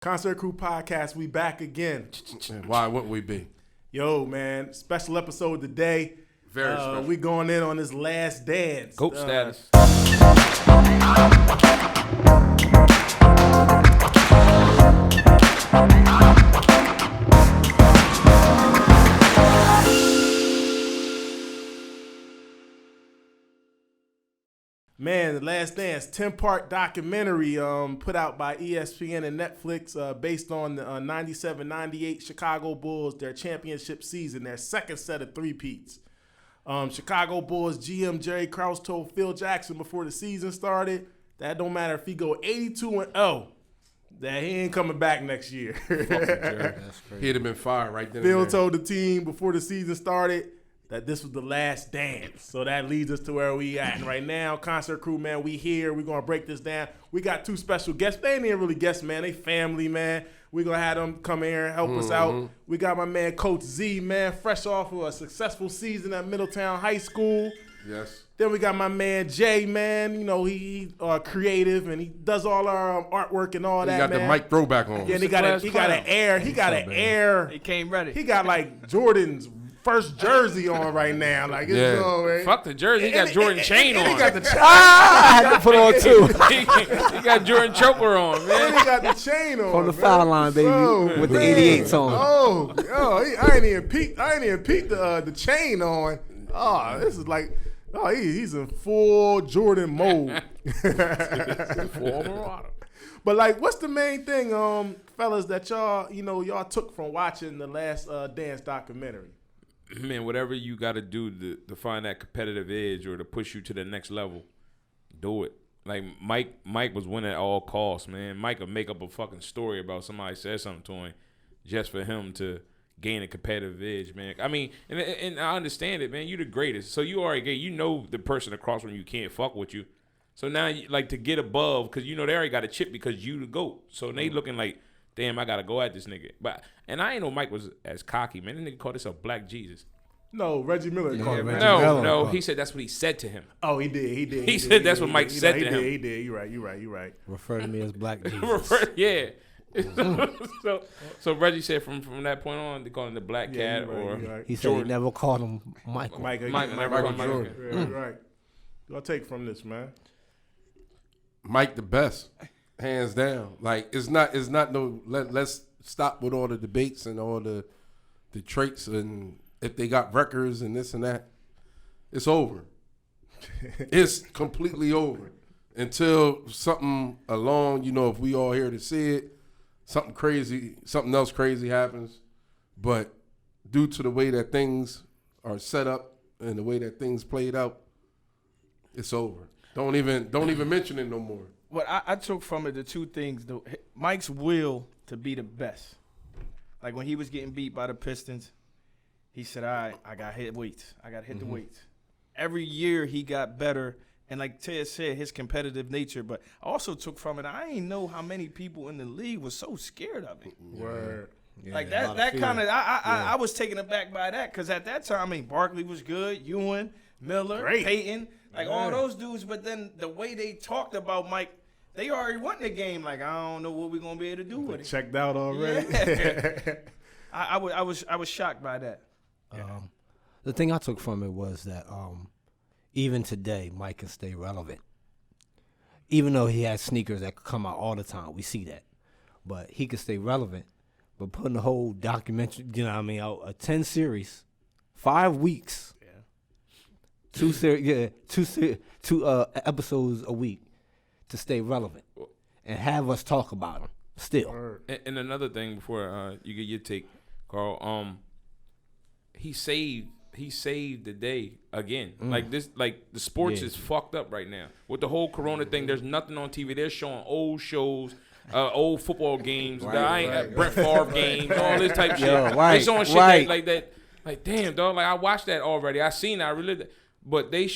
Concert Crew Podcast, we back again. Why wouldn't we be? Yo, man, special episode today. Very special. We going in on this last dance. GOAT status. Man, The Last Dance, 10-part documentary put out by ESPN and Netflix based on the 97-98 Chicago Bulls, their championship season, their second set of three-peats. Chicago Bulls GM Jerry Krause told Phil Jackson before the season started that don't matter if he go 82-0, that he ain't coming back next year. That's crazy. He'd have been fired right then. Phil told the team before the season started that this was the last dance. So that leads us to where we at. And right now, Concert Crew, man, we here. We're going to break this down. We got two special guests. They ain't even really guests, man. They family, man. We're going to have them come here and help us out. We got my man, Coach Z, man, fresh off of a successful season at Middletown High School. Yes. Then we got my man, Jay, man. You know, he creative, and he does all our artwork and all that, man. He got the mic throwback on. Yeah, and he got an air. He got an air. He came ready. He got, like, Jordan's first jersey on right now. Like, it's right? Fuck the jersey. He got Jordan chain on. He got the chain. I had to put on too. He got Jordan choker on, man. He got the chain on. From the foul line, baby, with the 88s on. I ain't even peeked the chain on. Oh, this is like, he's in full Jordan mode. Full Marauder. But like, what's the main thing, fellas, that y'all took from watching the Last Dance documentary? Man, whatever you got to do to find that competitive edge or to push you to the next level, do it. Like Mike was winning at all costs, man. Mike would make up a fucking story about somebody said something to him just for him to gain a competitive edge, man. I mean, and I understand it, man. You the greatest, so you already you know the person across from you can't fuck with you. So now, like, to get above, because you know they already got a chip because you the GOAT. So they looking like, damn, I gotta go at this nigga. And I ain't know Mike was as cocky, man. This nigga called himself Black Jesus. No, Reggie Miller called him. No, he said that's what he said to him. Oh, he did. He said that's what Mike said to him. He did. You're right. Refer to me as Black Jesus. Yeah. So Reggie said from that point on, they call him the Black Cat or He said Jordan. he never called him Michael. Michael Jordan. Yeah, right. Y'all take from this, man. Mike the best, hands down. Like it's not no. Let's stop with all the debates and all the traits and if they got records and this and that. It's over. It's completely over until something along. You know, if we all here to see it, something else crazy happens. But due to the way that things are set up and the way that things played out, it's over. Don't even mention it no more. What I took from it, the two things, Mike's will to be the best. Like when he was getting beat by the Pistons, he said, all right, I got to hit weights. I got to hit the weights. Every year he got better. And like Ted said, his competitive nature. But I also took from it, I ain't know how many people in the league was so scared of him. Word. Yeah, like that kind of, I was taken aback by that. Because at that time, I mean, Barkley was good, Ewan, Miller, Peyton. Like all those dudes, but then the way they talked about Mike, they already won the game. Like I don't know what we're gonna be able to do with it. Checked out already. Yeah. I was shocked by that. The thing I took from it was that even today, Mike can stay relevant. Even though he has sneakers that could come out all the time, we see that, but he could stay relevant. But putting the whole documentary, out a 10 series, 5 weeks. Two episodes a week to stay relevant and have us talk about them still. And another thing before you get your take, Carl, he saved the day again. Like this, like the sports is fucked up right now with the whole Corona thing. There's nothing on TV. They're showing old shows. Old football games, Brett Favre games, all this type shit. They showing shit like that. Like damn, dog. Like I watched that already. I seen it. I relived it. But they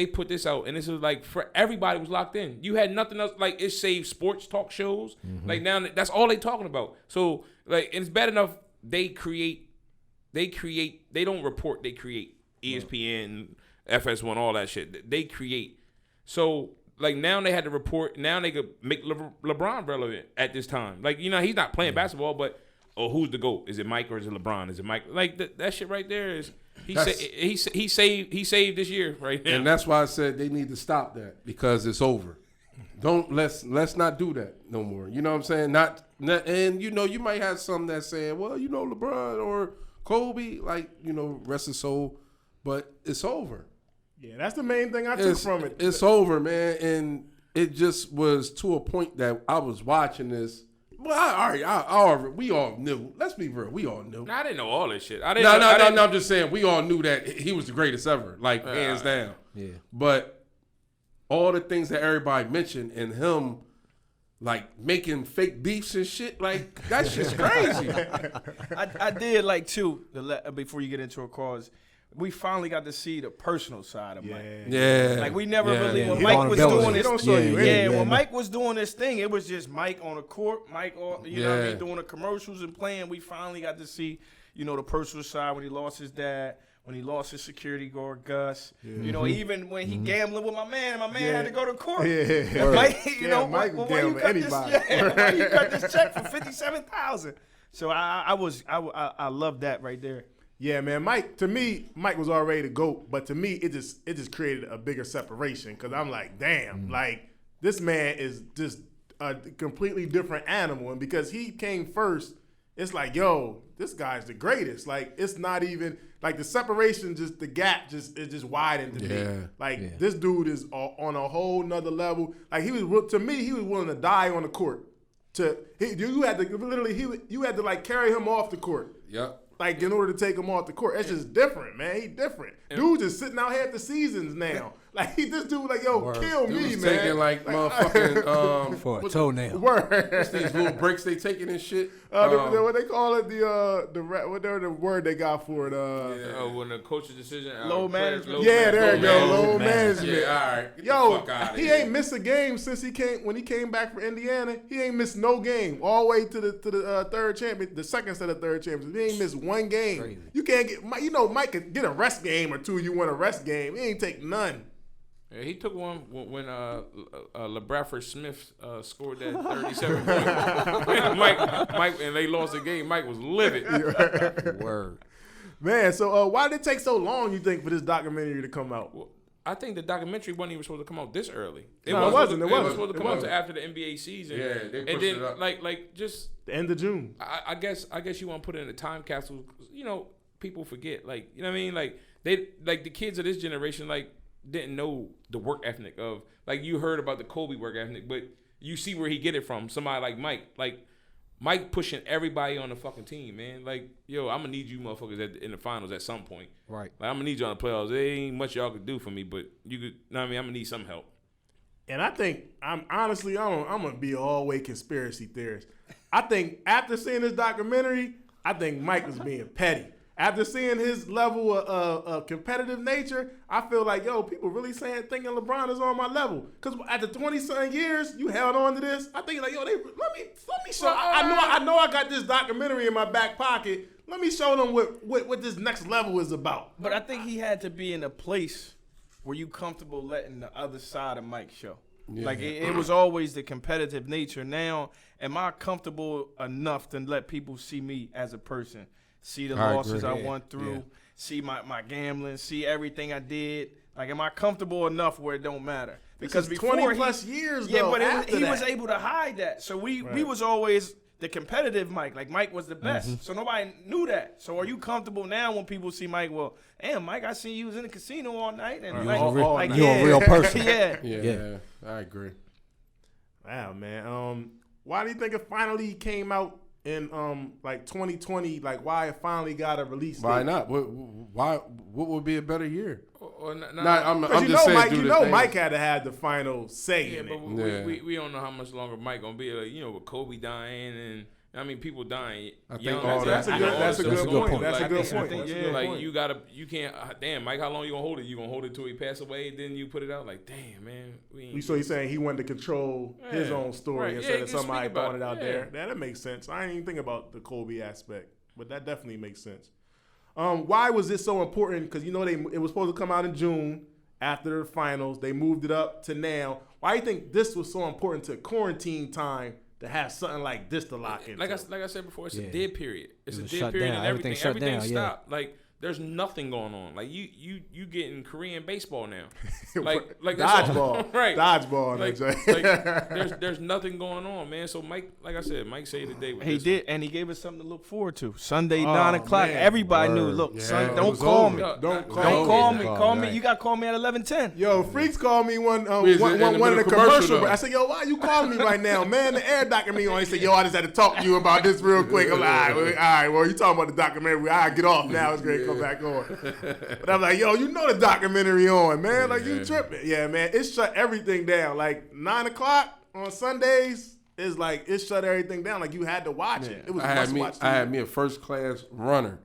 put this out, and this was like for everybody was locked in. You had nothing else. Like it saved sports talk shows. Like now that's all they talking about. So like it's bad enough they create. They don't report. They create ESPN, FS1, all that shit. They create. So like now they had to report. Now they could make LeBron relevant at this time. Like he's not playing basketball, but who's the GOAT? Is it Mike or is it LeBron? Is it Mike? Like that shit right there is he saved this year right now. And that's why I said they need to stop that because it's over. Let's not do that no more. You know what I'm saying? Not and you might have some that saying, well, LeBron or Kobe, like, rest his soul, but it's over. Yeah, that's the main thing I took from it. It's over, man, and it just was to a point that I was watching this. Well, we all knew. Let's be real, we all knew. No, I didn't know all this shit. No. I'm just saying we all knew that he was the greatest ever, like hands down. Yeah. But all the things that everybody mentioned and him, like making fake beefs and shit, like that shit's crazy. I did like too. Before you get into a cause, we finally got to see the personal side of Mike. Yeah. Like we never really when Yeah. Mike was doing They this. don't show you anything. When Mike was doing this thing, it was just Mike on the court, Mike on you know what I mean, doing the commercials and playing. We finally got to see, the personal side when he lost his dad, when he lost his security guard Gus. Even when he gambling with my man had to go to court. Yeah. And Mike, Mike why gamble you cut anybody. why you cut this check for $57,000? So I love that right there. Yeah, man. Mike was already the GOAT, but to me, it just created a bigger separation because I'm like, damn, like this man is just a completely different animal, and because he came first, it's like, yo, this guy's the greatest. Like it's not even like the separation, just the gap, it just widened to me. Like this dude is on a whole nother level. Like he was willing to die on the court. You had to like carry him off the court. Yep. Like in order to take him off the court. It's just different, man. He different. Dude just sitting out here at the seasons now. Like this dude like, yo, kill me, Dude's man. taking like motherfucking For a toenail. Word. these little breaks they taking and shit. What they call it, the word they got for it. When the coach's decision, Load management. There you go, load management. management. Yeah, all right. Get Yo, the fuck out of he here. ain't missed a game since when he came back for Indiana. He ain't missed no game all the way to the third champion, the second set of third champions. He ain't missed one game. Crazy. You can't get, Mike could get a rest game or two. You want a rest game? He ain't take none. Yeah, he took one when LeBradford Smith scored that 37 point. Mike, and they lost the game. Mike was livid. Word. Man, so why did it take so long, you think, for this documentary to come out? Well, I think the documentary wasn't even supposed to come out this early. It wasn't. It was supposed to come out after the NBA season. Yeah, they pushed and then it up. like just The end of June. I guess you want to put it in a time capsule. People forget. Like you know what I mean. Like they the kids of this generation didn't know the work ethic of you heard about the Kobe work ethic, but you see where he get it from. Somebody like Mike. Like Mike pushing everybody on the fucking team, man. Like, yo, I'm gonna need you motherfuckers in the finals at some point. Right. Like I'm gonna need you on the playoffs. There ain't much y'all could do for me, but you could. Know what I mean, I'm gonna need some help. And I think I'm gonna be an all-way conspiracy theorist. I think after seeing this documentary, I think Mike was being petty. After seeing his level of competitive nature, I feel like, yo, people really thinking LeBron is on my level. Because after 20-something years, you held on to this. I think like, yo, let me show. I know I got this documentary in my back pocket. Let me show them what this next level is about. But I think he had to be in a place where you comfortable letting the other side of Mike show. Yeah. Like it was always the competitive nature. Now, am I comfortable enough to let people see me as a person? See the losses I went through, see my gambling, see everything I did. Like, am I comfortable enough where it don't matter? Because before 20 plus years, yeah, though, but he that. was able to hide that. So we was always the competitive Mike. Like Mike was the best. So nobody knew that. So are you comfortable now when people see Mike? Well, damn, Mike, I seen you was in the casino all night, and You a real person. yeah. I agree. Wow, man. Why do you think it finally came out in 2020? Like, why it finally got a release date? Why not? What would be a better year? I'm just know, saying, Mike, do the thing. Mike had to have the final say Yeah, in but it. we don't know how much longer Mike gonna be. Like, with Kobe dying and people dying. I think young, all That's a good point. That's a good point. Like, That's a good like point. you can't. Damn, Mike, how long you gonna hold it? You gonna hold it till he pass away, then you put it out? Like, damn, man. So he's saying he wanted to control his own story Right. instead Yeah, of just somebody speak about throwing it out it. there. That makes sense. I didn't even think about the Kobe aspect, but that definitely makes sense. Why was this so important? Because it was supposed to come out in June after the finals. They moved it up to now. Why do you think this was so important to quarantine time to have something like this to lock into? Like I said before, it's a dead period. It's It a was dead shut period, down. and Everything shut everything down, stopped. Like there's nothing going on. Like you getting Korean baseball now. Like that's all- Dodgeball. right? Dodgeball. There's nothing going on, man. So Mike, like I said, Mike saved the day with He this did, and he gave us something to look forward to. Sunday, Oh, 9 o'clock. man. Everybody knew. Word. Look, Yeah, son, it don't was call over. me. one. Don't Nah, Don't call me. Call Call me, me. right. You got to call me at 11:10. Yo, Freaks called me one in of the the middle of commercial. commercial, I said, yo, why you calling me right now, man? The air documentary on. He said, yo, I just had to talk to you about this real quick. I'm like, all right, well, you talking about the documentary. I get off now. It's great. Come back on. But I'm like, yo, you know the documentary on, man. Like, you tripping. Yeah, man. It shut everything down. Like, 9 o'clock on Sundays is like, it shut everything down. Like, you had to watch it. It was I must-watch had TV. me a first class runner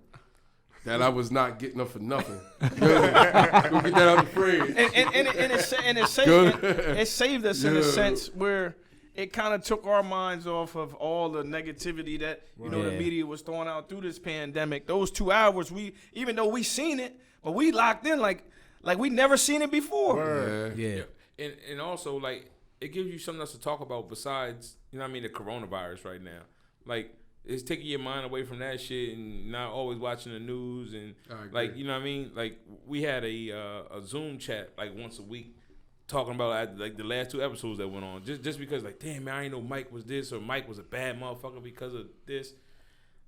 that I was not getting up for nothing. Go get that out of the fridge. It saved us in a Good. sense where it kind of took our minds off of all the negativity that the Yeah. media was throwing out through this pandemic. Those 2 hours, even though we seen it, but we locked in like we never seen it before. Yeah. And also like it gives you something else to talk about besides the coronavirus right now. Like it's taking your mind away from that shit and not always watching the news and I agree. like like we had a Zoom chat like once a week talking about like the last 2 episodes that went on just because like damn man I didn't know Mike was this or Mike was a bad motherfucker because of this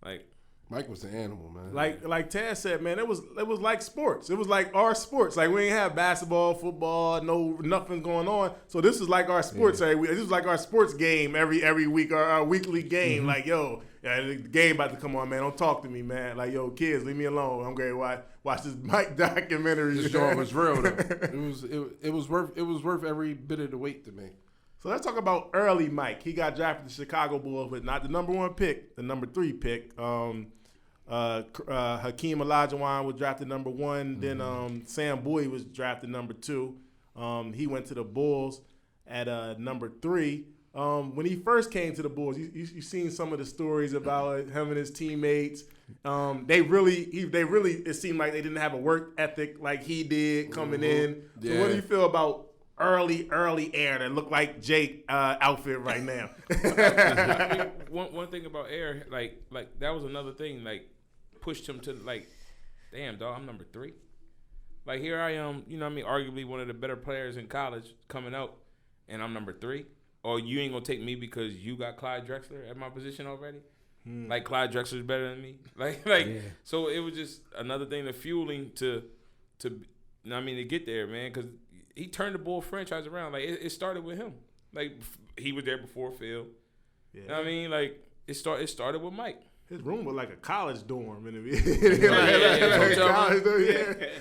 like. Mike was an animal, man. Like Taz said, man, it was like sports. It was like our sports. Like we ain't have basketball, football, nothing going on. So this is like our sports. This is like our sports game every week, our weekly game. Like yo, the game about to come on, man. Don't talk to me, man. Like yo, kids, leave me alone. I'm going to watch this Mike documentary. This joint was real though. It was worth every bit of the wait to me. So let's talk about early Mike. He got drafted to the Chicago Bulls, but not the number 1 pick, the number 3 pick. Hakeem Olajuwon was drafted number 1. Then Sam Bowie was drafted number 2. He went to the Bulls at number 3. When he first came to the Bulls, you seen some of the stories about him and his teammates. They really, it seemed like they didn't have a work ethic like he did coming in. So Yeah. what do you feel about early Air that look like Jake outfit right now? I mean, one thing about Air, like that was another thing, like pushed him to like, damn dog, I'm number 3. Like here I am, arguably one of the better players in college coming out, and I'm number 3. Or you ain't gonna take me because you got Clyde Drexler at my position already. Like Clyde Drexler's better than me. So it was just another thing to fueling to get there, man, because he turned the Bull franchise around. Like it started with him. Like he was there before Phil. Yeah. You know what I mean? Like it started with Mike. His room was like a college dorm in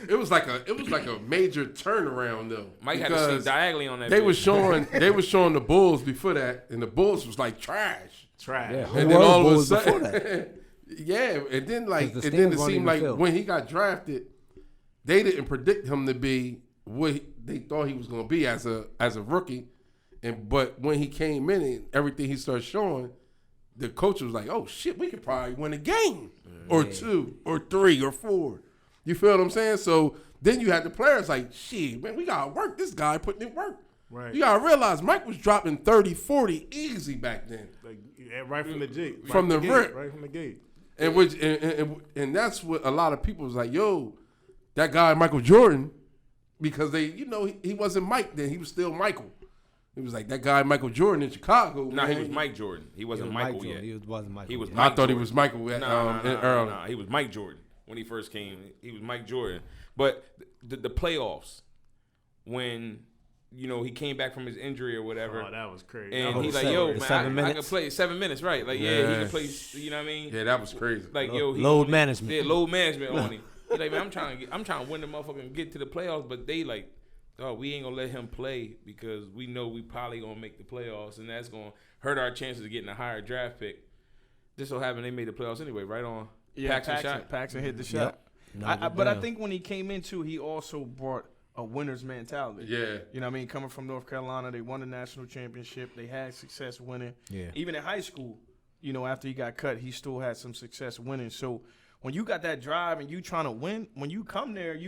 It was like a major turnaround though. Mike had to sit diagonally on that. They bitch. was showing the Bulls before that, and the Bulls was like trash. Trash. Yeah. And Who then were all of a Bulls before sudden, that? yeah, and then like, The and then it stands weren't seemed even like filled. when he got drafted, they didn't predict him to be what they thought he was going to be as a rookie, but when he came in and everything he started showing, the coach was like, "Oh shit, we could probably win a game or 2 or 3 or 4." You feel what I'm saying? So then you had the players like, "Shit, man, we gotta work. This guy putting in work." Right. You gotta realize Mike was dropping 30, 40 easy back then. Like, right from the gate. From the rip. Right from the gate. And that's what a lot of people was like, yo, that guy Michael Jordan, because he wasn't Mike then, he was still Michael. He was like that guy Michael Jordan in Chicago. No, man. he was Mike Jordan. He wasn't Michael yet. He wasn't Michael. He was yet. Mike I thought he Jordan. was Michael in early. No, he was Mike Jordan when he first came. He was Mike Jordan. But the playoffs, when he came back from his injury or whatever, Oh, that was crazy. and That he's was like, "Yo, The man, I can 7 minutes? play 7 minutes, right? Like, yeah, he can play. You know what I mean? Yeah, that was crazy. Like, yo, he Load only- management. Yeah, load management on him. He's like, man, I'm trying to win the motherfucker and get to the playoffs, but they like, oh, we ain't gonna let him play because we know we probably gonna make the playoffs, and that's gonna hurt our chances of getting a higher draft pick. Just so happened they made the playoffs anyway, right on. Paxson shot. Paxson hit the shot. Yep. But I think when he came into, he also brought a winner's mentality. Yeah. You know what I mean? Coming from North Carolina, they won the national championship. They had success winning. Yeah. Even in high school, after he got cut, he still had some success winning. So when you got that drive and you trying to win, when you come there,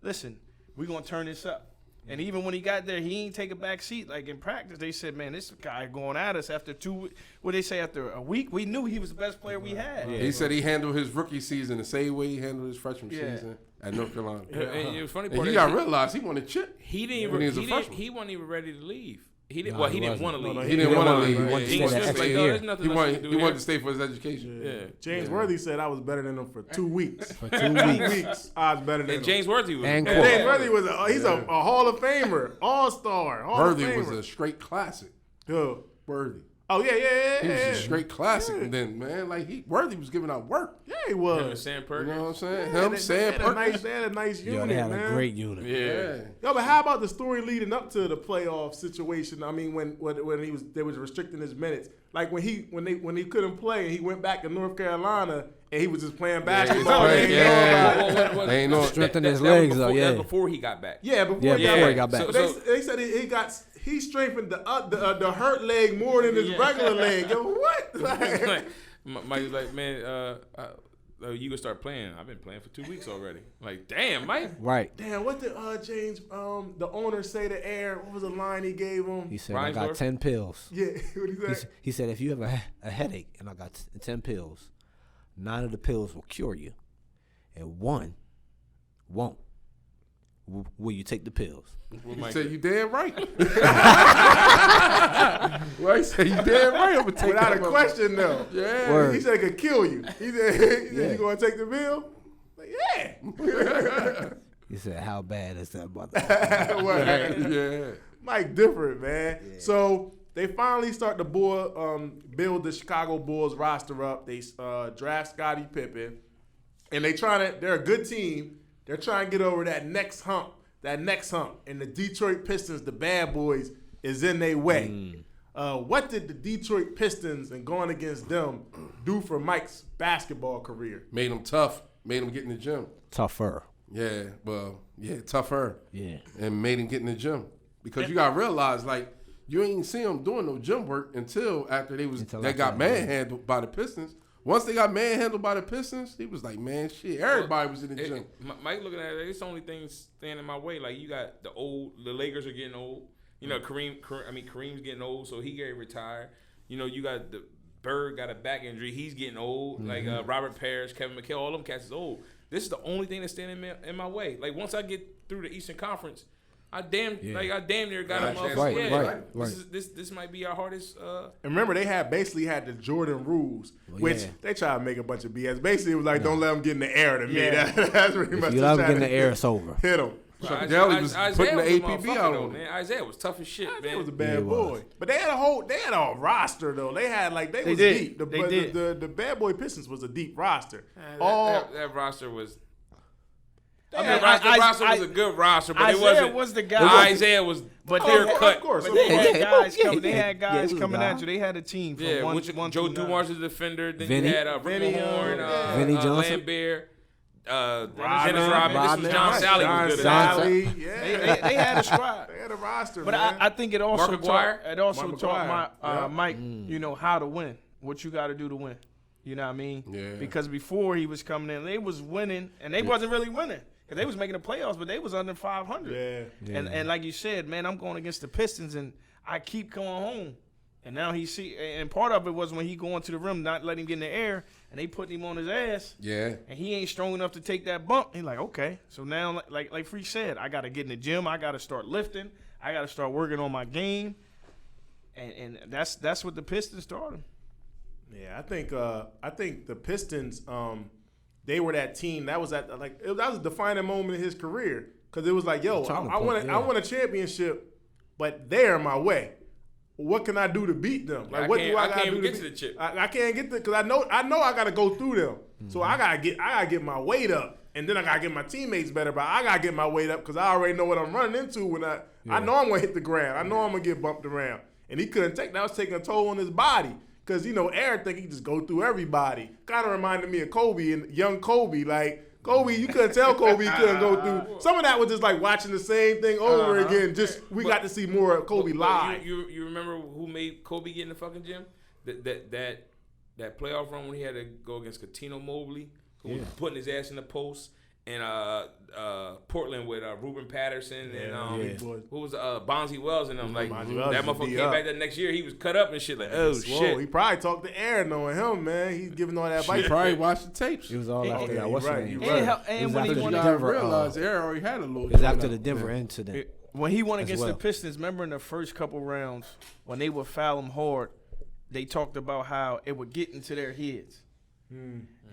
listen, we're going to turn this up. And even when he got there, he ain't take a back seat. Like in practice, they said, man, this guy going at us after 2 weeks. What they say, after a week, we knew he was the best player we had. Yeah. He said he handled his rookie season the same way he handled his freshman season at North Carolina. And it was funny And part you is got to realize he won a chip. he didn't when he even was a freshman. he wasn't even ready to leave. He didn't. No, well, he he didn't want wasn't. to leave. He didn't want to leave. He wanted to He stay was that just extra like, no, year. there's nothing He else wanted, to do he here. wanted to stay for his education. Yeah. James Worthy said I was better than him for 2 weeks. For 2 weeks. weeks, I was better than And him. James Worthy was. And And James Worthy was he's a Hall of Famer, All-Star, Hall Worthy of Famer. was a straight classic. Who? Worthy. Oh yeah. He was a straight classic. And then, man, like Worthy was giving out work. Yeah, he Him and was. Sam You Perkins. know what I'm saying? Yeah, Him, Sam Perkins. They had a nice Yo, unit, they had man. a great unit. Yeah. Yo, but how about the story leading up to the playoff situation? I mean, when they was restricting his minutes, like when he couldn't play, and he went back to North Carolina and he was just playing basketball. playing, They ain't know about it. They ain't know. Strengthen That his was legs, though, before- yeah. That was before he got back. Yeah, before Yeah, he got before he back. got back. So- They said he strengthened the hurt leg more than his regular leg. Yo, what? Like, Mike was like, man, you gonna start playing? I've been playing for 2 weeks already. Like, damn, Mike. Right. damn, what did James, the owner, say to Air? What was the line he gave him? He said, Reinsdorf? I got 10 pills. Yeah, what he said? He said, if you have a headache and I got 10 pills, 9 of the pills will cure you, and 1 won't. Will you take the pills? What He Mike said, did. you damn right. Well, he said, you damn right. I'm going to take Without a that question, though. Yeah. Word. He said it could kill you. He said Yeah. you gonna take the pill? Like, yeah. He said, how bad is that mother? Word. Yeah. Mike different, man. So they finally start to build the Chicago Bulls roster up. They draft Scottie Pippen, and they're a good team. They're trying to get over that next hump. And the Detroit Pistons, the bad boys, is in their way. What did the Detroit Pistons and going against them do for Mike's basketball career? Made him tough. Made him get in the gym. Tougher. Yeah, tougher. Yeah. And made him get in the gym. Because you gotta realize, like, you ain't see him doing no gym work until after they got manhandled by the Pistons. Once they got manhandled by the Pistons, he was like, man, shit, everybody was in the gym. Mike looking at it, it's the only thing standing in my way. Like, you got the Lakers are getting old. You know, Kareem's getting old, so he getting retired. You know, you got the Bird got a back injury, he's getting old. Like Robert Parrish, Kevin McHale, all them cats is old. This is the only thing that's standing in my way. Like, once I get through the Eastern Conference, I damn near got him up. Right. This might be our hardest. And remember, they basically had the Jordan rules, which they try to make a bunch of BS. Basically, it was like, don't let them get in the air to me. That's pretty much If you let him get in the air, it's over. Hit them. Chuck Daly was putting the APB out on him. Man. Isaiah was tough as shit, man. He was a bad boy. But they had a roster though. They had they was did. deep. The Bad Boy Pistons was a deep roster. That roster was. The I- roster was a good roster, but Isaiah it wasn't. was the guy. Isaiah was But clear they- cut. Of course. But they had guys Yeah, coming. They yeah. had Yeah, guys he was coming a at guy. you. They had a team from Yeah, one Joe through Dumars is the defender. Then Vinny. you had Rick Vinny, Mahorn, Vinny Johnson. Lambert, Dennis Rodman. Rodman. This was John Sally John was good Sally. at Yeah. They had a squad. They had a roster, But man. I think it also Mark taught, McGuire? Mark McGuire. Mike, you know, how to win, what you got to do to win. You know what I mean? Yeah. Because before he was coming in, they was winning, and they wasn't really winning. Because they was making the playoffs, but they was under 500. Yeah. And like you said, man, I'm going against the Pistons, and I keep going home. And now and part of it was when he going to the rim, not letting him get in the air, and they putting him on his ass. Yeah. And he ain't strong enough to take that bump. He like, okay. So now, like Free said, I got to get in the gym. I got to start lifting. I got to start working on my game. And that's what the Pistons started. Yeah, I think the Pistons, they were that team that was that was a defining moment in his career because it was like, yo, I want a championship, but they're in my way. What can I do to beat them? Like, what do I got to do get to the chip. I can't get because I know I got to go through them. So I gotta get my weight up, and then I gotta get my teammates better. But I gotta get my weight up because I already know what I'm running into when I know I'm gonna hit the ground. I know I'm gonna get bumped around, and he couldn't take that. Was taking a toll on his body. Because, you know, Aaron think he just go through everybody. Kind of reminded me of Kobe and young Kobe. Like, Kobe, you couldn't tell Kobe he couldn't go through. Some of that was just like watching the same thing over again. Just we got to see more of Kobe live. You remember who made Kobe get in the fucking gym? That playoff run when he had to go against Cuttino Mobley, who was putting his ass in the post. Portland with Ruben Patterson and boys. who was Bonzi Wells and them. Like Bonzi Wells that used to motherfucker be came up. back that next year. He was cut up and shit. Like oh Swole. shit. He probably talked to Air knowing him, man. He's giving all that You advice. probably watched the tapes. It was all Yeah, after yeah, that. you What's right, his you name? right. And was when after he the won You against, gotta Denver, realize Air already had a little. It was after joint the up Denver there. incident. when he won As against the well. Pistons, remember in the first couple rounds when they would foul him hard, they talked about how it would get into their heads.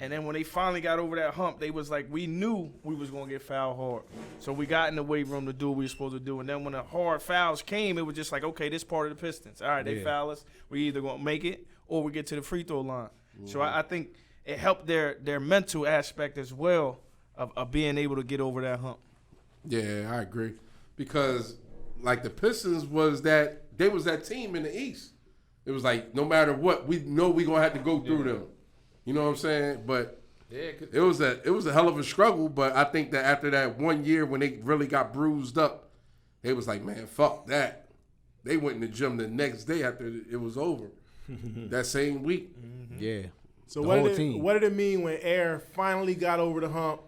And then when they finally got over that hump, they was like, we knew we was going to get fouled hard. So we got in the weight room to do what we were supposed to do. And then when the hard fouls came, it was just like, okay, this part of the Pistons. All right, they foul us. We either going to make it or we get to the free throw line. So I think it helped their mental aspect as well of being able to get over that hump. Yeah, I agree. Because like the Pistons was that team in the East. It was like no matter what, we know we gonna have to go through them. You know what I'm saying? But it was a hell of a struggle. But I think that after that 1 year when they really got bruised up, they was like, man, fuck that. They went in the gym the next day after it was over. That same week. Yeah. So The what whole did, team. what did it mean when Air finally got over the hump,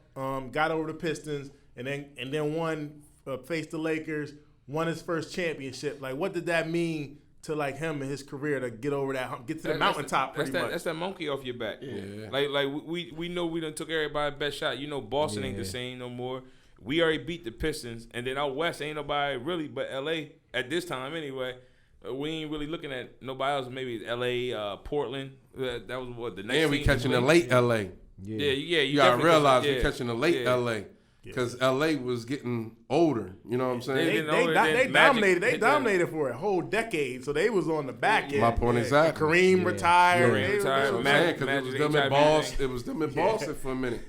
got over the Pistons, and then won, faced the Lakers, won his first championship? Like, what did that mean to like him and his career to get over that hump, get to the mountaintop? Pretty much. That's that monkey off your back. Yeah. Like we know we done took everybody's best shot. You know Boston ain't the same no more. We already beat the Pistons, and then out west ain't nobody really but L.A. at this time anyway. We ain't really looking at nobody else. Maybe L.A., Portland. That was what the next. And we team catching to the win. late LA. Yeah. You gotta definitely realize catching- we catching the late yeah. LA. Because LA was getting older. You know what I'm saying? They- They know that Magic dominated. They hit the- dominated for a whole decade, so they was on the back end. My point exactly. Kareem retired. Kareem They- retired. they- I'm Magic- saying, 'cause it was Magic them in HIV Boston. thing. It was them in Boston for a minute.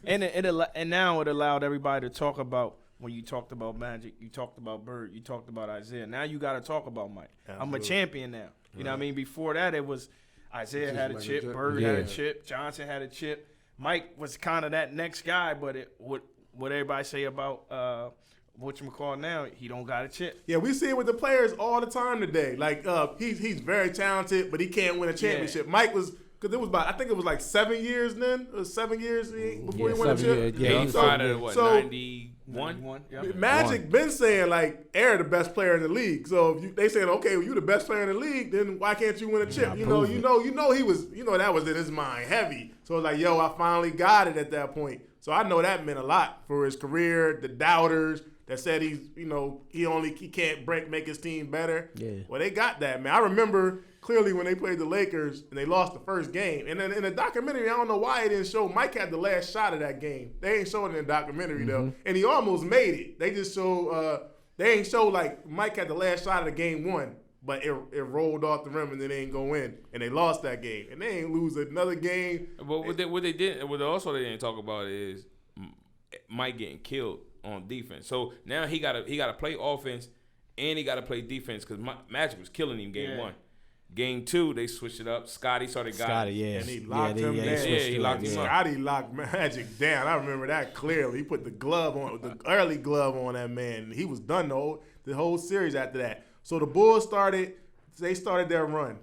And now it allowed everybody to talk about when you talked about Magic, you talked about Bird, you talked about Isaiah. Now you got to talk about Mike. I'm a Absolutely. champion now. You know what I mean? Before that, it was Isaiah Just had a Michael chip, Jackson. Bird had a Yeah. chip, Johnson had a chip. Mike was kind of that next guy, but what everybody say about whatchamacallit now, he don't got a chip. Yeah, we see it with the players all the time today. Like he's very talented, but he can't win a championship. Mike was. Because it was about, I think it was like 7 years then, or 7 years before he won a 7 chip. years, Yeah, he So- started at what, so 91? Yeah. Magic been saying like Air the best player in the league. So if they saying, okay, well, you the best player in the league, then why can't you win a chip? You know he was, that was in his mind heavy. So it's like, yo, I finally got it at that point. So I know that meant a lot for his career. The doubters that said he can't make his team better. Yeah. Well, they got that, man. I remember clearly when they played the Lakers and they lost the first game. And then in the documentary, I don't know why it didn't show Mike had the last shot of that game. They ain't showing it in the documentary though, and he almost made it. They just show they ain't show like Mike had the last shot of the game one, but it rolled off the rim and then they ain't go in, and they lost that game, and they ain't lose another game. But what they didn't talk about is Mike getting killed on defense. So now he got to play offense and he got to play defense because Magic was killing him game one. Game two, they switched it up. Scottie started Scottie, yeah. And he locked him down. he locked him up. Scottie locked Magic down. I remember that clearly. He put the early glove on that man. He was done the whole series after that. So the Bulls started their run.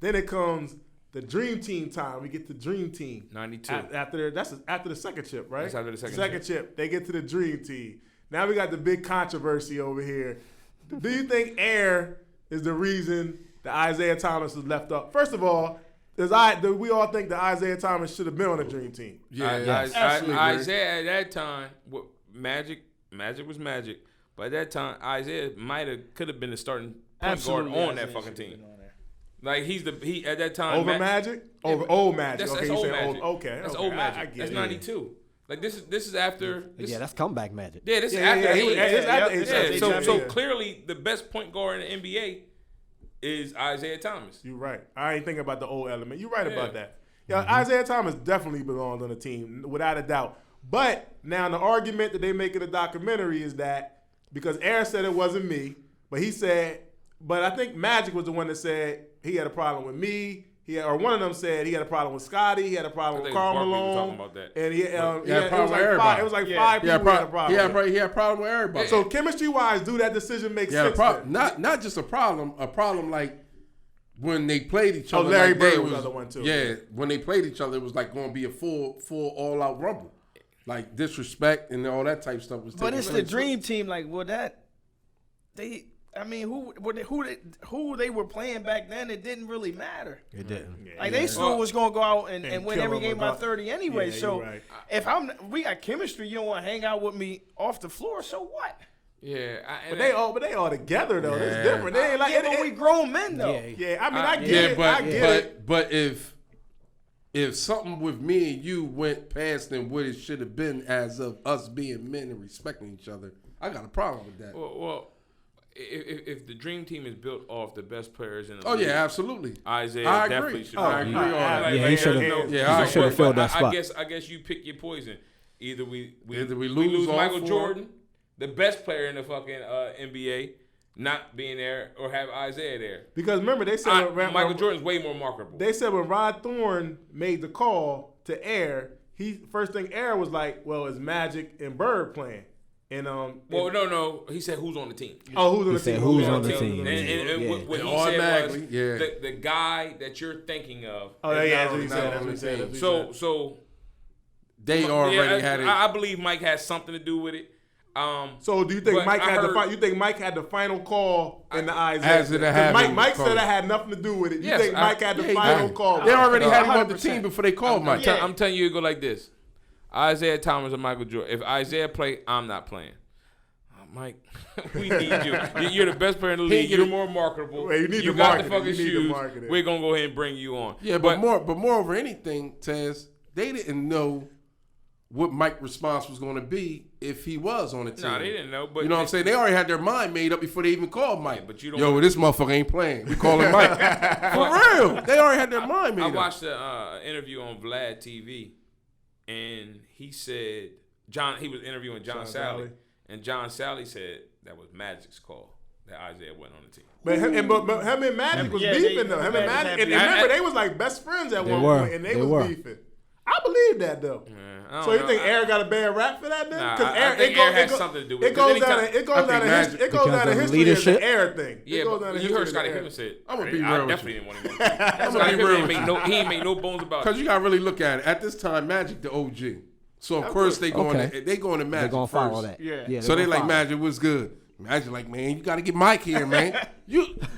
Then it comes the Dream Team time. We get the Dream Team. 92. After the second chip, right? That's after the second Second chip. They get to the Dream Team. Now we got the big controversy over here. Do you think Air is the reason that Isaiah Thomas was left up? First of all, do we all think that Isaiah Thomas should have been on the Dream Team? Yeah, Isaiah at that time, Magic was Magic, but at that time Isaiah could have been the starting point guard on that fucking team. Like he at that time Over Magic? Over old Magic. That's Okay, you old say Magic. okay. That's okay. old Magic. I get That's it. 92. Like this is after. Yeah, that's comeback Magic. Yeah, this is Yeah, after. yeah, age. it's after age. So Yeah. clearly the best point guard in the NBA is Isaiah Thomas. You're right. I ain't thinking about the old element. You're right about Yeah. that. Yeah, Isaiah Thomas definitely belongs on the team, without a doubt. But now the argument that they make in the documentary is that because Air said it wasn't me, but he said, but I think Magic was the one that said he had a problem with me. Or one of them said he had a problem with Scottie. He had a problem with I think Karl Barkley was Malone. talking about that. And he had a problem problem with everybody. It was like Yeah. five people who had a problem. He had a problem with everybody. So chemistry-wise, do that decision make sense? then? Not just a problem like when they played each other. Larry like they Bird was the other one, too. Yeah, when they played each other, it was like going to be a full all-out rumble. like disrespect and all that type of stuff was taking But it's the place. dream team. Like, well, who they were playing back then, it didn't really matter. It didn't. Like they still was gonna go out and win kill every them game by about- 30 anyway. Yeah, so you're right. if we got chemistry, you don't want to hang out with me off the floor. So what? Yeah, But they all together though. It's Yeah. different. They ain't like Yeah, but we grown men though. Yeah, I mean, I get Yeah, it. I get it. but if something with me and you went past than what it should have been as of us being men and respecting each other, I got a problem with that. Well, if the dream team is built off the best players in the Oh league, yeah, absolutely. Isaiah I agree. definitely should. I agree on that. Yeah, he should've- he should've filled that spot. I guess you pick your poison. Either we lose all Michael four. Jordan, the best player in the fucking NBA, not being there, or have Isaiah there. Because remember, they said Michael Jordan's way more marketable. They said when Rod Thorne made the call to Air, first thing Air was like, "Well, it's Magic and Bird playing." And Well, no. He said who's on the team. who's on the He said team? who's Okay, on the okay, team. okay. And Yeah. what he Automatically, said was yeah. the guy that you're thinking of. Oh is yeah, not that's what he on said. the That's what he said. team. That's what he said. So They already had it. I believe Mike has something to do with it. So do you think but Mike I had heard- you think Mike had the final call in the eyes? As it happened, Mike call said it. I had nothing to do with it. You Yes, think Mike had the Yeah, he final did. call? They already had him on the 100%. team before they called Mike. I'm telling you, it go like this: Isaiah Thomas and Michael Jordan. If Isaiah play, I'm not playing. Mike, we need you. You're the best player in the league. You're more marketable. Well, you need to got market the it. fucking You need to shoes. market it. We're gonna go ahead and bring you on. Yeah, but more over anything, Taz, they didn't know what Mike's response was going to be if he was on the team. Nah, they didn't know. But You know what I'm saying? They already had their mind made up before they even called Mike. Yeah, but you don't- Yo, this motherfucker ain't playing. We calling Mike. For real. They already had their mind made I up. watched an interview on Vlad TV, and he said he was interviewing John Sally, and John Sally said that was Magic's call that Isaiah went on the team. But him and Magic was Yeah, beefing though. Him and Magic, and remember they was like best friends at one were. point, and they They was were. beefing. I believe that though. I So don't you think know. Air got a bad rap for that then? Nah, Because I think Air has something to do with it. It goes down. Anytime- It goes I down think to Magic- history. It goes because down to of history as leadership? the Air thing. Yeah, It goes down but to you history heard as the Scottie Air. Pippen said. I'm gonna be I real with definitely you. didn't want him on the team. gonna Scottie be Pippen real ain't with make he ain't make no bones about Because it. you got to really look at it. At this time, Magic the OG. So, of course, they going Okay. to Magic They're gonna first. follow that. Yeah. So they gonna like, follow. Magic was good. Magic like, man, you got to get Mike here, man.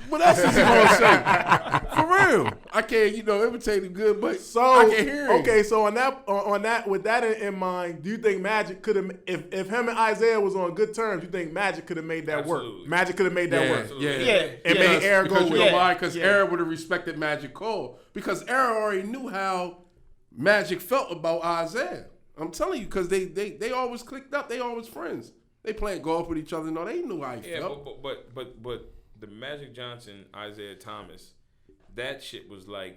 What else is he going to say? For real. I can't, imitate him good, but So I can hear him. okay, so on that, with that in mind, do you think Magic could have, if him and Isaiah was on good terms, you think Magic could have made that Absolutely. work? Magic could have made that Yeah, work. yeah. And made Air go because with you it. know why? Because Yeah. Air would have respected Magic call. Because Air already knew how Magic felt about Isaiah. I'm telling you, because they always clicked up. They always friends. They playing golf with each other. No, they knew how he Yeah, felt. but the Magic Johnson, Isaiah Thomas, that shit was like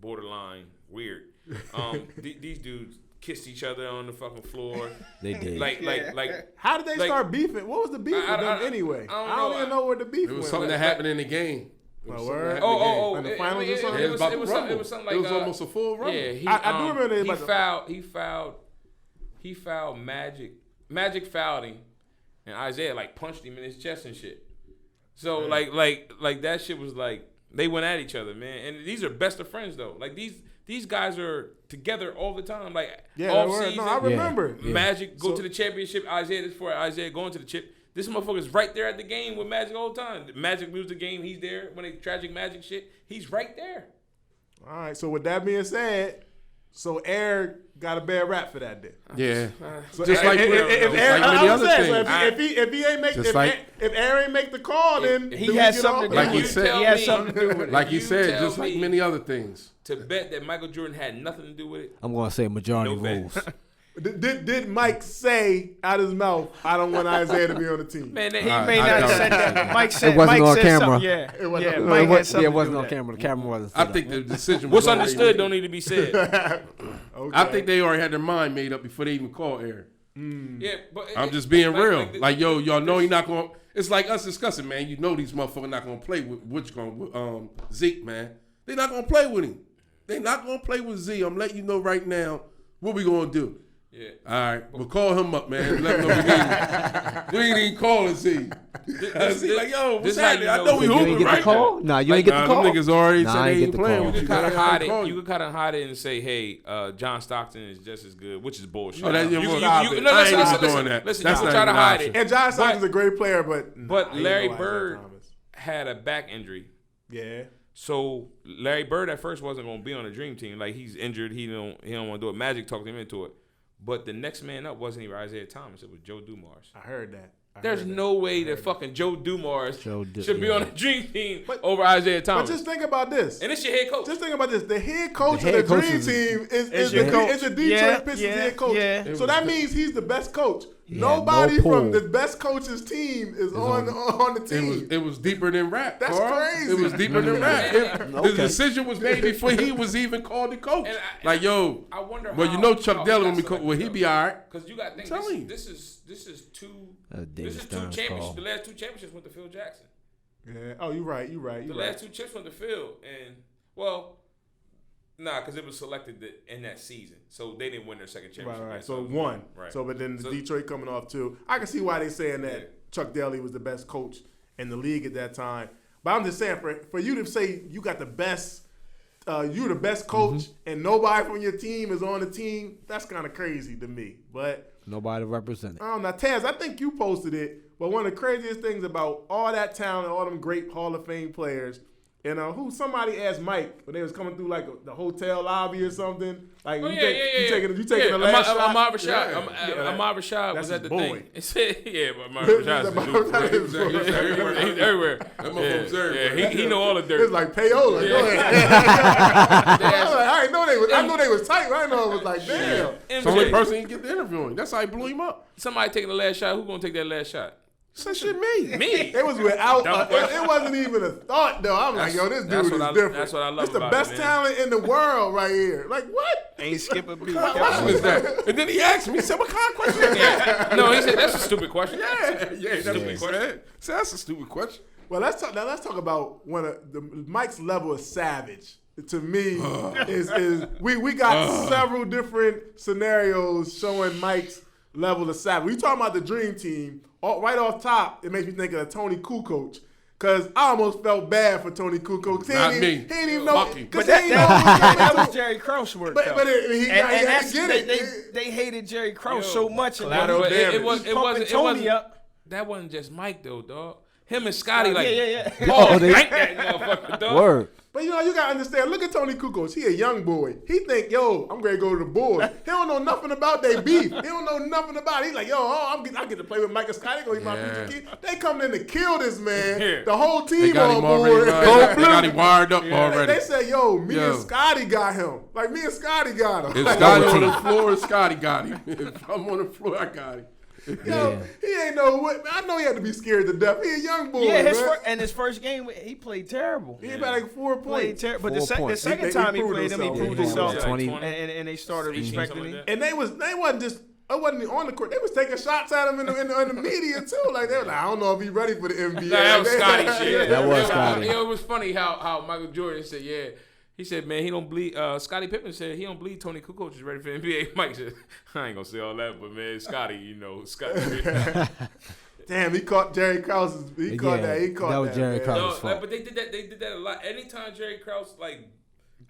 borderline weird. These dudes kissed each other on the fucking floor. They did. Like How did they Like- start beefing? What was the beef with them anyway? I don't know. even know where the beef It was went. something that happened in the game. It was Oh, something word? that happened in the game. In the finals or something? Yeah, it was about to it was rumble. something like It was almost a full rumble. Yeah, I do remember they about to- he fouled Magic. Magic fouled him, and Isaiah like punched him in his chest and shit. So like that shit was like they went at each other, man. And these are best of friends though. Like these guys are together all the time. Like Yeah, off they were. season. No, I remember. Yeah. Magic go So- to the championship. This for Isaiah going to the chip. This motherfucker's right there at the game with Magic all the time. Magic lose the game, he's there. When they tragic Magic shit, he's right there. All right. So with that being said, so Air got a bad rap for that then. Yeah. So Just like if with- Air, just like many I'm other saying, so things. if he ain't make Just if, like- if Air ain't make the call, then He do we has get something off? to Like do you with said- it. He has something to do with it. Like you said, tell just like me many other things. to bet that Michael Jordan had nothing to do with it. I'm gonna say majority No rules. Did Mike say out his mouth, "I don't want Isaiah to be on the team"? Man, He I may not have doubt said it. that. Mike said. It wasn't Mike on said camera. something. Yeah, It wasn't yeah. on Mike had something it to do wasn't with on that. camera. The camera wasn't. I set think up. the decision what's was already understood made. don't need to be said. Okay. I think they already had their mind made up before they even called Air. Yeah, but I'm just being real. like Yo, y'all know he not going. It's like us discussing, man. You know these motherfuckers not going to play with Zeke, man. They not going to play with him. They not going to play with Z. I'm letting you know right now what we going to do. Yeah. All right, we'll call him up, man. Let him know we ain't even calling Z. See, like, yo, what's this how happening? you I know know we when You ain't hooping get right the call? Nah, you ain't get the call. Them niggas already Nah, said I they ain't ain't get the playing call. with You you. could kind of Gotta hide call it. You could kind of hide it and say, "Hey, John Stockton is just as good," which is bullshit. Oh, that's your you, boy. you, Stop you, it. no, I listen, ain't listen, doing listen, that. listen. That's You not can try to even an hide option. it. And John Stockton's a great player, but But he ain't Larry no Isaiah Bird Thomas. had a back injury. Yeah. So Larry Bird at first wasn't going to be on the dream team. Like, he's injured. He don't want to do it. Magic talked him into it. But the next man up wasn't even Isaiah Thomas. It was Joe Dumars. I heard that. There's no way that fucking Joe Dumars should be yeah. on the dream team over Isaiah Thomas. But just think about this. And it's your head coach. Just think about this. The head coach The head of the coach dream is- team is your the coach. is the Detroit Yeah, Pistons yeah, head coach. yeah. So that means he's the best coach. He had Nobody no from pull. the best coach's team is on the team. It was deeper than rap. That's Carl. crazy. It was deeper than rap. The Okay. decision was made before he was even called the coach. And Like, yo, I wonder well, how, you know Chuck how Dell he when we got coach, well, he selected, be all right. Because you got to think Tell him. this is two David this is two Stern's championships. call. The last two championships went to Phil Jackson. Yeah. Oh, you're right. The last two chips went to Phil, and because it was selected in that season, so they didn't win their second championship. Right. So one. Right. So, but then So- Detroit coming off two. I can see why they saying that Yeah. Chuck Daly was the best coach in the league at that time. But I'm just saying, for you to say you got the best, you're the best coach, and nobody from your team is on the team, that's kind of crazy to me. But Nobody represented. I don't know, Taz, I think you posted it. But one of the craziest things about all that talent, all them great Hall of Fame players. Somebody asked Mike when they was coming through like the hotel lobby or something. Like you taking the last shot. Ahmad Rashad. Yeah. Ahmad Rashad That's was at the his boy. thing. It said, but Ahmad Rashad is the dude. He's everywhere. That motherfucker's everywhere. Yeah, he know all the dirt. It's like payola. Go ahead. I know they was tight. But I know it was like damn. It's the only person he can get the interview on. That's how he blew him up. Somebody taking the last shot. Who gonna take that last shot? That shit me. Me. It was without. It wasn't even a thought though. I was like, yo, this dude That's is what I- different. that's what I love It's the about best it, man. talent in the world right here. Like what? Ain't skip a beat. What question is that? And then he asked me, he said, what kind of question is that? No, he said that's a stupid question. Yeah, that's what he Stupid said. So that's a stupid question. Well, let's talk about one of the Mike's level of savage. To me, is we got several different scenarios showing Mike's level of savage. We talking about the dream team. Right off top, it makes me think of a Tony Kukoc. Cause I almost felt bad for Tony Kukoc. Not me. He didn't even know. Fuck you. Cause But he didn't know what was that coming was to. Jerry Krause work. But though. he and had that's, to get it. they hated Jerry Krause so much. And Collateral But damage. it pumping Tony wasn't. up. That wasn't just Mike though, dog. Him and Scotty Yeah. Paul they- drank that motherfucker, dog. Word. But you gotta understand. Look at Tony Kukoc. He a young boy. He think, yo, I'm gonna go to the Bulls. He don't know nothing about their beef. He don't know nothing about it. He's like, yo, I get to play with Mike and Scotty. Gonna be my future kid. They coming in to kill this man. Yeah. The whole They team got on him already. board. They got him wired up already. They said, yo, me Yo. and Scotty got him. Like me and Scotty got him. If Like, Scotty on the floor, Scotty got him. If I'm on the floor, I got him. yo, he ain't know what. I know he had to be scared to death. He a young boy. Yeah, man. his first game, he played terrible. He had like 4 Played points. terrible. But 4 the points. second He time he proved played him, he himself. proved Yeah, himself. like 20. 20. And they started 18, respecting something him. like that. And they wasn't just. I wasn't on the court. They was taking shots at him in the media too. Like they were like, I don't know if he's ready for the NBA. Nah, that was Scotty shit. That was Yeah, Scotty. It was funny how Michael Jordan said, yeah. He said, man, he don't believe. Scottie Pippen said he don't believe Tony Kukoc is ready for the NBA. Mike said, I ain't gonna say all that, but man, Scotty, Scotty. Damn, he caught Jerry Krause. He caught that. He caught that. That was Jerry man. Krause. No, Krause' fault. but they did that. They did that a lot. Anytime Jerry Krause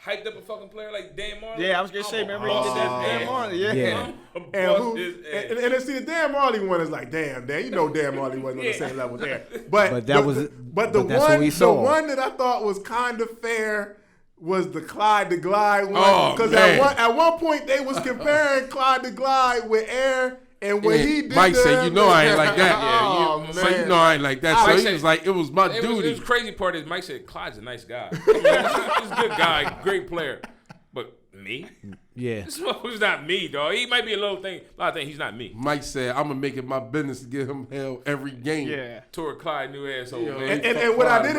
hyped up a fucking player like Dan Marley. Yeah, I was gonna say, remember he did that Dan Marley? Yeah. Yeah. And see, the Dan Marley one is like, damn, Dan Marley wasn't on the same level there. But that was- but the but that's what we the saw. one that I thought was kind of fair was the Clyde the Glide one. Oh, Because man. at one point they was comparing Clyde the Glide with Air, and when he did Mike said, you know I ain't like that. Oh, man. So you know I ain't like that. So Mike he said- was like, it was my It duty. was crazy part is Mike said Clyde's a nice guy. I mean, he's a good guy, great player. But me? Yeah. This motherfucker's not me, dog. He might be a lot of things. He's not me. Mike said, I'm gonna make it my business to give him hell every game. Yeah. Tore Clyde new asshole, Yo, man. And what I Clyde,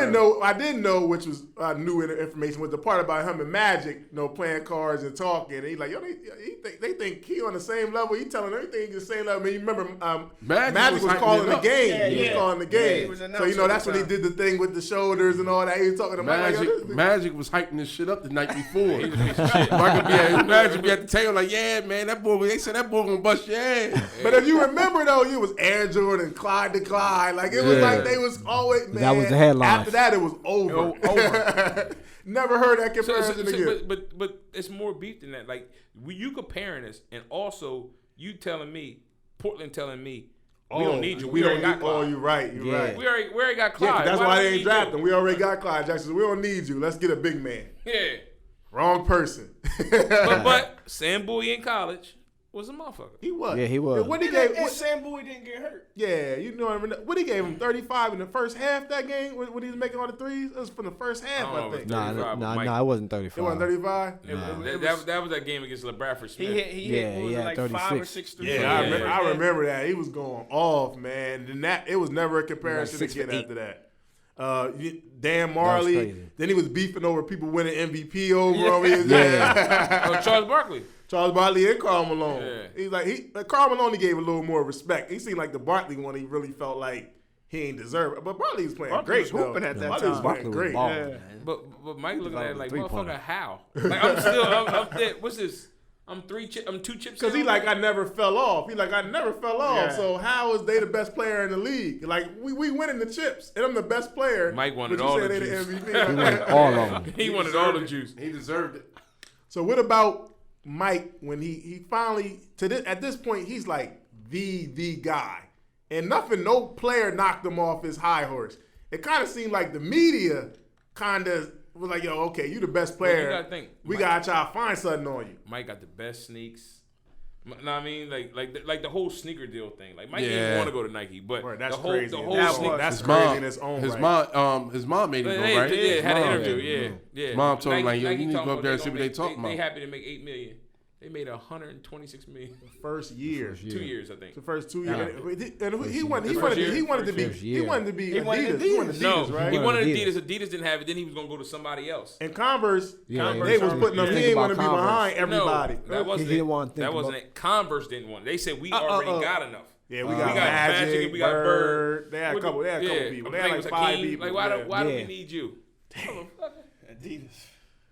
didn't bro. know, which was new information, was the part about him and Magic, playing cards and talking. And he like, yo, they think he on the same level. He telling everything he's the same level. I mean, you remember Magic was hyping calling it the up. game. Yeah, He was yeah. calling the Yeah, game. he was So announcing that's all when the he did the thing with the shoulders and all that. He was talking to Mike. Like, yo, Magic was hyping this shit up the night before. He's a piece of shit. Magic imagine me at the table like, yeah, man, they said that boy gonna bust your ass. But if you remember though, it was Air Jordan, Clyde to Clyde. Like it was like they was always man. That was the headline. After that, it was over. Never heard that comparison again. But it's more beef than that. Like you comparing us, and also you telling me, Portland telling me, we don't need you. We already got Clyde. Oh, you're right. You're right. We already got Yeah, Clyde. that's why they ain't draft him. We already got Clyde Jackson. We don't need you. Let's get a big man. Yeah. Wrong person. but Sam Bowie in college was a motherfucker. He was. Yeah, he was. What he gave? And Sam Bowie didn't get hurt. Yeah, you know what he gave him 35 in the first half that game when he was making all the threes. It was from the first half, I think. Nah, it wasn't 35. It wasn't 35. That was that game against LeBradford Smith. He hit like 36. 5 or 6 threes. Yeah, I remember that. He was going off, man. And it was never a comparison Like 6 again for 8. after that. Dan Marley. Then he was beefing over people winning MVP over him. Charles Barkley. Charles Barkley and Karl Malone. Yeah. He's like Karl Malone, he gave a little more respect. He seemed like the Barkley one, he really felt like he ain't deserve it. But Barkley was playing Barkley great, was hooping though. at that Barkley was time. playing Barkley was great. balling, Yeah. man. But Mike looking at it like, Three-pointer. motherfucker, how? Like I'm there. What's this? I'm 2 chips. Because he in. like, I never fell off. He like, I never fell off. Yeah. So how is they the best player in the league? Like, we winning the chips, and I'm the best player. Mike wanted but you all say the they juice. The MVP. He wanted all of them. He wanted all the juice. He deserved it. So what about Mike when he finally at this point he's like the guy, and no player knocked him off his high horse. It kind of seemed like the media kind of was like, yo, okay, you the best player. You gotta think, we Mike, gotta try to find something on you. Mike got the best sneaks. Know what I mean? Like the whole sneaker deal thing. Like Mike Yeah. didn't want to go to Nike, but Word, that's the whole crazy. the whole That sneaker. was- That's His crazy mom, in its own his right. his mom made him go, They right? had an Mom. interview. Yeah. Mom told him, like, yo, Nike you need to talking go up there and about see what they talking They about. happy to make $8 million. They made $126 million. First year. 2 years, I think. The first 2 years. Yeah. And he wanted First year. to be He he wanted to be He wanted Adidas. He wanted No, Adidas, right? he wanted Adidas. Adidas. Adidas didn't have it. Then he was gonna go to somebody else. And Converse, Yeah, they was putting them. yeah. He didn't want to be Think about behind everybody. No, that wasn't He it. didn't want to think That about- wasn't it. Converse didn't want it. They said we already got enough. Yeah, we We got got Magic Magic, and we got Bird. They had a couple. They had a couple people. They had like 5 people. Like why do we Yeah. need you? Adidas.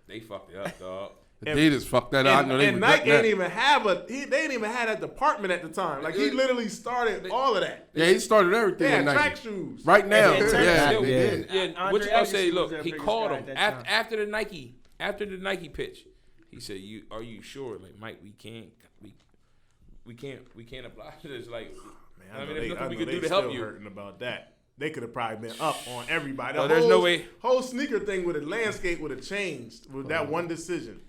They fucked it up, dog. Adidas fucked that up. I know they And regret Nike that. ain't even have they didn't even have that department at the time. Like he literally started all of that. Yeah, he started everything They had with track Nike. shoes. Right now, And yeah, Yeah, they did. Yeah, Andre what you gonna say? Agassi was Look, their he biggest called guy him at that time. after the Nike pitch. He said, are you sure? Like Mike, we can't apply to this. Like, I mean, there's nothing we could do to help you. Hurting about that. They could have probably been up on everybody. Oh, there's no way. Whole sneaker thing with the landscape would have changed with that one decision.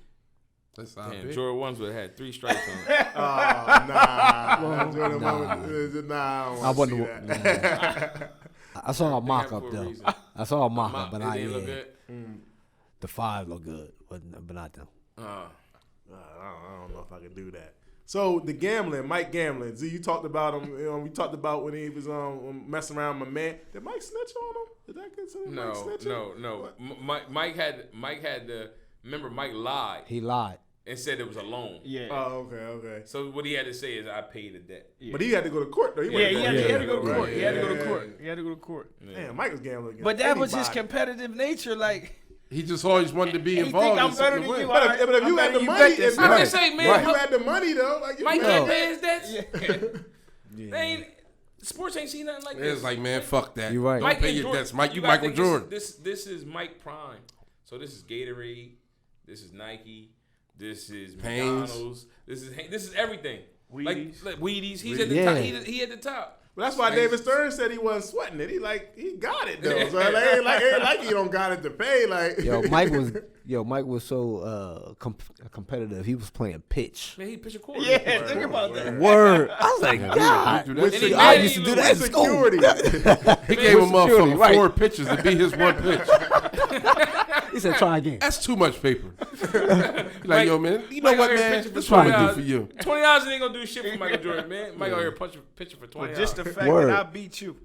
That's how Damn, big. Jordan ones would have had 3 stripes on it. Nah. Jordan nah, I I don't see wouldn't- that. I saw a mock have up for a though. reason. I saw a mock up, but It I didn't look good. the 5 look good, but not them. I don't know if I could do that. So the gambling, Mike gambling. Z, you talked about him. We talked about when he was messing around with my man. Did Mike snitch on him? Did that consider Mike snitching? No. Mike had the. Remember, Mike lied He lied. and said it was a loan. Yeah. Oh, okay. So what he had to say is, I paid the debt. But he had to go to court though. He Yeah, went he had to go to right. court. He had to go to Yeah. court. He had to go to court. Damn, Mike was gambling. Against But that was his anybody. competitive nature. Like, He just always wanted to be he involved think in I'm better something than to you. win. But if you had the money, if I'm you just saying, man. if you had the money though, like Mike you had had his debts. They ain't. Sports ain't seen nothing like this. It's like, man, fuck that. You right. Don't Mike pay and your Jordan- debts, Mike. You gotta Michael think Jordan. This is Mike Prime. So this is Gatorade. This is Nike. This is Hanes. McDonald's. This is everything. Wheaties. Like Wheaties. He's at the Yeah. top. He at the top. Well, that's why David Stern said he wasn't sweating it. He got it though. So ain't like he don't got it to pay. Like Mike was so competitive. He was playing pitch. Man, he pitch a quarter. yeah, think about that. Word. I was like, God. With And he I made used to it do even that in with school. security. He gave him security, motherfucker right. 4 pitches to be his one pitch. He said, try again. That's too much paper. He like, yo, man, you know Mike what, out here man? pitching That's for what I'm gonna $20. do for you. $20 ain't gonna do shit for Michael Jordan, man. Mike out here pitching for $20. But just the fact Word. that I beat you.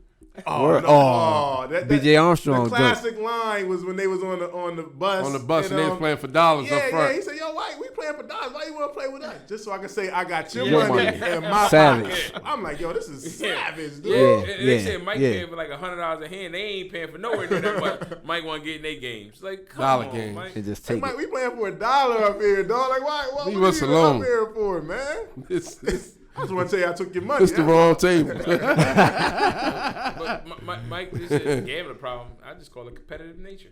Word. B.J. Armstrong. The classic line was when they was on the bus. On the bus, and they was playing for dollars up front. Yeah, he said, "Yo, why we playing for dollars? Why you want to play with us? Just so I can say I got your Your money money. in my Savage. pocket." I'm like, "Yo, this is savage, dude." Yeah. And they said Mike paying for like $100 a hand. They ain't paying for nowhere near that much. Mike want to get in their games. Like, come Dollar on, games. Mike. They just Hey, take Mike, it. we playing for $1 up here, dog. Like, what Leave are us you alone. up here for, man? It's I just want to tell you I took your money. the wrong table. But Mike, this is a gambling problem. I just call it competitive nature.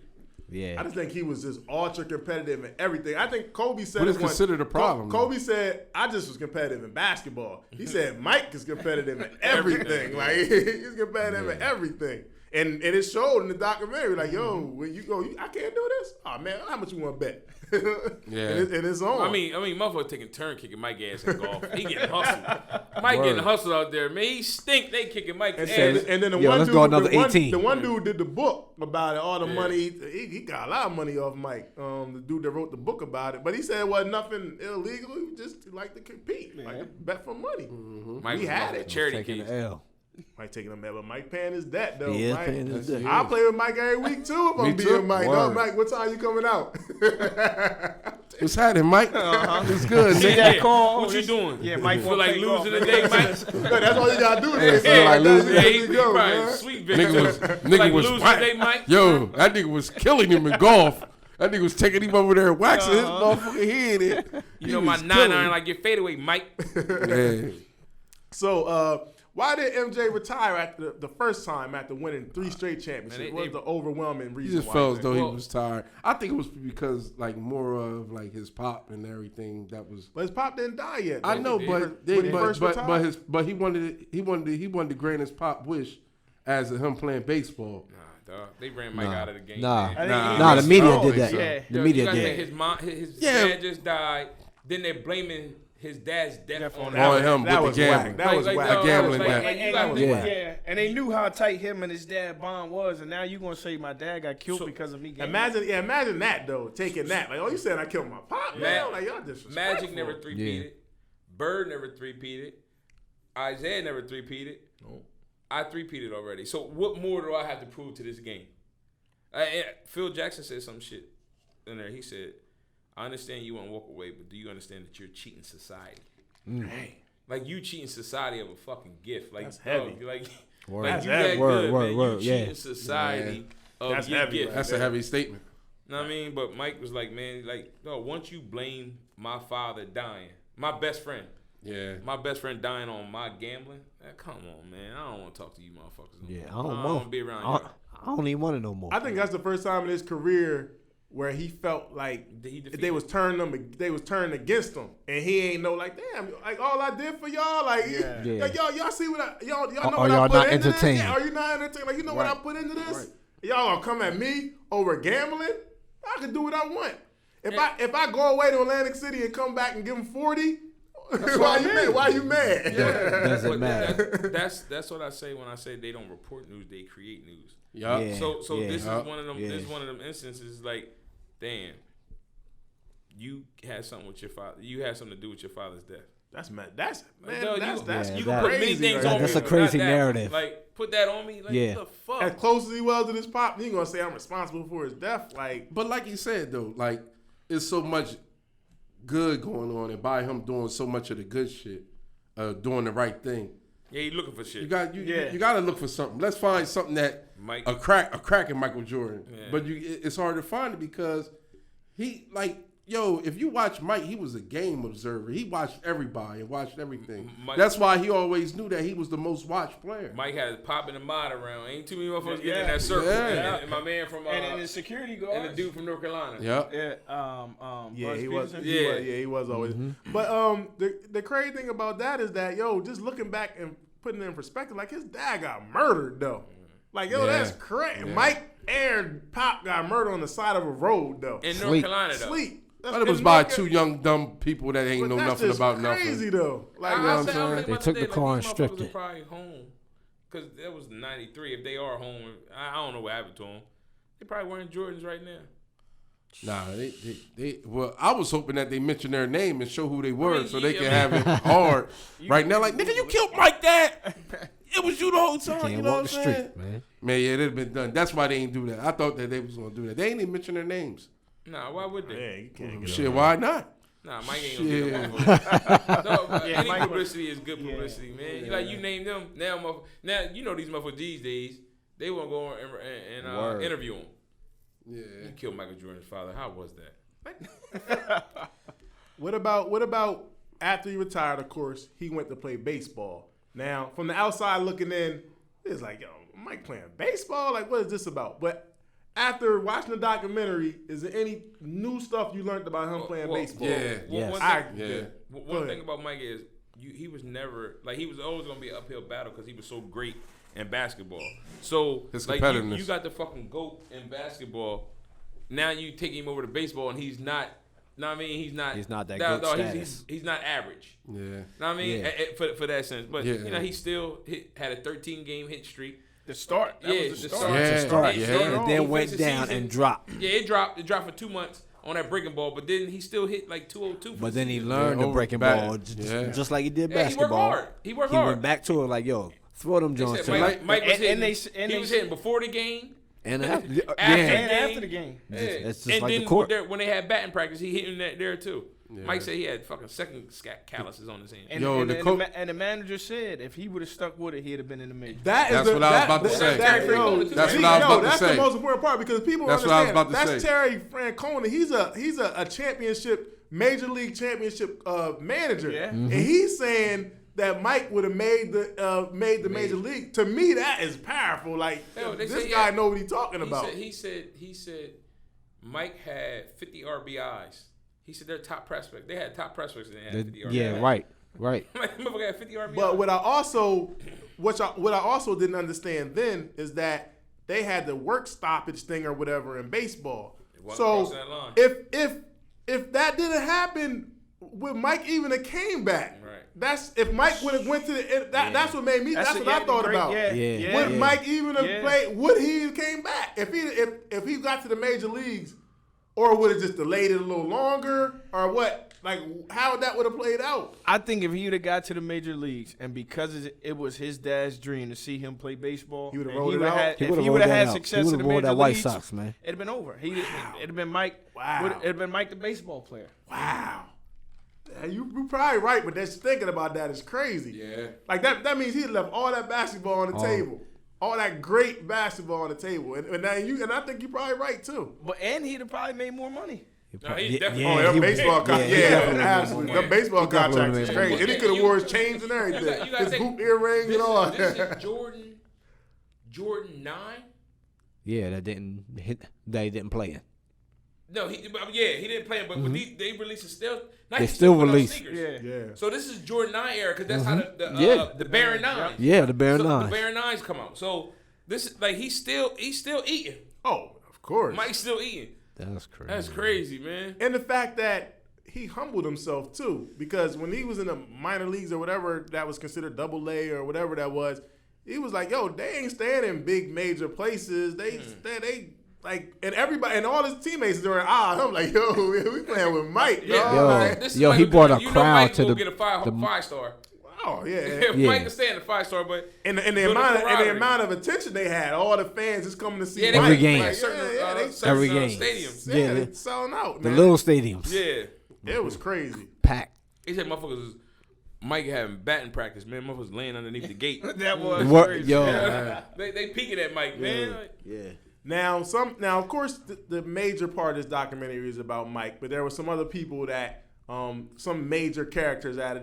Yeah. I just think he was just ultra competitive in everything. I think Kobe said What is it once. considered a problem, Kobe said, "I just was competitive in basketball." He said Mike is competitive in everything. Like he's competitive in everything. And it showed in the documentary, like, yo, when you go, I can't do this. Oh man, how much you want to bet? Yeah. and it's on. I mean, motherfucker taking turn kicking Mike ass in golf. He getting hustled. Mike getting hustled out there, man. He stink. They kicking Mike ass. And then the Yo, one let's dude, go another 18. The one dude did the book about it. All the money he got a lot of money off Mike. The dude that wrote the book about it, but he said it wasn't nothing illegal. He just like to compete, like to bet for money. Mike we had it. Charity Taking case. the L. Mike taking them, but Mike paying his debt though. He is Mike. paying his debt. I play with Mike every week too. If I'm Me being too. Mike, Word. no, Mike, what time you coming out? What's happening, Mike? It's good. See nigga. that call? What you doing? Yeah, You Mike feel like losing today, Mike? That's all you gotta do. Is feel say, like losing. Yeah, There he you go, probably man. sweet Nigga victim. was Like losing losing today, Mike? Yo, that nigga was killing him in golf. That nigga was taking him over there and waxing his motherfucking head in. You know my 9-iron like your fadeaway, Mike. Man. So, why did MJ retire after the first time after winning 3 straight championships? Man, What was the overwhelming He reason? just why felt you as though think? he was tired. I think it was because like more of like his pop and everything that was. But his pop didn't die yet. I though. know, When but he first retired? he wanted to grant his pop wish as him playing baseball. Nah, dog. They ran Mike out of the game. Nah. man. Nah, the media Oh, did that. yeah. The Yo, media you gotta think did. his mom, his Yeah. dad just died. Then they're blaming his dad's death on On him. him that with was the whack. gambling. That was whack. dog, gambling like, debt. and you And, gotta think- Yeah. and they knew how tight him and his dad bond was, and now you gonna say my dad got killed because of me. Gambling? Imagine that though, taking that. Like, oh, you said I killed my pop, man. Like, y'all disrespectful. Magic never three-peated. Bird never three-peated. Isaiah never three-peated. No. I three-peated already. So what more do I have to prove to this game? Phil Jackson said some shit in there. He said, I understand you want to walk away, but do you understand that you're cheating society? Like you cheating society of a fucking gift. Like That's heavy. Like, Word. like That's you heavy. that Word, good, word, man. word, You yeah. cheating society of That's your heavy, gift. right? That's a heavy statement. Know what I mean? But Mike was like, man, like, no, once you blame my father dying, my best friend dying on my gambling, come on, man. I don't want to talk to you motherfuckers no Yeah, I more. don't I want to be around I, y'all. I don't even want it no more. I think that's the first time in his career where he felt like He defeated. they was turning against him, and he ain't know, like, damn, like all I did for y'all, like, Yeah. like y'all see what y'all know Are what I y'all put not into entertained? this? Yeah, are you not entertained? Like, you know what I put into this? Y'all gonna come at me over gambling? I can do what I want. If I go away to Atlantic City and come back and give him 40, why you mad? Doesn't But matter. that's what I say when I say they don't report news, they create news. Yup. Yeah. So this is Yup. one of them. Yeah. This is one of them instances. Like, damn, you had something with your father. You had something to do with your father's death. That's mad. That's man. Dog, That's Yeah, you that- can put many crazy things right on there. me. That's a but crazy not that. narrative. Like, put that on me. Like, Yeah. what the fuck? As close as he was to this pop, you ain't gonna say I'm responsible for his death. Like, But like you said though, like it's so much good going on, and by him doing so much of the good shit, doing the right thing, Yeah, he looking for shit. you got to look for something. Let's find something that Mike. a crack in Michael Jordan. Yeah. But it's hard to find it because he if you watch Mike, he was a game observer. He watched everybody and watched everything. Mike- That's why he always knew that he was the most watched player. Mike had his pop and the mod around. Ain't too many motherfuckers getting in Yeah. that circle. Yeah. And my man from And then the security guard. and the dude from North Carolina. Yep. yeah, Buzz he was. Peterson? He was always. But the crazy thing about that is that just looking back and putting it in perspective, like his dad got murdered though. Like Yeah. that's crazy. Yeah. Mike and Pop got murdered on the side of a road though. In North Sleep. Carolina, though. Sleep. But it was by two young dumb people that ain't know that's nothing just about crazy nothing. though. Like know what I'm that's saying? thinking They about took the like, car and these stripped motherfuckers are it. probably home. Because that was 93. If they are home, I don't know what happened to them. They probably wearing Jordans right now. Nah, they well, I was hoping that they mention their name and show who they were I mean, so they yeah, can I have it hard right now. Like, nigga, you killed Mike Dad. it was you the whole time. Can't You know walk what the I'm saying? street, man. Man, yeah, it'd have been done. That's why they ain't do that. I thought that they was gonna do that. They ain't even mention their names. Nah, why would they? Yeah, you can't get Shit, why not? Nah, Mike ain't Shit. gonna get them. No, Yeah, any Mike- publicity is good publicity, man. You like you name them now. Now you know these motherfuckers these days. They want to go and interview him. Yeah. You killed Michael Jordan's father. How was that? What about after he retired? Of course, he went to play baseball. Now, from the outside looking in, it's like, yo, Mike playing baseball? Like, what is this about? But after watching the documentary, is there any new stuff you learned about him playing baseball? Yeah. Yes. One thing about Mike is he was never like he was always gonna be an uphill battle because he was so great in basketball. So His like competitiveness. you got the fucking GOAT in basketball. Now you take him over to baseball and he's not. Know what I mean? He's not that GOAT status. He's not average. Yeah. Know what I mean? Yeah. For that sense. But Yeah. you know, he still had a 13-game hit streak. The start. That Yeah, was the the start. Yeah. To start, Yeah. and He then went finished the down season. and dropped. Yeah, it dropped. It dropped for 2 months on that breaking ball, but then he still hit like 202. But then he season. learned Yeah, the breaking back. ball Yeah. just like he did Yeah, basketball. He worked He hard. went back to it like, yo, throw them They joints said to Mike, me. Mike was And hitting. they He was hitting before the game. And after, After yeah, And after the game. Yeah. It's just and like the then court. when they had batting practice, he hitting that there too. Yeah. Mike said he had fucking second calluses on his hand. And, Yo, and, the and, co- the, and the manager said if he would have stuck with it, he'd have been in the major. That is That's what I was about to say. Terry Francona, too. That's what I was about to That's say. the most important part because people That's what I was understand. about to That's say. Terry Francona. He's a championship, major league championship manager, Yeah. and he's saying that Mike would have made the major league. To me, that is powerful. Like Hell, they this say, guy yeah. know what he's talking about. He said Mike had 50 RBIs. He said they're top prospect. They had top prospects and they had 50 RBIs. yeah, right. Motherfucker had 50 RBIs. But what I also didn't understand then is that they had the work stoppage thing or whatever in baseball. wasn't So crossing that line. if that didn't happen, would Mike even have came back? Right. That's if Mike would have went to the that's what made me. That's what I thought about. Yeah. Would Mike even have Yeah. played? Would he have came back if he got to the major leagues, or would it just delayed it a little longer, or what? Like how that would have played out? I think if he would have got to the major leagues, and because it was his dad's dream to see him play baseball, He would've and rolled it out? had, He if would've he would have rolled had that out. success He in the would've rolled major that White leagues, Sox, man. it'd have been over. It'd have been Mike. Wow. It'd have been Mike, the baseball player. Wow. Yeah, you probably right, but just thinking about that is crazy. Yeah. Like that means he left all that basketball on the table. All that great basketball on the table. And I think you're probably right too. And he'd have probably made more money. No, he definitely- Oh, that he- baseball contract. he definitely Absolutely. would've That baseball He definitely contract is would've crazy. made And he more. could have wore his chains and everything. You gotta His think, hoop earrings and all. This is Jordan 9. Yeah, that they didn't play in. No, he didn't play it, but when they released it still. They still put out released. sneakers. Yeah. So this is Jordan 9 era because that's how the Yeah. Baron 9. Yeah, the Baron So Nine. the Baron 9s come out. So this is like he's still eating. Oh, of course. Mike's still eating. That's crazy. That's crazy, man. And the fact that he humbled himself too, because when he was in the minor leagues or whatever that was considered double A or whatever that was, he was like, "Yo, they ain't staying in big major places. They like, and everybody and all his teammates are I'm like, yo, we playing with Mike. Yeah. dog. Yo. Like, This is Yo, like he brought a you know crowd Mike to will the- get a five star. oh yeah. If Yeah. Mike can stay in the 5-star, but And the Build a camaraderie. amount of attention they had, all the fans just coming to see yeah, Mike. Every game. Like, certain, they certain Every game. stadiums. yeah, Yeah, they selling out, The man. little stadiums. Yeah, It was crazy. Packed. he said motherfuckers was Mike having batting practice, man. Motherfuckers laying underneath the gate. That was What- crazy. yo. they peeking at Mike, man. Like, Yeah. Now, of course, the major part of this documentary is about Mike, but there were some other people that, some major characters out of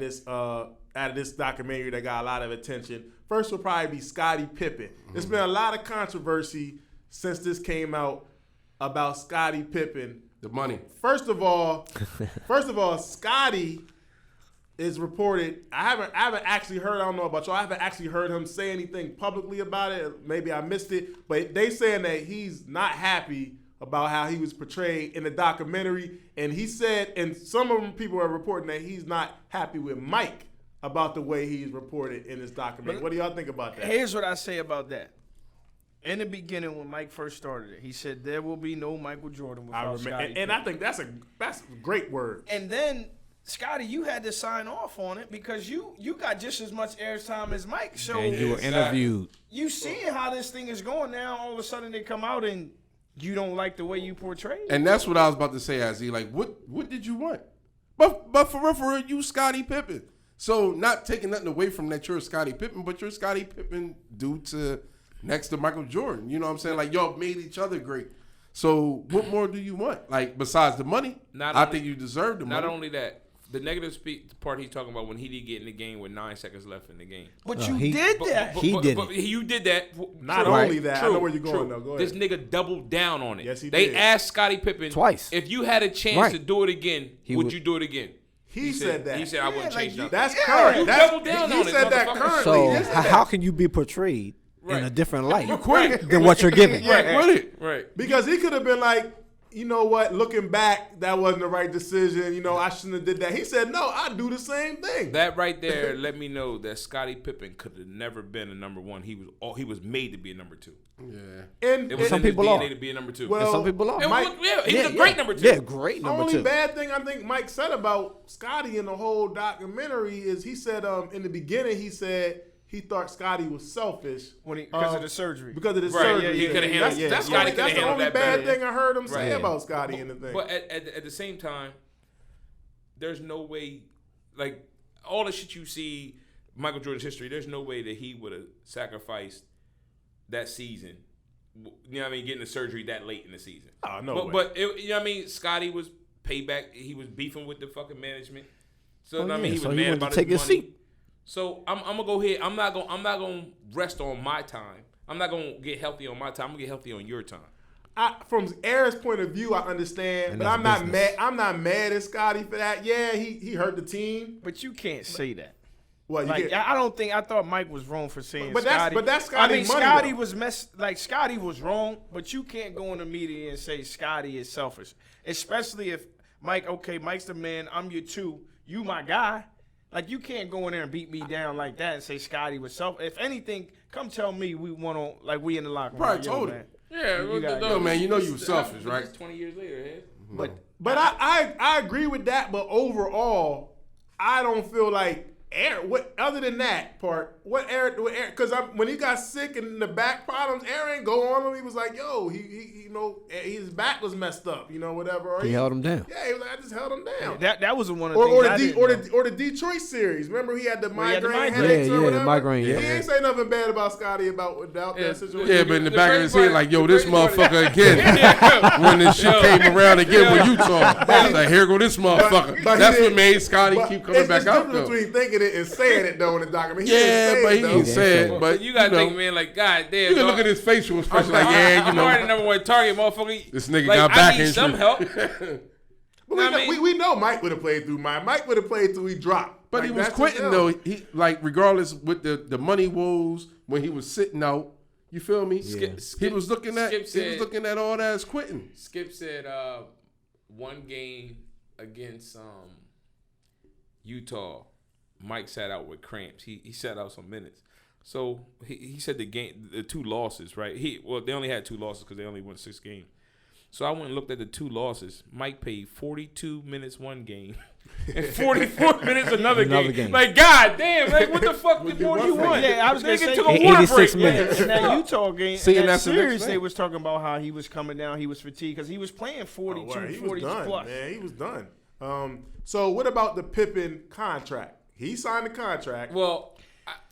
this documentary that got a lot of attention. First will probably be Scottie Pippen. There's been a lot of controversy since this came out about Scottie Pippen. The money. First of all, Scottie is reported. I haven't actually heard. I don't know about y'all. I haven't actually heard him say anything publicly about it. Maybe I missed it. But they saying that he's not happy about how he was portrayed in the documentary. And he said, and some of them people are reporting that he's not happy with Mike about the way he's reported in this documentary. What do y'all think about that? Here's what I say about that. In the beginning, when Mike first started it, he said there will be no Michael Jordan I without remember, Scottie and I think that's a great word. And then Scottie, you had to sign off on it because you got just as much airtime as Mike. So And you were interviewed. you seeing how this thing is going now. All of a sudden they come out and you don't like the way you portray it. And that's what I was about to say, Azzy. Like, what did you want? But for real, you Scottie Pippen. So not taking nothing away from that you're Scottie Pippen, but you're Scottie Pippen due to next to Michael Jordan. You know what I'm saying? Like, y'all made each other great. So what more do you want? Like, besides the money, I think you deserve the money. Not only that, the negative part he's talking about when he did get in the game with 9 seconds left in the game. But you did that. You did that. Not only that, I know where you're going though. Go ahead. This nigga doubled down on it. Yes, he They did. asked Scottie Pippen Twice. if you had a chance to do it again, would you do it again? He said that. He said I wouldn't change nothing. That's current. You That's, doubled down he on it, said that motherfucker. currently. So He said that. how can you be portrayed in a different light Right. than what you're giving? Right. Because he could have been like, you know what, looking back, that wasn't the right decision. You know, I shouldn't have did that. He said, no, I'd do the same thing. That right there let me know that Scottie Pippen could have never been a number one. He was made to be a number two. Yeah. And It was Some in his people DNA are. to be a number two. Well, Some people are. And Mike- he was a great number two. Yeah, great the number only two. bad thing I think Mike said about Scottie in the whole documentary is he said in the beginning, he said he thought Scottie was selfish Because of the surgery. because of the Right, surgery. he coulda handled- That's Scottie the coulda handled only that bad better. thing I heard him say Right. about Scottie in the thing. But at the same time, there's no way, like all the shit you see Michael Jordan's history, there's no way that he would have sacrificed that season. You know what I mean? Getting the surgery that late in the season. Oh, no way. But you know what I mean? Scottie was payback. He was beefing with the fucking management. So I mean, he was so he mad wanted about to take his his money. seat. So I'm gonna go ahead. I'm not gonna rest on my time. I'm not gonna get healthy on my time. I'm gonna get healthy on your time. From Aaron's point of view, I understand, And but that's I'm not business. mad. I'm not mad at Scottie for that. Yeah, he hurt the team. But you can't say that. Well, you Like get, I thought Mike was wrong for saying But that's- Scottie. but that's I Scottie's mean, money, though. Scottie was wrong, but you can't go in the media and say Scottie is selfish. Especially if Mike's the man, I'm your two, you my guy. Like you can't go in there and beat me down like that and say Scottie was selfish. If anything, come tell me we in the locker room. Probably Yo, told man. him. Yeah, You got- Yo, man, you know you was selfish, right? It's 20 years later, man. but I agree with that. But overall, I don't feel like Aaron. What other than that part? What Aaron? Because when he got sick and the back problems, Aaron go on him. He was like, "Yo, he you know, his back was messed up, you know, whatever." Or He held him down. Yeah, he was like, I just held him down. That was one of the things Or the Detroit series. Remember, he had the he had the migraine migraine. headaches Yeah, or the whatever. migraine, He yeah. ain't say nothing bad about Scottie about that situation. Yeah, but in the back of his crazy head, part- like, yo, the this crazy part- motherfucker again. When this shit came around again with Utah, I was like, here go this motherfucker. but he That's what didn't- made Scottie keep coming it's back the out, difference though. between thinking it and saying it though in the document. Yeah, but he though. didn't say it. But But you gotta know, think, man, like, God damn. you can dog. look at his facial expression, like, yeah, you I'm already know, number one target, motherfucker. this nigga like, got back I need injury. some help. But I mean- we know Mike would have played through mine. Mike would have played through he dropped. But Like, he was that's quitting his though. L. He like regardless with the money woes when he was sitting out. You feel me? He was looking at all that as quitting. Skip said one game against Utah, Mike sat out with cramps. He sat out some minutes. So he said the 2 losses, right? They only had 2 losses because they only won 6 games. So I went and looked at the 2 losses. Mike played 42 minutes one game and 44 minutes another game. Like, God damn, like, what the fuck more do you want? Yeah, I was gonna Nigga say took a water 86 break. minutes. In that Utah game, See, in and that that's the next series, thing. they was talking about how he was coming down, he was fatigued because he was playing 42, Oh, he 40 was done, plus. man. He was done. So what about the Pippen contract? He signed the contract. Well,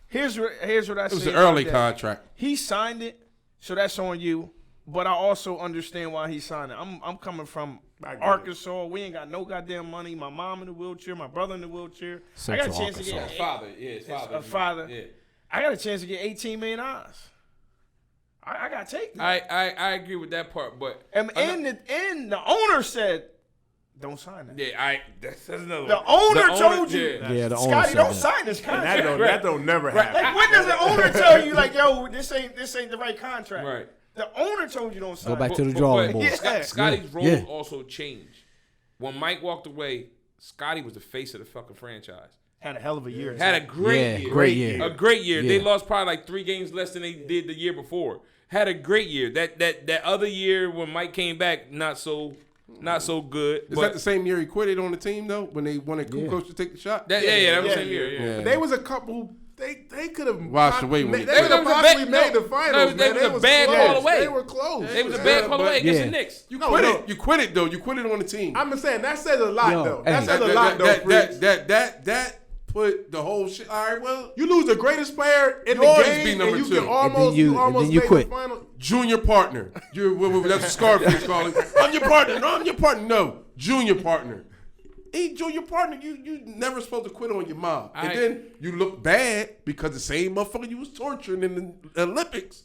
Here's what I say. It was an about early that. contract. He signed it, so that's on you. But I also understand why he signed it. I'm coming from I get it. Arkansas. We ain't got no goddamn money. My mom in the wheelchair. My brother in the wheelchair. I got a Central chance to Arkansas. get his father. Yeah, his father. a father. Yeah. I got a chance to get $18 million. I got to take that. I agree with that part, but And the owner said, "Don't sign that." yeah, that's another The one. owner told you, yeah. Yeah, the owner Scottie, said don't that. sign this And contract. that don't never happen. Like, when does the owner tell you, like, yo, this ain't the right contract? Right. The owner told you don't sign. Go back it. to the drawing board. Yeah. Scotty's role Yeah. also changed. When Mike walked away, Scottie was the face of the fucking franchise. Had a hell of a year. Had a great year. great year. A great year. Yeah. They lost probably like 3 games less than they did the year before. Had a great year. That other year when Mike came back, not so not so good. Is that the same year he quit it on the team though? When they wanted Kukoc to take the shot? That was the same year. Yeah. But they was a couple. They could have Washed away with They it. could have possibly made the finals. They man. was a bad call away. They were close. They was a bad call away against the Knicks. You quit it. You quit it though. You quit it on the team. I'm just saying that says a lot though. hey. That says a lot though. Fritz. That put the whole shit. All right, well, You lose the greatest player in You the always game, be number and you two. can almost And then you made quit. the final. junior partner. That's what Scarface calling. I'm your partner. No, I'm your partner. No, junior partner. Hey, junior partner, you never supposed to quit on your mom. And then you look bad because the same motherfucker you was torturing in the Olympics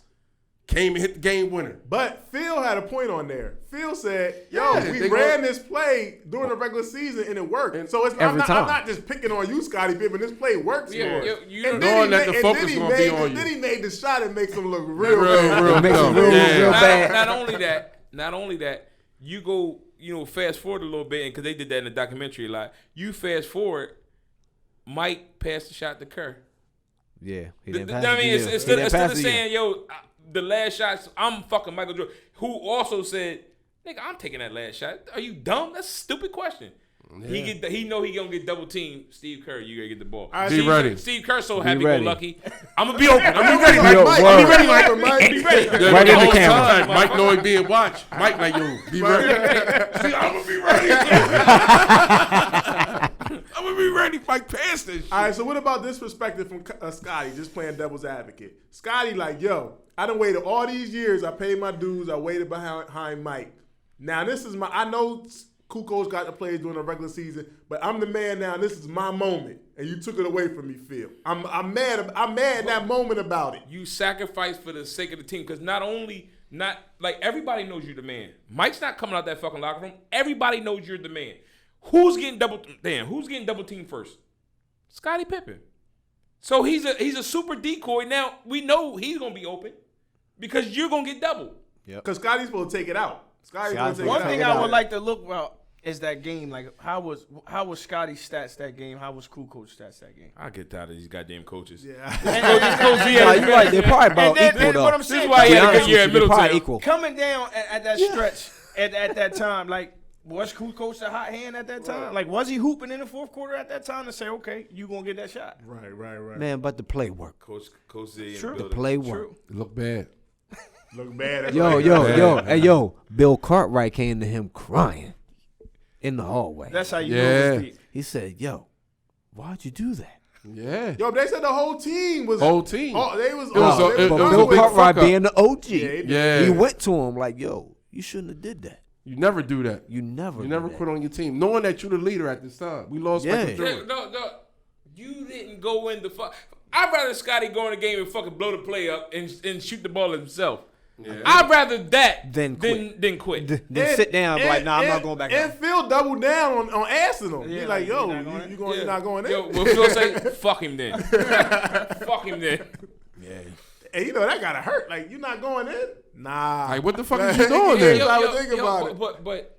came and hit the game winner. But Phil had a point on there. Phil said, "Yo, Yeah, we they ran this play during the regular season and it worked. So it's I'm not just picking on you, Scottie Pippen. This play works for us. And knowing that the focus gonna be on you. Then he made the shot and makes him look real dumb. real bad. Not only that, you go, fast forward a little bit, and because they did that in the documentary a lot. You fast forward, Mike passed the shot to Kerr. Yeah, he didn't pass I mean, it. instead of saying, the last shots, I'm fucking Michael Jordan, who also said, nigga, I'm taking that last shot. Are you dumb? That's a stupid question. Yeah. He know he gonna get double teamed. Steve Kerr, you gotta get the ball. Be ready. Steve Kerr so Be happy ready. go lucky. I'm gonna be open. I'm gonna be ready. Yo, Mike. word. I'm gonna be ready. Mike. Be ready. Right in the whole camera. time, Mike know he being watched. Mike like, yo, be ready. See, I'm gonna be ready. I'm gonna be ready. Mike pass this shit. All right, so what about this perspective from Scottie, just playing devil's advocate? Scottie like, yo, I done waited all these years. I paid my dues. I waited behind Mike. Now this is I know Kukoc got the plays during the regular season, but I'm the man now. This is my moment, and you took it away from me, Phil. I'm mad. I'm mad in that moment about it. You sacrifice for the sake of the team, because everybody knows you're the man. Mike's not coming out that fucking locker room. Everybody knows you're the man. Who's getting double team first? Scottie Pippen. So he's a super decoy. Now we know he's gonna be open because you're gonna get double. Because Scottie's supposed to take it out. Scottie's gonna take it One out. thing I would like to look about is that game. Like, how was Scottie's stats that game? How was Kukoc's stats that game? I get tired of these goddamn coaches. Yeah. You're right. They're probably about equal though. What I'm saying, This is why he had a good year at They're probably Middletown. equal. coming down at that stretch at that time, like, was Kukoc a hot hand at that time? Like, was he hooping in the fourth quarter at that time to say, okay, you gonna get that shot? Right. Man, but the play worked. Coach Z. True. The play worked. It look bad. Look bad. That's Yo, Bill Cartwright came to him crying in the hallway. That's how you know it was deep. He said, yo, why'd you do that? Yeah. Yo, but they said the whole team was. Whole team. Oh, they was. It But was Bill a big Cartwright fuck up. being the OG, Yeah. he went to him like, yo, you shouldn't have did that. You never do that. You never do quit that. on your team, knowing that you're the leader at this time. We lost Michael Jordan. No. You didn't go in the fuck. I'd rather Scottie go in the game and fucking blow the play up and shoot the ball himself. Yeah. I'd rather that than quit. Then sit down and be like, nah, I'm not going back And out. Phil doubled down on asking him. Yeah, He's like, yo, you're you're not going in? Yo, well, Phil say, fuck him then. Fuck him then. Yeah. And that gotta hurt. Like, you're not going in? Nah. Like, what the fuck is you doing there? I would think about it. But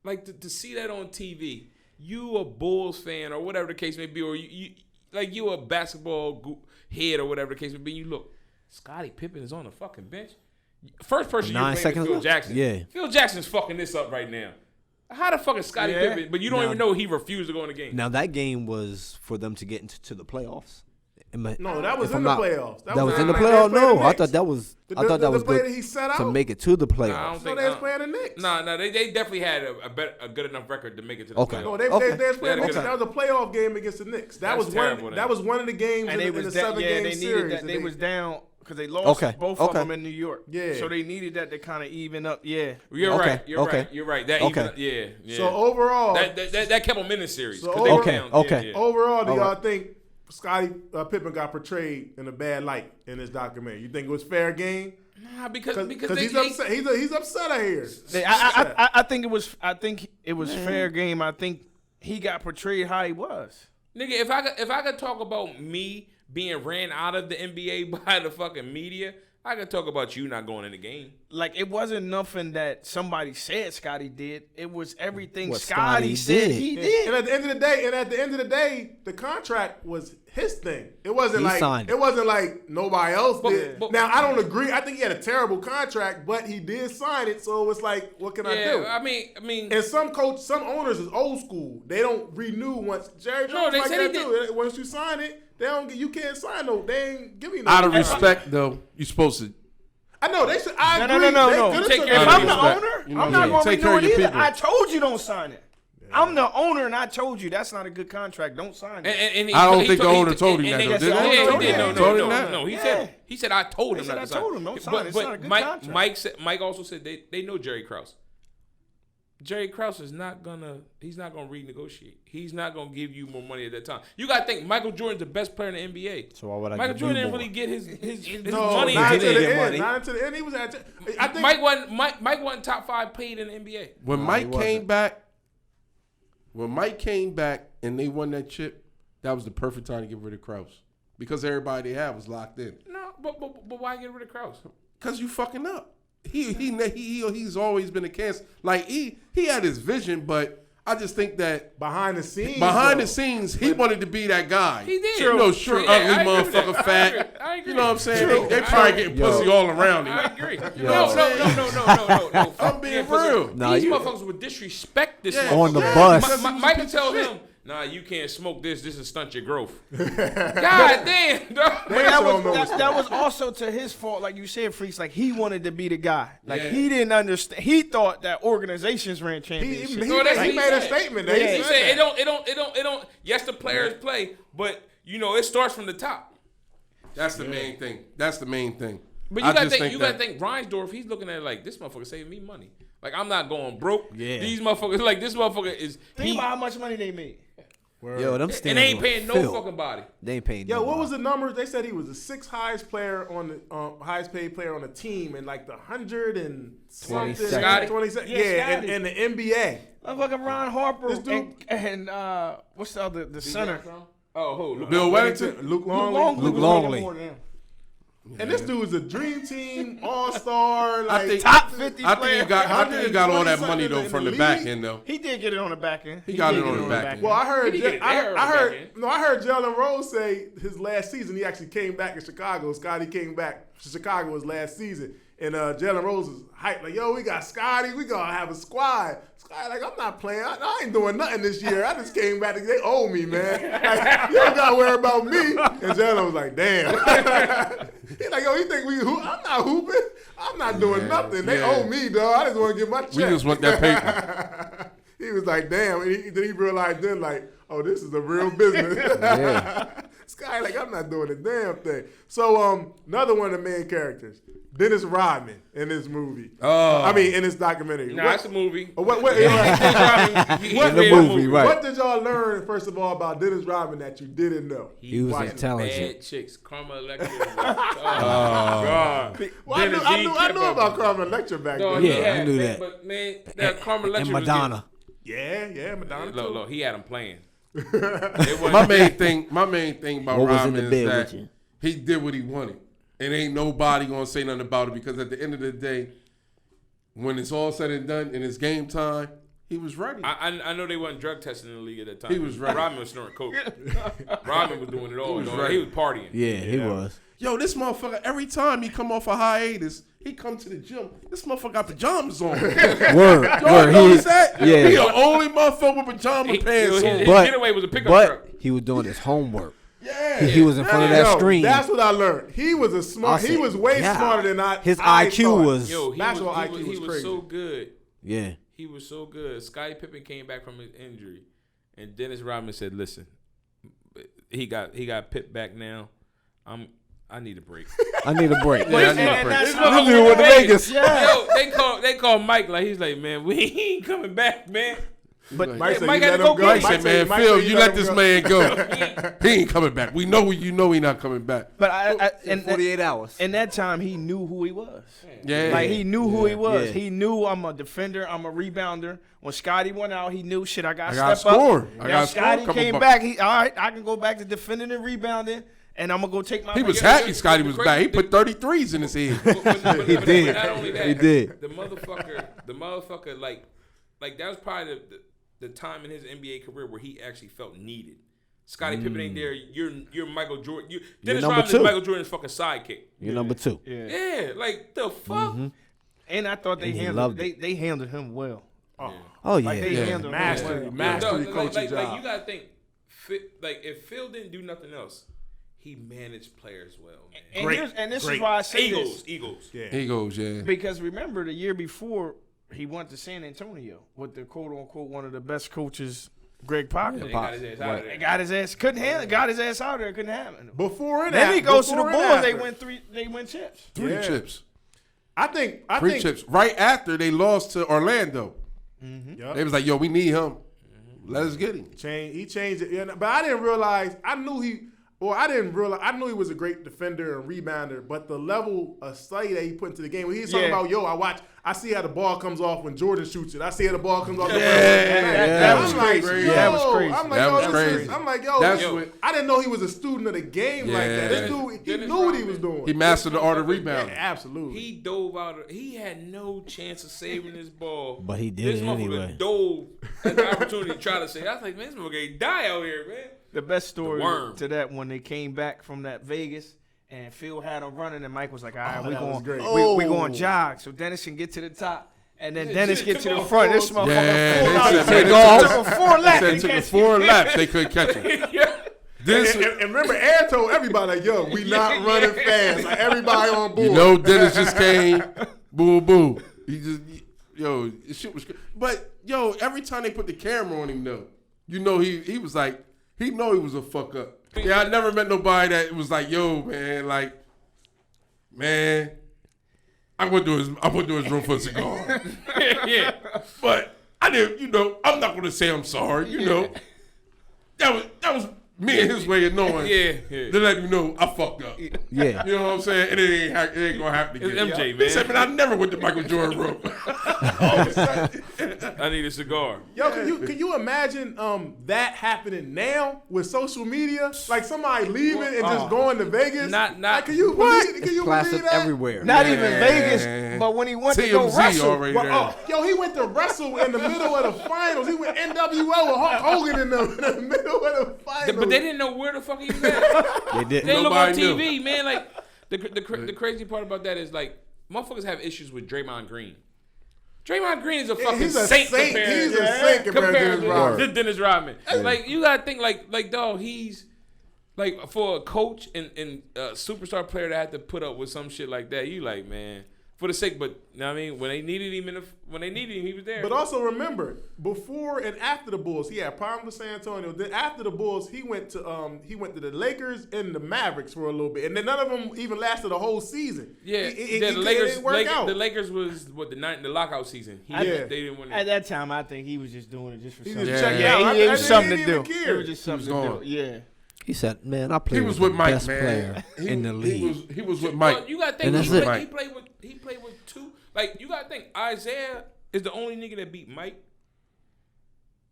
like to see that on TV, you a Bulls fan or whatever the case may be, or you a basketball head or whatever the case may be, you look, Scottie Pippen is on the fucking bench. First person you 9 blame seconds is Phil left? Jackson. Yeah. Phil Jackson's fucking this up right now. How the fuck is Scottie Pippen? But you don't even know he refused to go in the game. Now, that game was for them to get into the playoffs. No, that was in the playoffs. That was in the playoffs? No, I thought that was the good play that he set to out? make it to the Nah, I playoffs. don't So think they was playing the Knicks. No, they definitely had a good enough record to make it to the Okay. playoffs. No, they Okay. was playing the Knicks. Okay. That was a playoff game against the Knicks. That That's was terrible, one. then. That was one of the games And in they the was 7-game they needed series. that. They was down because they lost Okay, both of okay. them in New York. Yeah. So they needed that to kind of even up. Yeah. You're Okay, right. You're okay. right. You're right. That Okay. even, yeah. So overall, that kept them in the series. So 'cause they were okay, down. okay. Yeah, yeah. overall, do All y'all right. think Scottie Pippen got portrayed in a bad light in this documentary? You think it was fair game? Nah, because he's upset. He's upset out here. I think it was. I think it was fair game. I think he got portrayed how he was. nigga, if I could talk about me being ran out of the NBA by the fucking media, I could talk about you not going in the game. like it wasn't nothing that somebody said Scottie did. It was everything What Scottie Scottie said did. he did. And at the end of the day, the contract was his thing. It wasn't He signed it. it wasn't like nobody else did. but- Now I don't agree. I think he had a terrible contract, but he did sign it. So it's like, what can I do? I mean, And some owners is old school. They don't renew once. Jerry No, Jones they like said that he too. Once you sign it, they don't. You can't sign no. They ain't giving you no. Out of respect, though, you're supposed to. I know they should. I No, agree. no. They You could've take took care it If of out. I'm the respect. owner, You know I'm what I not mean? going to Take care renew of it your either. people. I told you don't sign it. I'm the owner, and I told you that's not a good contract. Don't sign it. and I don't think the owner told him that, they- though, did yeah, they? he Told did. him. No, Told no, him no, that? no. He Yeah. said I told him He said, not I to sign. told him, don't sign But it. It's not a good Mike contract. Mike also said they know Jerry Krause. Jerry Krause is not gonna renegotiate. He's not gonna give you more money at that time. You gotta think Michael Jordan's the best player in the NBA. So why would I Michael give Jordan you didn't more? really get his No, money. not He until didn't the get end. money. Not until the end. He was at. I think Mike wasn't top 5 paid in the NBA. When No, Mike he came wasn't. back, and they won that chip, that was the perfect time to get rid of Krause because everybody they had was locked in. No, but why get rid of Krause? Cause you fucking up. He's always been a cancer. Like he had his vision, but I just think that behind the scenes. behind though. the scenes he wanted to be that guy. He did. You know, short, Yeah, I ugly agree with that. motherfucker, I fat. agree. I agree. You know what I'm saying? True. They probably getting pussy all around him. I agree. know what I'm No. I'm being Yeah, pussy. real. Nah, These you- motherfuckers would disrespect this Yeah. motherfucker. On the Yeah, bus. because he was a Mike piece can of tell shit. him, nah, you can't smoke this. This will stunt your growth. God damn, dog. But that don't know was what's that was also to his fault, like you said, Freaks. Like he wanted to be the guy. Like Yeah. he didn't understand. He thought that organizations ran He championships. No, that's what made a said. statement. That He he said said that. it don't. Yes, the players play, but you know it starts from the top. That's the main thing. That's the main thing. But I you gotta just think, that- Reinsdorf, he's looking at it like this motherfucker saving me money. Like I'm not going broke. Yeah. These motherfuckers, like this motherfucker is Think about how much money they made. Yo, them and stands they ain't were paying no filled. fucking body. They ain't paying. Yo, what nobody. was the numbers? They said he was the 6th highest player on the highest paid player on the team, and like the 100 and something, 22nd. 22nd. Yeah, Yeah, Scottie. in the NBA. Motherfucking Ron Harper This dude- and what's the other the center? Oh, who? Bill Wellington. Luke Longley. Luke Longley. More than him. And this dude was a dream team, all-star, like think- Top 50 I player. think he got all that 120 money though something from the in the back league. end though. He did get it on the back end. He got did it on get the back end. Well, I heard, He didn't get it there on the I heard, back end. no, I heard Jalen Rose say his last season he actually came back in Chicago. Scottie came back to Chicago his last season, and Jalen Rose was hyped like, "Yo, we got Scottie, we gonna have a squad." Scottie like, "I'm not playing. I ain't doing nothing this year. I just came back. They owe me, man. Like, you don't gotta worry about me." And Jalen was like, "Damn." He's like, "Yo, you think I'm not hooping. I'm not doing nothing. They yeah. owe me, dog. I just want to get my check." We just want that paper. He was like, damn. And then he realized then, like, oh, this is a real business. Sky, like, I'm not doing a damn thing. So, another one of the main characters, Dennis Rodman, in this movie. Oh. I mean, in this documentary. Nah, it's a movie. What He In the created a movie, right. what did y'all learn, first of all, about Dennis Rodman that you didn't know? He was watched intelligent. Bad chicks, Karma Electra. Oh, God. Well, I knew about Carmen Electra back No, then. he Yeah, I had, knew man, that. But man, that Karma And Electra Madonna. Yeah, Madonna. Look, look, he had him playing. My main thing about What was in Rodman the is bed that with you? he did what he wanted. And ain't nobody gonna say nothing about it because at the end of the day, when it's all said and done and it's game time, he was ready. I know they wasn't drug testing in the league at that time. He was ready. Rodman was snorting coke. Rodman was doing it all. was dog. ready. He was partying. Yeah, he was. Yo, this motherfucker, every time he come off a hiatus, he come to the gym. This motherfucker got pajamas on. Word. Y'all Word. notice that? Yeah. He the only motherfucker with pajama pants on. His But- getaway was a pickup truck. But he was doing his homework. Yeah. He was in front of that Yo, screen. that's what I learned. He was a smart. I He said, was way yeah. smarter than I. His I IQ thought. was. Yo, he Basketball was, IQ he was was crazy. so good. Yeah. He was so good. Scottie Pippen came back from his injury, and Dennis Rodman said, "Listen, he got Pitt back now. I need a break." I need a break. Yeah, I need a And break. that's This motherfucker knew went what to Vegas. Yo, they call Mike like he's like, "Man, we ain't coming back, man." But Mike said Mike he had let to him go go. get Mike him. said, man, Mike Phil, said he you let him this go. man go. He ain't coming back. We know he not coming back. but I In 48 hours. in that time he knew who he was. Yeah. Like he knew who he was. Yeah. He knew I'm a defender. I'm a rebounder. When Scottie went out, he knew shit. I got I to gotta step up. score. I Now gotta score a Scottie couple came bucks. back. He all right. I can go back to defending and rebounding, and I'm gonna go take my. He was Yeah, happy Scotty was back. He put 33s in his head. He did. Not only that, He did. The motherfucker, like that was probably the time in his NBA career where he actually felt needed. Scottie Pippen ain't there. You're Michael Jordan. Dennis number Rodman is two. Michael Jordan's fucking sidekick. You're number 2. Yeah, like the fuck. And I thought they he handled loved they handled him well. Oh, yeah. Like they Yeah. handled him Mastery, well. mastery No, coaching like job. you gotta think, like if Phil didn't do nothing else, he managed players well. Man. And this Great. is why I say this. Eagles. Yeah. He goes, yeah. Because remember the year before he went to San Antonio with the quote unquote one of the best coaches, Greg Popovich. They got his ass out of there. They got his ass couldn't handle. Got his ass out there. Couldn't handle it. Before and Then after. he goes to the before and Bulls. They after. win three. They win chips. 3 Yeah. chips. I think. 3 chips. Right after they lost to Orlando. Yup. They was like, yo, we need him. Let us get him. He changed it. Yeah, but I didn't realize. I knew he was a great defender and rebounder, but the level of study that he put into the game, when he's talking Yeah. about, I see how the ball comes off when Jordan shoots it. I see how the ball comes off. That was I'm like, crazy. yo, That was crazy. I'm like, That yo, was this crazy. is- I'm like, yo, That's this- what- I didn't know he was a student of the game like that. This Yeah. dude, he Dennis knew what he Rodman. was doing. He mastered the art of Yeah, rebounding. absolutely. He dove out. He had no chance of saving his ball. But he did this it motherfucker anyway. dove at the opportunity to try to save. I was like, man, this motherfucker ain't die out here, man. The best story The worm. to that when they came back from that Vegas and Phil had him running and Mike was like, all right, Oh, we that was going great. we Oh. going jog so Dennis can get to the top. And then Yeah, Dennis shit, get to took the off front. This four- motherfucker Yeah, full they out. said, It man, took it him 4 laps. Said He it took him can't 4 laps. They couldn't catch him. Yeah. This, And remember, Ed told everybody, like, yo, we not running fast. Like, everybody on board. you know, Dennis just came, boo boo. He just, yo, this shit was. But yo, every time they put the camera on him, though, you know, he was like, he know he was a fuck up. Yeah, I never met nobody that was like, yo, man, I went to his room for a cigar. Yeah. But I didn't, you know, I'm not gonna say I'm sorry, you know. That was me and his way of knowing. Yeah. To let me know I fucked up. Yeah. You know what I'm saying? And it ain't gonna happen It's again. MJ, He man. said, man, I never went to Michael Jordan room. I need a cigar. Yo, can you imagine that happening now with social media? Like somebody leaving and just going to Vegas? Not- like, can you Classic believe that? everywhere. Not even Yeah. Vegas, but when he went to go TMZ wrestle, already Well, there. yo, he went to wrestle in the middle of the finals. He went NWO with Hulk Hogan in the middle of the finals. But they didn't know where the fuck he was at. They They did. didn't look on Nobody knew. TV, man. Like the crazy part about that is like motherfuckers have issues with Draymond Green. Draymond Green is a fucking he's a saint. saint. Compared, He's a saint compared to Dennis Rodman. to Dennis Rodman. Like you gotta think like dog, he's like for a coach and a superstar player that had to put up with some shit like that. You like, man, for the sake, but you know what I mean, when they needed him, he was there. But also remember, before and after the Bulls, he had problems with San Antonio. Then after the Bulls, he went to the Lakers and the Mavericks for a little bit, and then none of them even lasted a whole season. yeah, it the Lakers. didn't work out. The Lakers was what the lockout season. Yeah. They didn't win. at that time, I think he was just doing it just for He something. just Yeah. checked Yeah, out. it was I something to didn't do. even care. It was just something to gone. do. Yeah. He said, man, I played He was with with the Mike, best man. player in the league. He was with Mike. Well, you gotta think And that's he it. played with two. Like you gotta think Isaiah is the only nigga that beat Mike,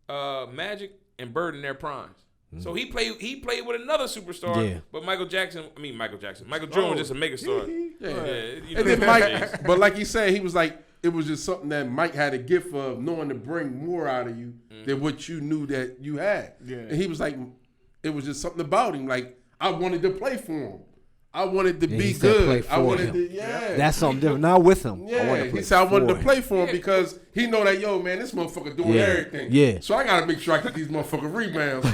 Magic, and Bird in their primes. So he played with another superstar. Yeah. But Michael Jordan was just a megastar. Yeah. You know, And then Mike, but like he said, he was like, it was just something that Mike had a gift of knowing to bring more out of you than what you knew that you had. Yeah. And he was like, it was just something about him. Like, I wanted to play for him. I wanted to Yeah, be he said play good. I for wanted him. to, yeah. That's something different. Not with him. I want Yeah, to play he said I wanted to for play for him Yeah. because he know that, yo, man, this motherfucker doing Yeah. everything. Yeah. So I got to make sure I get these motherfucking rebounds.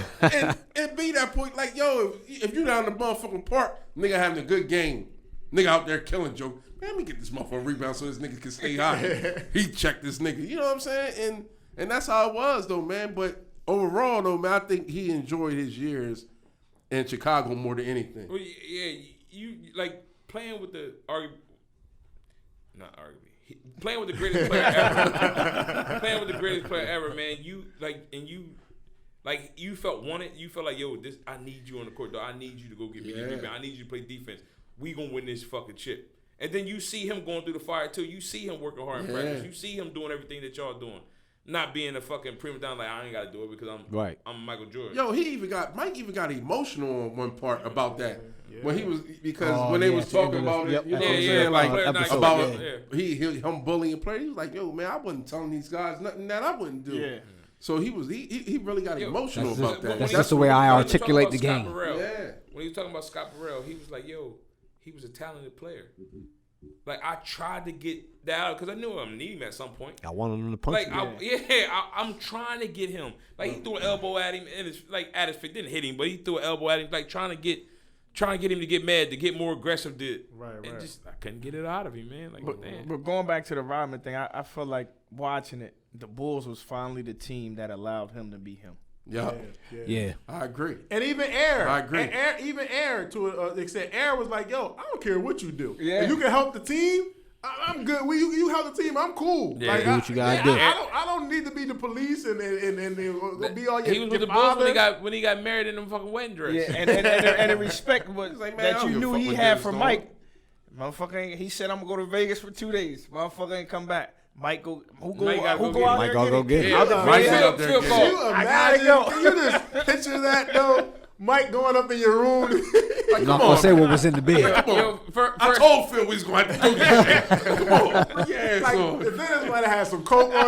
and be that point, like, yo, if you down the motherfucking park, nigga having a good game, nigga out there killing joke, man, let me get this motherfucking rebound so this nigga can stay high. He checked this nigga. You know what I'm saying? And that's how it was, though, man. But overall, though, man, I think he enjoyed his years in Chicago more than anything. Well, yeah, you like playing with the arguably. Playing with the greatest player ever. Playing with the greatest player ever, man. You felt wanted. You felt like, yo, this. I need you on the court, dog. I need you to go get me the rebound. I need you to play defense. We gonna win this fucking chip. And then you see him going through the fire too. You see him working hard in practice. You see him doing everything that y'all doing. Not being a fucking prima donna like I ain't gotta do it because I'm Michael Jordan. Yo, Mike even got emotional on one part about that. When he was when they was talking about it, you know what I'm saying? Like about him bullying players. He was like, yo, man, I wasn't telling these guys nothing that I wouldn't do. Yeah. So he really got emotional about that. That's just the way I articulate the game. When he was talking about Scott Burrell, he was like, yo, he was a talented player. Like, I tried to get that out because I knew I'm gonna need him at some point. I wanted him to punch I'm trying to get him. Like, he threw an elbow at him and at his feet. Didn't hit him, but he threw an elbow at him, like trying to get him to get mad, to get more aggressive. And just I couldn't get it out of him, man. Like, but going back to the Rodman thing, I feel like watching it, the Bulls was finally the team that allowed him to be him. Yeah, I agree. And even Aaron, I agree. Even Aaron to an extent, Aaron was like, "Yo, I don't care what you do. Yeah. If you can help the team, I'm good. You help the team, I'm cool. Yeah. Like, Do what you gotta do. I don't need to be the police and be all your. He was with the Bulls when he got married in them fucking wedding dress. Yeah, and the respect was like, man, that you knew he had for Mike. Motherfucker, he said, "I'm gonna go to Vegas for 2 days." Motherfucker ain't come back. Mike go out there? Mike go get him. Mike's out there. Can you imagine? Can you just picture that though? Mike going up in your room. Like, I'm not gonna say what was in the bed. Come on. I told Phil we was going to have to do that. Come on. Yeah, like, if Dennis might have had some coke on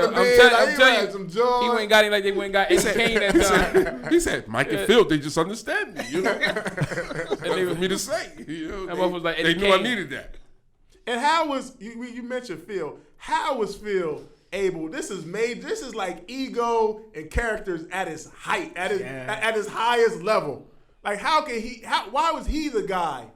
the bed, I'm telling you, some jaws. he went got him like they went and got Eddie Kane that time. He said, Mike and Phil, they just understand me, you know. And they for me to say, you know. That was like they knew I needed that. And how was you mentioned Phil? How was Phil able? This is like ego and characters at its height, at his highest level. Like why was he the guy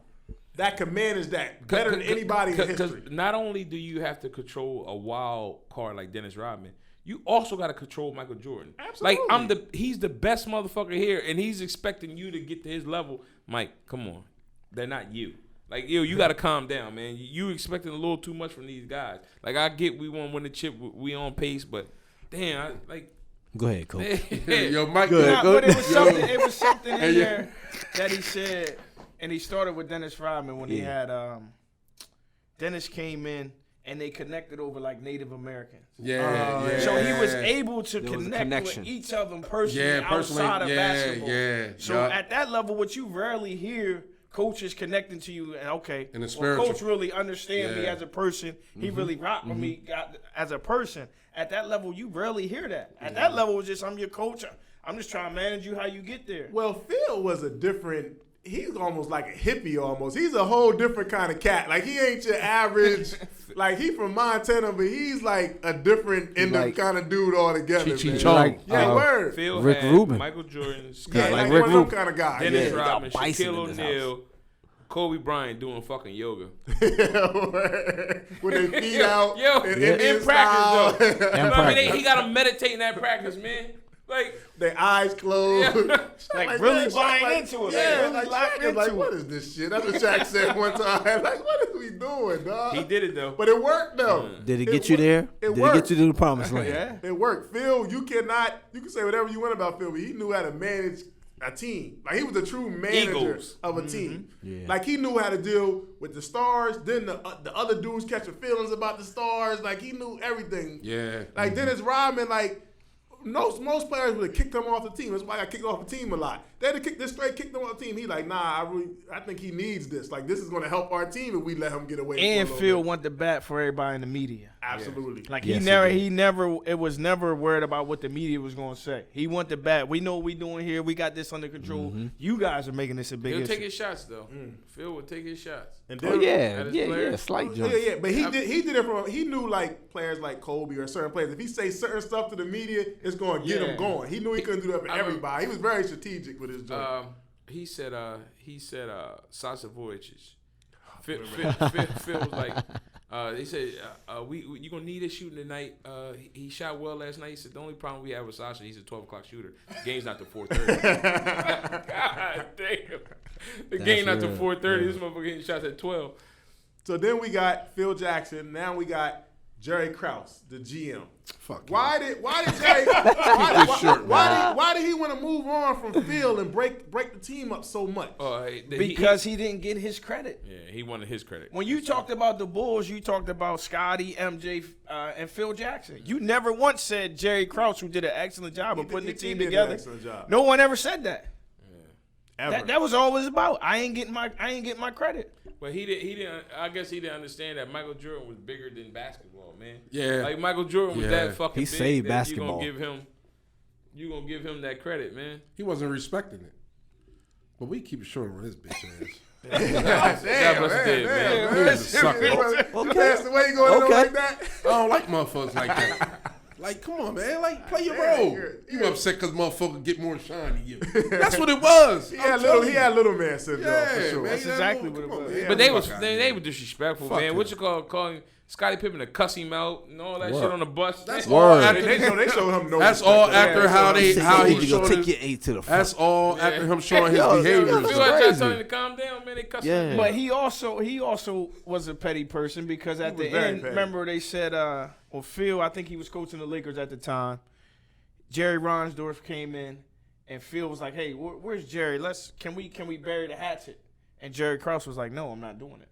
that could manage that better than anybody in history? Because not only do you have to control a wild card like Dennis Rodman, you also got to control Michael Jordan. Absolutely. Like he's the best motherfucker here, and he's expecting you to get to his level. Mike, come on, they're not you. Like, yo, you got to calm down, man. You expecting a little too much from these guys. Like, I get we want to win the chip, we on pace, but damn, Go ahead, Coach. Yo, Mike, but it was something in there that he said, and he started with Dennis Rodman when he had Dennis came in and they connected over like Native Americans. So he was able to connect with each of them personally outside of basketball. So at that level, what you rarely hear. Coaches connecting to you and coach really understand me as a person. He really rocked with me as a person. At that level, you rarely hear that. At that level, it's just I'm your coach. I'm just trying to manage you how you get there. Well, Phil was he's almost like a hippie almost. He's a whole different kind of cat. Like, he ain't your average, like, he from Montana, but he's like a different kind of dude altogether. Word. Phil Rick had Rubin. Michael Jordan, like Rick Rubin kind of guy. Dennis Rodman, Shaquille O'Neal, Kobe Bryant doing fucking yoga. With their feet out. In practice, though. He got to meditate in that practice, man. Like, their eyes closed. Like really buying into it. Yeah, like what is this shit? That's what Shaq said one time. Like, what is we doing, dog? He did it, though. But it worked, though. Did it get you there? Did it get you to the promised land? Yeah. It worked. Phil, you can say whatever you want about Phil, but he knew how to manage a team. Like, he was a true manager of a team. Yeah. Like, he knew how to deal with the stars. Then the other dudes catching feelings about the stars. Like, he knew everything. Yeah. Like, Dennis Rodman, like, most players would have kicked him off the team. That's why I kicked off the team a lot. They'd have kicked him off the team. He like, nah, I think he needs this. Like, this is going to help our team if we let him get away. And Phil want the bat for everybody in the media. Absolutely. Like, he never, it was never worried about what the media was going to say. He want the bat. We know what we doing here. We got this under control. Mm-hmm. You guys are making this a big issue. He'll take his shots, though. Phil would take his shots. And then, slight jump. Yeah, but he did it from, he knew, like, players like Kobe or certain players, if he say certain stuff to the media, it's going to get him going. He knew he couldn't do that for everybody. He was very strategic with his job. He said Sasha Vojic. Phil was like, he said, you gonna need this shooting tonight. He shot well last night. He said the only problem we have with Sasha, he's a 12:00 shooter. The game's not to 4:30. God damn. The game not to 4:30. This motherfucker hitting shots at 12. So then we got Phil Jackson. Now we got Jerry Krause, the GM. Fuck. Why did Jerry? Why did he want to move on from Phil and break the team up so much? Because he didn't get his credit. Yeah, he wanted his credit. When you talked about the Bulls, you talked about Scottie, MJ, and Phil Jackson. You never once said Jerry Krause, who did an excellent job of putting the team together. No one ever said that. That was all it was about. I ain't getting my credit. But he didn't. I guess he didn't understand that Michael Jordan was bigger than basketball, man. Yeah, like Michael Jordan was that fucking. He big saved that basketball. You gonna give him that credit, man. He wasn't respecting it. But we keep it short on his bitch ass. God bless his dead, man. He was a sucker. That's the way you going on like that. I don't like motherfuckers like that. Like, come on, man. Like, play your role. You upset because motherfucker get more shine than you. That's what it was. He had little man syndrome for sure. Man, That's exactly what it was. But they were disrespectful, man. What you calling Scottie Pippen to cuss him out and all that shit on the bus? That's all after they showed him no. That's all after how he showed take your eight to the front. That's all after him showing his behavior. Phil had telling him to calm down, man. They cussed him. But he also was a petty person because at the end, remember they said, well, Phil, I think he was coaching the Lakers at the time. Jerry Reinsdorf came in, and Phil was like, "Hey, where's Jerry? Can we bury the hatchet?" And Jerry Krause was like, "No, I'm not doing it."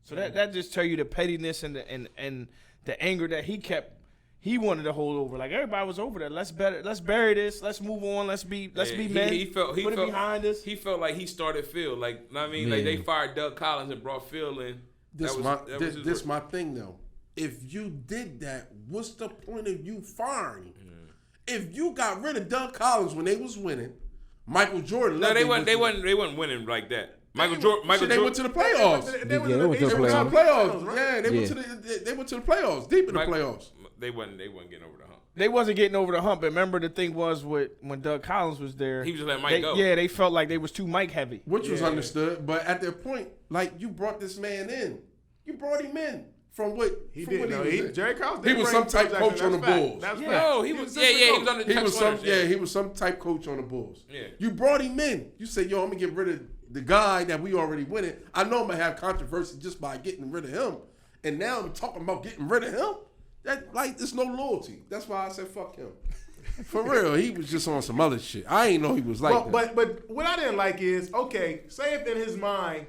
So that just tell you the pettiness and the anger that he kept. He wanted to hold over. Like everybody was over that. Let's bury this. Let's move on. Let's be men. He felt Put it behind us. He felt like he started Phil. Like I mean, like they fired Doug Collins and brought Phil in. This my thing though. If you did that, what's the point of you firing? If you got rid of Doug Collins when they was winning, Michael Jordan. No, they weren't winning like that. Michael Jordan. They went to the playoffs. They went to the playoffs. Right? Yeah, they went to the playoffs. Deep in the playoffs. They wasn't getting over the hump. They wasn't getting over the hump. But remember, the thing was when Doug Collins was there, he was just letting Mike go. Yeah, they felt like they was too Mike heavy, which was understood. But at that point, like you brought this man in, you brought him in. From what he did. Jerry Krause. He was some type coach on the Bulls. No, he was. He was on the. He was some type coach on the Bulls. Yeah. You brought him in. You said, "Yo, I'm gonna get rid of the guy that we already winning. I know I'm gonna have controversy just by getting rid of him, and now I'm talking about getting rid of him. That like, there's no loyalty. That's why I said fuck him. For real, he was just on some other shit. I ain't know he was like that. But what I didn't like is, okay, say if in his mind,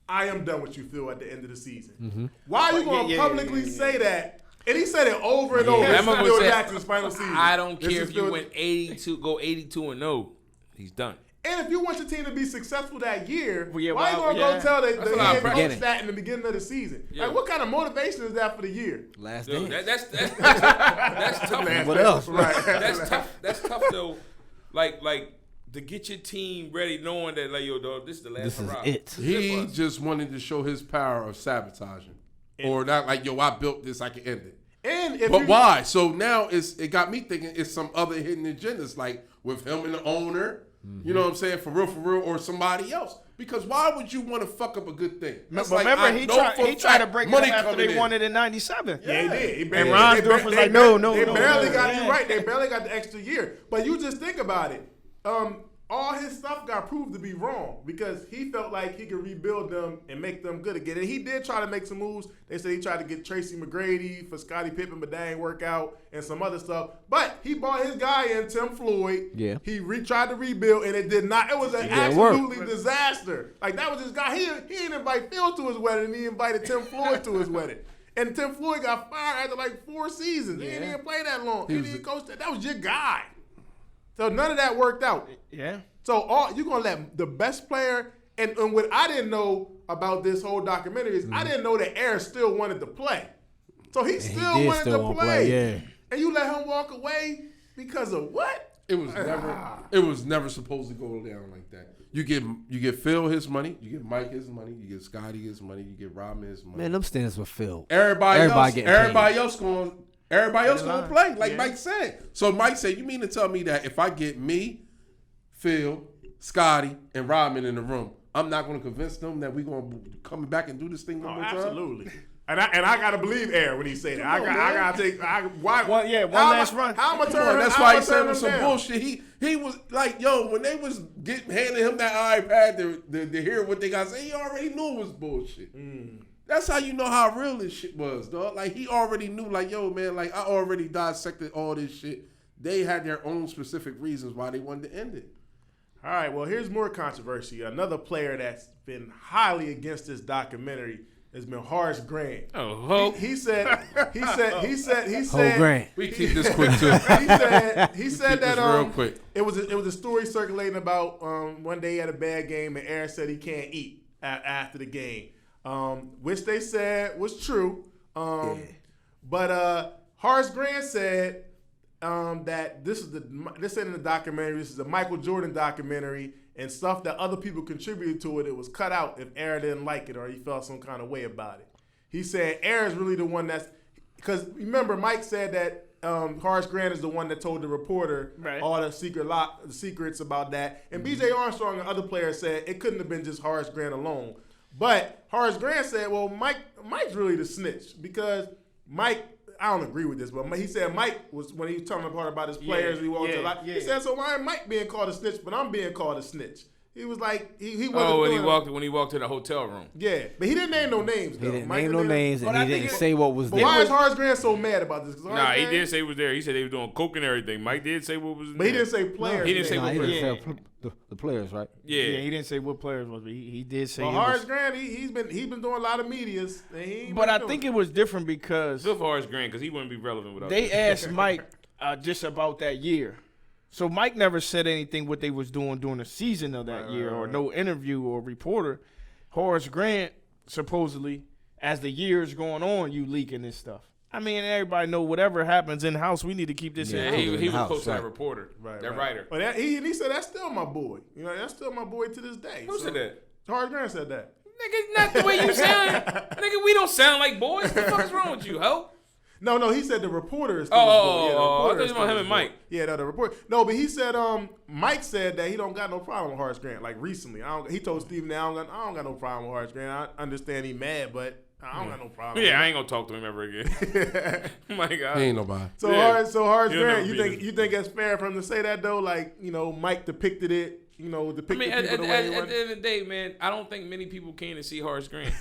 I am done with you, Phil, at the end of the season. Why are you going to publicly say that? And he said it over and over. This is Phil Jackson's final season. I don't care if you went 82-0. He's done. And if you want your team to be successful that year, why are you going to go tell the head coach that in the beginning of the season? Yeah. Like, what kind of motivation is that for the year? Last dance. That's tough. What else? Right. That's tough. That's tough though. Like to get your team ready, knowing that like, yo, dog, this is the last hurrah. This is it. He just wanted to show his power of sabotaging, or not like, yo, I built this, I can end it. But why? So now it got me thinking it's some other hidden agendas, like with him and the owner. You know what I'm saying? For real, or somebody else. Because why would you want to fuck up a good thing? But remember, he tried to break it up after they won it in '97. Yeah, he did. And Reinsdorf was like, no. They barely got you right. They barely got the extra year. But you just think about it. All his stuff got proved to be wrong because he felt like he could rebuild them and make them good again. And he did try to make some moves. They said he tried to get Tracy McGrady for Scottie Pippen, but that ain't work out, and some other stuff. But he brought his guy in, Tim Floyd. Yeah. He tried to rebuild, and it did not. It was an absolutely disaster. Like, that was his guy. He didn't invite Phil to his wedding, and he invited Tim Floyd to his wedding. And Tim Floyd got fired after like 4 seasons. He didn't even play that long. He didn't coach that. That was your guy. So none of that worked out. Yeah. So you're going to let the best player, and what I didn't know about this whole documentary is I didn't know that Aaron still wanted to play. So he still wanted to play. Yeah. And you let him walk away because of what? It was never supposed to go down like that. You get Phil his money, you get Mike his money, you get Scottie his money, you get Rodman his money. Man, them stands with Phil. Everybody else going to play, like Mike said. So Mike said, you mean to tell me that if I get me, Phil, Scottie, and Rodman in the room, I'm not going to convince them that we're going to come back and do this thing one more time? Absolutely. And I got to believe Aaron when he say that. I got to take one last run. How am I turn? That's why he said with some bullshit. He was like, yo, when they was handing him that iPad to hear what they got to say, he already knew it was bullshit. That's how you know how real this shit was, dog. Like, he already knew, like, yo, man, like, I already dissected all this shit. They had their own specific reasons why they wanted to end it. All right, well, here's more controversy. Another player that's been highly against this documentary has been Horace Grant. Oh, ho. He said, Ho Grant. We keep this quick, too. he said that real quick. It was a story circulating about one day he had a bad game and Aaron said he can't eat after the game, which they said was true. But Horace Grant said that this said in the documentary, this is a Michael Jordan documentary, and stuff that other people contributed to it. It was cut out if Aaron didn't like it or he felt some kind of way about it. He said Aaron's really the one that's, because remember Mike said that Horace Grant is the one that told the reporter all the secrets about that, and B.J. Armstrong and other players said it couldn't have been just Horace Grant alone. But Horace Grant said, well, Mike's really the snitch, because Mike, I don't agree with this, but he said Mike was, when he was telling apart about his players, he said, so why ain't Mike being called a snitch, but I'm being called a snitch? He was like, he wasn't. Oh, when he walked to the hotel room. Yeah, but he didn't name no names. He didn't name no names, and he didn't say what was but there. why is Horace Grant so mad about this? Nah, he didn't say he was there. He said they were doing coke and everything. Mike did say what was there. But he didn't say players. He didn't say what He players. didn't say the players, right? Yeah. he didn't say what players was, but he did say. Well, Horace Grant, he's been doing a lot of medias. But I think it was different because Good for Horace Grant, because he wouldn't be relevant without they that. asked Mike just about that year. So Mike never said anything what they was doing during the season of that year, or no interview or reporter. Horace Grant, supposedly, as the year's going on, you leaking this stuff. I mean, everybody know whatever happens in house, we need to keep this in house. He was house, close to that right. reporter, that writer. But he said that's still my boy. You know, that's still my boy to this day. Who said that? Horace Grant said that. Nigga, not the way you sound. Nigga, we don't sound like boys. What the fuck is wrong with you, ho? No, he said the reporter is still his boy. I Yeah, thought you was about him and Mike. Yeah, no, the report. No, but he said Mike said that he don't got no problem with Horace Grant. Like recently, he told Stephen that I don't got no problem with Horace Grant. I understand he mad, but I don't got no problem. Yeah, I ain't gonna talk to him ever again. My God. He ain't nobody. So Yeah. Horace He'll Grant, never be you think it's fair for him to say that though? Like, you know, Mike depicted it. You know, depicted at people the the way he end of the day, man, I don't think many people came to see Horace Grant.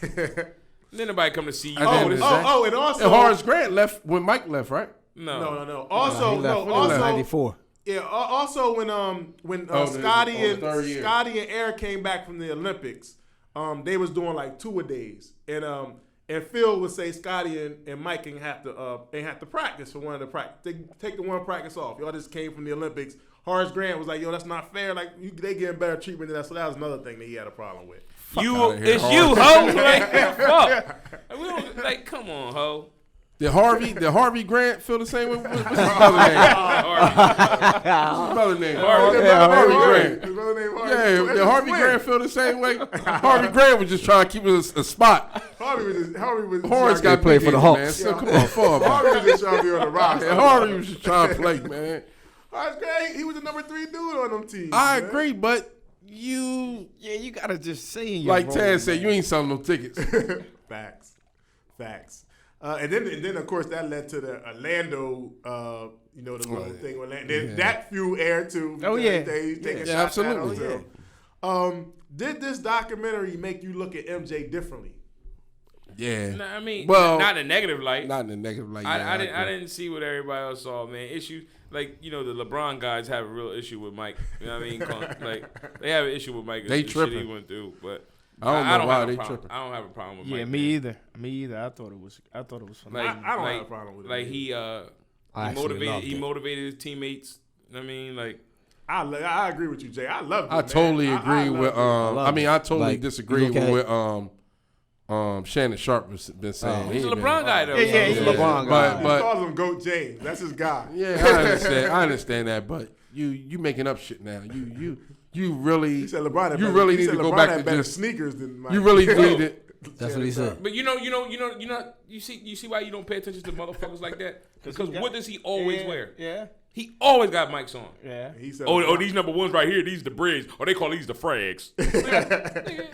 Then nobody come to see you. At the end of the day. And also And Horace Grant left when Mike left, right? No. Also, He left in 94. Yeah. Also, when Scottie and Eric came back from the Olympics, they was doing like two-a-days, and Phil would say Scottie and Mike ain't have to practice for one of the practice. They take the one practice off. Y'all just came from the Olympics. Horace Grant was like, yo, that's not fair. Like they getting better treatment than that. So that was another thing that he had a problem with. It's you, ho. Like, fuck. We don't, like, come on, ho. Did Harvey Grant feel the same way? What's his brother name? What's his brother name? Harvey Grant. His brother named Harvey. Yeah, did Harvey Grant feel the same way? Harvey Grant was just trying to keep us a spot. Harvey was Horace got played big for the head, Hawks. man. So come on, fall, man. Harvey was just trying to be on the roster. Yeah, Harvey was just trying to play, man. Horace Grant, he was the number 3 dude on them teams. I man. agree, but you gotta just say in your like role, Tad said, man. you ain't selling no tickets. Facts. And then of course that led to the Orlando, the little thing. Orlando. That few aired too. Oh, yeah. They taking Yeah, shots at him, absolutely. so. Did this documentary make you look at MJ differently? Yeah. No, I mean, Well, not in a negative light. Not in a negative light. I didn't see what everybody else saw, man. Issues like the LeBron guys have a real issue with Mike. You know what I mean? Like they have an issue with Mike. They the tripping. Shit he went through, but I don't know why have a they problem. tripping. I don't have a problem with Yeah, Mike. me either. I thought it was funny. Like, I don't have a problem with it. Like he actually loved it. motivated his teammates. You know what I mean, like. I agree with you, Jay. I love it. I totally agree with I totally Like, disagree you look at with Shannon Sharp has been saying. He's a Hey, LeBron man. guy though. Yeah, He's a yeah. LeBron guy. He calls him Goat James. That's his guy. Yeah, I understand that, but you making up shit now. You really He said LeBron. Had you better, really he need said to go LeBron back had to better just sneakers than Mike. you really need it. That's what he said. But you see why you don't pay attention to motherfuckers like that? Because what does he always wear? Yeah. He always got mics on. Yeah. He said, Oh, these number ones right here, these the bridge. Or they call these the frags. Nigga,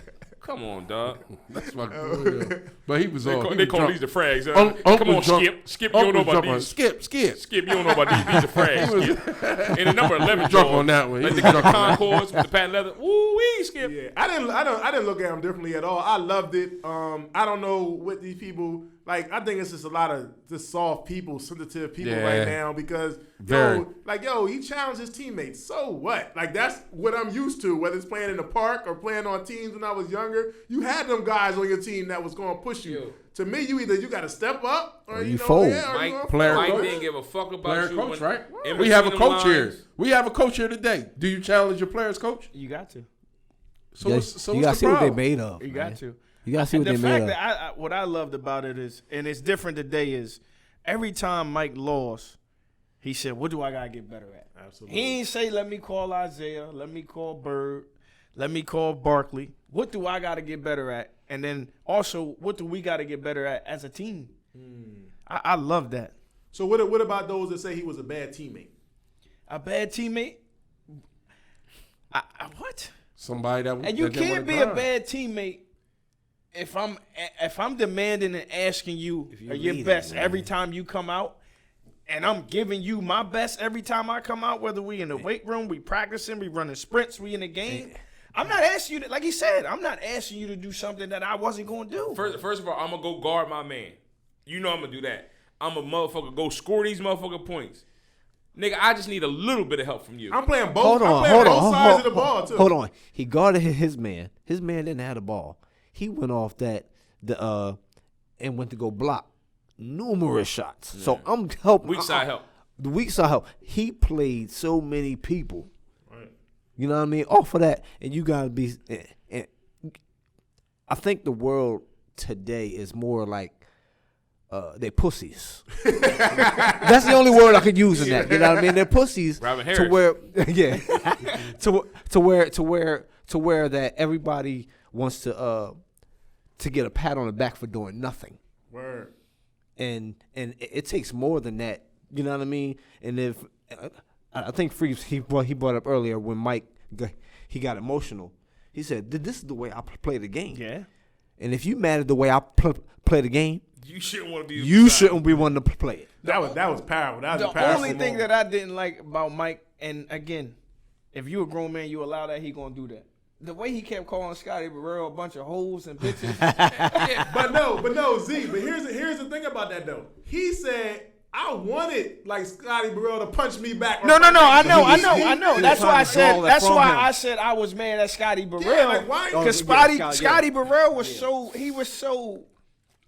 Come on, dog. That's my boy. But he was They on. call, he they was call drunk. these the frags. Uncle Come on, drunk. Skip. Skip, you don't know Uncle about drunk on- these. Skip. Skip, you don't know about these. These the frags. Skip. And the number 11 drunk Jordan, on that one. He Like was the drunk on that. Concords with the patent leather. Woo wee, Skip. Yeah, I didn't look at him differently at all. I loved it. I don't know what these people like. I think it's just a lot of just soft people, sensitive people Yeah. right now because Very. he challenged his teammates. So what? Like that's what I'm used to. Whether it's playing in the park or playing on teams when I was younger, you had them guys on your team that was going to push you. Yo. To me, you got to step up or you you fold. or you Mike, gonna player fold. Mike coach. didn't give a fuck about Player you. coach, right? in We have a between them coach here. lines. We have a coach here today. Do you challenge your players, coach? You got to. So Yeah, what's you gotta the see what they problem? made of. You man. got to. You gotta see what The they made fact of. that what I loved about it is, and it's different today, is every time Mike lost, he said, "What do I gotta get better at?" Absolutely. He ain't say, "Let me call Isaiah, let me call Bird, let me call Barkley." What do I gotta get better at? And then also, what do we gotta get better at as a team? I love that. So what about those that say he was a bad teammate? A bad teammate. What? Somebody that And you that didn't can't wanna be a grind. bad teammate if I'm demanding and asking you you're your leading, best man. every time you come out, and I'm giving you my best every time I come out. Whether we in the weight room, we practicing, we running sprints, we in the game. I'm not asking you to, like he said, I'm not asking you to do something that I wasn't going to do. First of all, I'm gonna go guard my man. You know I'm gonna do that. I'm a motherfucker go score these motherfucker points. Nigga, I just need a little bit of help from you. I'm playing both. Hold I'm on, playing hold both on, sides hold, of the ball too. hold on. He guarded his man. His man didn't have the ball. He went off and went to go block numerous shots. So I'm helping. Weak side help. The weak side help. He played so many people. You know what I mean? Off of that, and you gotta be. And I think the world today is more like they pussies. That's the only word I could use in that. You know what I mean? They're pussies Robin to Harris. where, yeah, to where that everybody wants to get a pat on the back for doing nothing. Word. And it takes more than that. You know what I mean? And if I think Freaks he brought up earlier when Mike he got emotional. He said, "This is the way I play the game." Yeah. And if you mad at the way I play the game, You shouldn't want to be. you shouldn't be wanting to play it. That was powerful. That was a The powerful only thing moment. that I didn't like about Mike, and again, if you a grown man, you allow that, he gonna do that. The way he kept calling Scottie Burrell a bunch of hoes and bitches. But no, Z. But here's the thing about that though. He said, "I wanted like Scottie Burrell to punch me back." No. I know. he That's was why I trying to draw said. that That's from why him. I said I was mad at Scottie Burrell. Yeah, like, why- Because Yeah, Scottie Burrell was so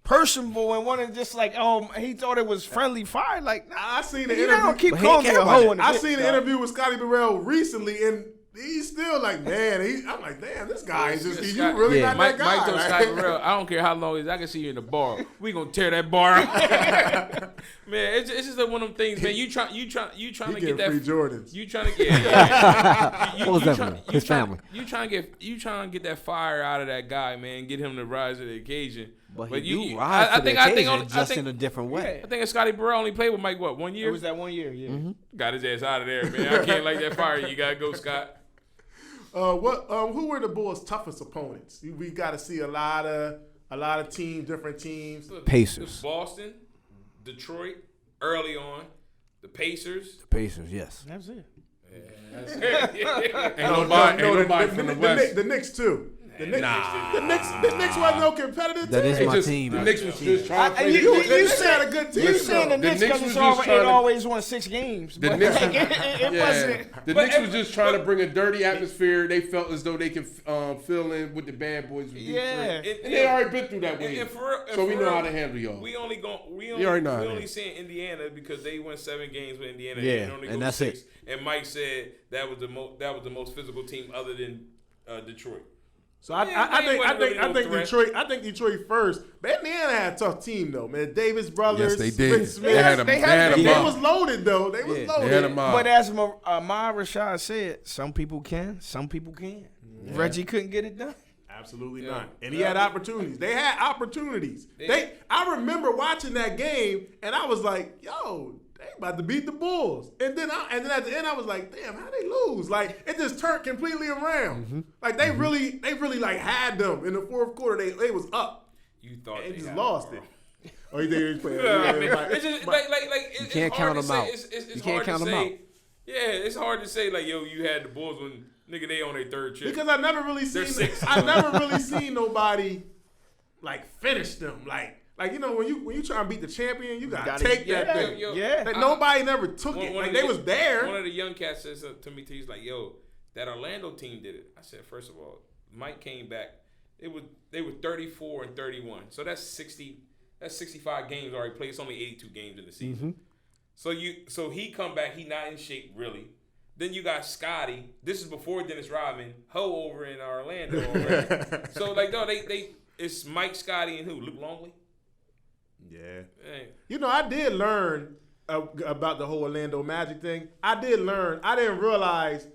personable and wanted just like he thought it was friendly fire. Like I seen the you don't interview. keep But he calling me care a about hoe it. in the I bitch, seen an dog. interview with Scottie Burrell recently, and he's still like, man. I'm like, damn, this guy is just. You Scott- really Yeah. not Mike, that guy. Mike told right? Scottie Burrell, I don't care how long it is. I can see you in the bar. We gonna tear that bar up. Man, it's just like one of them things, man. You trying He to get getting that free Jordans. You trying to get What was that for? His family. You trying to get that fire out of that guy, man. Get him to rise to the occasion. But he you, do rise to the I occasion, think just I in a think different way. I think Scottie Burrell only played with Mike 1 It year. was that 1 year, yeah. Got his ass out of there, man. I can't like that fire. You gotta go, Scott. Who were the Bulls' toughest opponents? We got to see a lot of teams, different teams. Pacers. Boston, Detroit, early on, the Pacers. Pacers, yes. That's it. Ain't nobody from the West. The Knicks too. The Knicks wasn't no competitive That team. is my team. The Knicks was just trying to And play. you The Knicks said had a good team. You saying the though. Knicks Knicks because was just trying it to- always won 6 games. The but Knicks, it wasn't. The Knicks was just trying to bring a dirty atmosphere. They felt as though they could fill in with the bad boys. With Yeah. Detroit. And they already been through that way. And for real- So we for know real, how to handle y'all. We only already know how it only is. seeing Indiana because they won 7 games with Indiana. Yeah, and, only and go that's 6. it. And Mike said that was the most physical team other than Detroit. So Yeah, they wasn't really no I think threat. Detroit. I think Detroit first. But Indiana had a tough team though, man. Davis brothers. Yes, they did. Vince They had a Smith. mob. They was loaded though. They was loaded. They had a mob. But as Ahmad Rashad said, some people can, some people can't. Reggie couldn't get it done. Absolutely Yeah. not. And he had opportunities. They had opportunities. I remember watching that game, and I was like, yo, they about to beat the Bulls. And then at the end I was like, damn, how they lose? Like it just turned completely around. Like they really like had them in the fourth quarter. They was up. You thought They they just had lost them, it. bro. Oh, you think they was playing? I mean, it's just You can't count them out. It's You can't hard count to them say. out. Yeah, it's hard to say like, yo, you had the Bulls when nigga they on their third chip. Because I never really seen nobody like finish them. Like you know when you try and beat the champion, you gotta take that thing. Like, nobody never took it. Like they was there. One of the young cats says to me, he's like, yo, that Orlando team did it. I said, first of all, Mike came back. They were 34 and 31. So that's 60. That's 65 games already played. It's only 82 games in the season. So he come back. He not in shape really. Then you got Scottie. This is before Dennis Rodman. Ho over in Orlando already. So like no, it's Mike, Scottie, and who? Luke Longley. Yeah. Hey. You know, I did learn about the whole Orlando Magic thing. I didn't realize.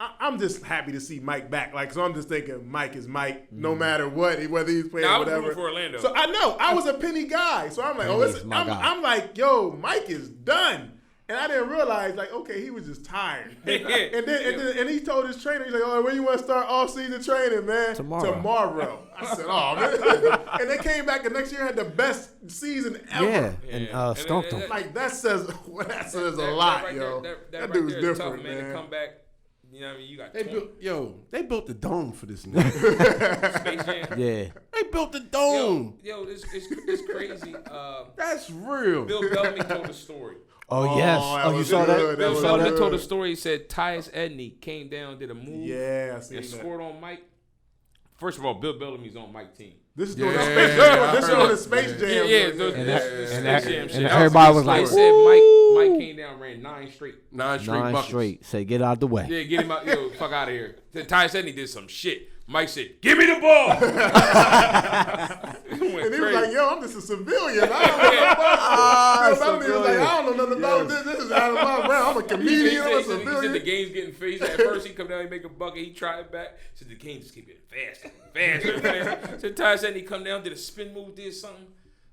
I'm just happy to see Mike back. Like, so I'm just thinking Mike is Mike, no matter what, whether he's playing I was whatever. rooting for Orlando. So I know I was a Penny guy. So I'm like, I'm like, yo, Mike is done. And I didn't realize, like, okay, he was just tired. And he told his trainer, he's like, oh, when you want to start off-season training, man? Tomorrow. I said, oh, man. And they came back the next year and had the best season ever. Yeah, and skunked him. Like, that says a lot, right yo. That dude's right there is different, tough, man. To come back, you know what I mean? You got They built the dome for this nigga. Space Jam. Yeah. They built the dome. Yo, it's crazy. That's real. Bill Bellamy told a story. Oh, yes. Oh, you saw that? Bill Bellamy told a story. He said Tyus Edney came down, did a move. Yeah, I seen and that. scored on Mike. First of all, Bill Bellamy's on Mike's team. This is doing the Space Jam. And everybody was like, they said Mike came down, ran 9 straight. 9 straight. Say, get out the way. Yeah, get him out. Yo, fuck out of here. Tyus Edney did some shit. Mike said, give me the ball. And he was like, yo, I'm just a civilian. I don't know nothing about this. This is out of my realm. I'm a comedian. I'm a He said civilian. the game's getting phased. At first, he come down, he make a bucket. He tried back. He said, the game just keep getting faster. So Tyus Edney come down, did a spin move, did something.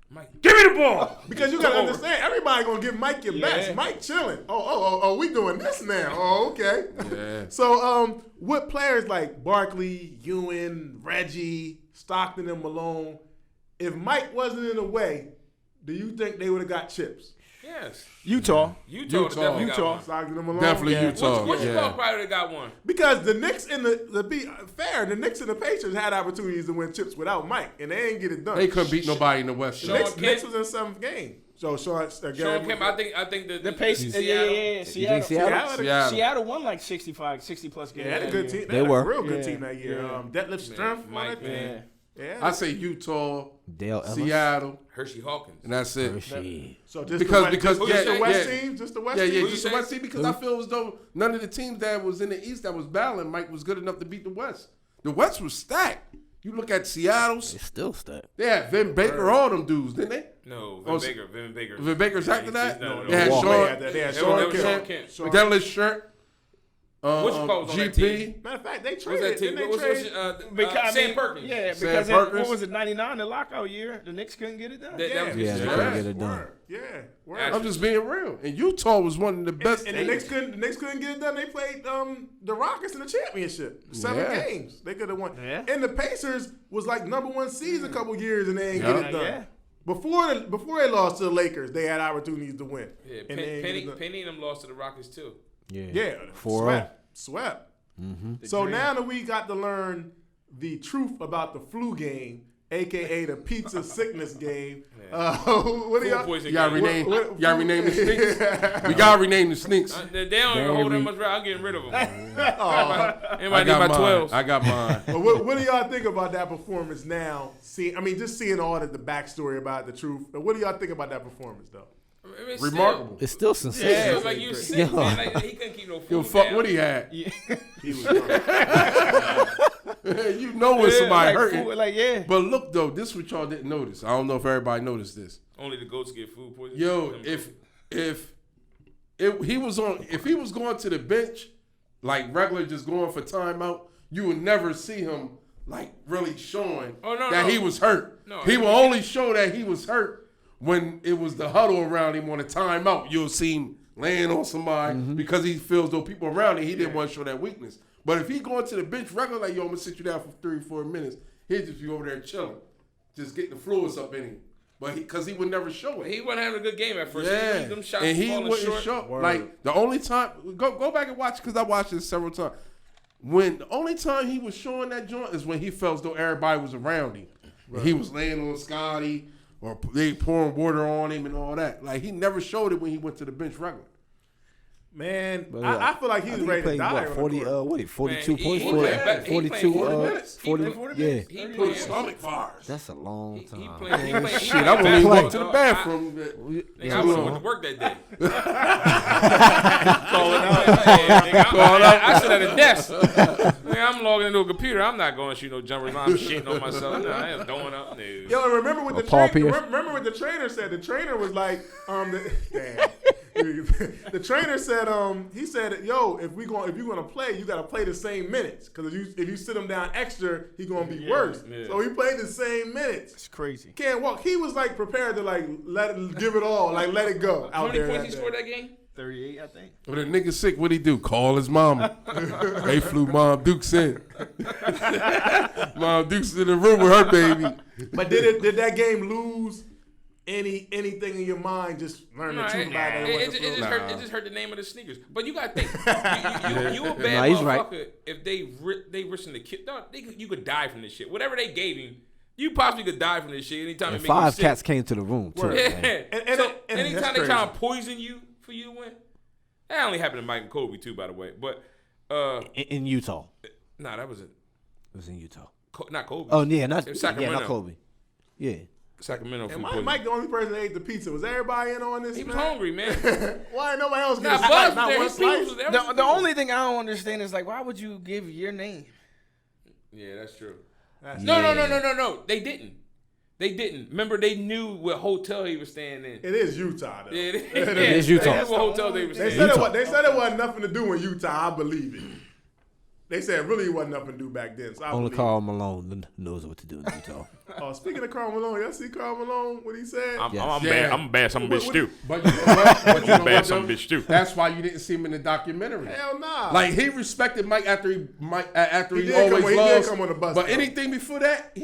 Mike, give me the ball. Because you got to understand, everybody going to give Mike your best. Mike chilling. Oh, we doing this now. Oh, okay. Yeah. So, what players like Barkley, Ewan, Reggie, Stockton, and Malone, if Mike wasn't in the way, do you think they would have got chips? Yes. Utah. Definitely got one. Stockton and Malone? Definitely Utah. What you call probably would have got one? Because the Knicks and the Knicks and the Pacers had opportunities to win chips without Mike, and they ain't get it done. They couldn't beat nobody in the West. Sean Knicks, Kemp. Knicks was in 7th game. So Sean Kemp, I think the Pacers. Seattle. Seattle won like 60 plus games. Yeah, they had a good team. They were a real good team that year. Detlef Strength, Mike, man. Yeah. I say Utah, Dale Ellis. Seattle, Hershey Hawkins. and that's it. So just Because just the West team, just the West team. Just the West team. Because I feel as though none of the teams that was in the East that was battling Mike was good enough to beat the West. The West was stacked. You look at Seattle's. It's still stacked. They had Vin Baker, all them dudes, didn't they? No, Vin Baker. Vin Baker's after that? No. They had They had Sean Kemp. Dennis Shirt. Which was on that team? GP. Matter of fact, they What's that traded. team? Didn't they trade? Sam Perkins. Yeah, Sam because Perkins. what was it, 99, the lockout year? The Knicks couldn't get it done. That was Yeah, just they trash. couldn't get it done. Yeah. I'm just being real. And Utah was one of the best And the Knicks couldn't get it done. They played the Rockets in the championship. 7 games. They could have won. Yeah. And the Pacers was like #1 seed a couple years and they ain't get it done. Yeah. Before they lost to the Lakers, they had opportunities to win. Yeah, And they ain't get it done. Penny and them lost to the Rockets too. Yeah, 4-0. swept. So now that we got to learn the truth about the flu game, aka the pizza sickness game, what do y'all? Poison Y'all game. rename the Sneaks? We gotta rename the Sneaks. They don't even hold that much. I'm getting rid of them. I Anybody need my 12s? I got mine. But what do y'all think about that performance now? Just seeing all the backstory about the truth. But what do y'all think about that performance, though? It's Remarkable. It's still Yeah, sensational. it's like you sick, man. Like, he couldn't keep no food Yo, fuck down. what he had. He was drunk. You know when somebody hurting. Food, But look though, this is what y'all didn't notice. I don't know if everybody noticed this. Only the goats get food poisoning. Yo, if he was going to the bench, like regular just going for timeout, you would never see him like really showing that he was hurt. No, he will only show that he was hurt when it was the huddle around him on a timeout, you'll see him laying on somebody because he feels those people around him. He didn't want to show that weakness. But if he going to the bench regular, like, yo, I'm going to sit you down for 3-4 minutes, he'd just be over there chilling, just getting the fluids up in him. But because he would never show it. He wasn't having a good game at first. Yeah, Them shots and he falling wouldn't short. show. Like, the only time, go back and watch, because I watched this several times. When the only time he was showing that joint is when he felt as though everybody was around him. Right. He was laying on Scottie, or they pouring water on him and all that. Like, he never showed it when he went to the bench regular. Man, I feel like he's ready to die. 42 points, he 42, played 40, yeah. He played stomach fires. That's a long time. He played. Shit, I wouldn't even walk to the bathroom. I would have went to work that day. I sit at a desk. Man, I'm logging into a computer. I'm not going to shoot no jumpers. I'm shitting on myself. No, I ain't throwing up. No. Yo, remember what the trainer said? The trainer was like, the trainer said, he said, yo, if you're gonna play, you gotta play the same minutes. Cause if you sit him down extra, he gonna be worse. Yeah. So he played the same minutes. It's crazy. Can't walk. He was like prepared to like give it all, like let it go. How many points he scored that game? 38, I think. When the nigga sick, what'd he do? Call his mama. They flew Mom Dukes in. Mom Dukes in the room with her baby. But did that game lose anything in your mind? Just learn the truth about it. It just hurt the name of the sneakers. But you gotta think, you a bad motherfucker. Right. If they risking the kid, you could die from this shit. Whatever they gave him, you possibly could die from this shit anytime. And 5 cats came to the room too. Yeah. And anytime they try to poison you for you to win, that only happened to Mike and Kobe too, by the way. But in Utah. Nah, that was it. It was in Utah. Not Kobe. Oh yeah, not Sacramento. Kobe. Yeah. Sacramento. And Mike the only person that ate the pizza. Was everybody in on this? He was hungry, man. Why ain't nobody else getting slice? Not one slice. The only thing I don't understand is, like, why would you give your name? Yeah, that's true. No. They didn't. Remember, they knew what hotel he was staying in. It is Utah, though. It is Utah. They knew what hotel they were staying in. They said it wasn't nothing to do in Utah. I believe it. They said really it wasn't nothing to do back then. So only Karl Malone knows what to do in Utah. Oh, speaking of Karl Malone, y'all see Karl Malone? What he said? I'm a bad son of a bitch too. But you know what? I'm a bad son of a bitch too. That's why you didn't see him in the documentary. Hell nah. Like, he respected Mike after he He always did lost. come on the bus. But anything before that,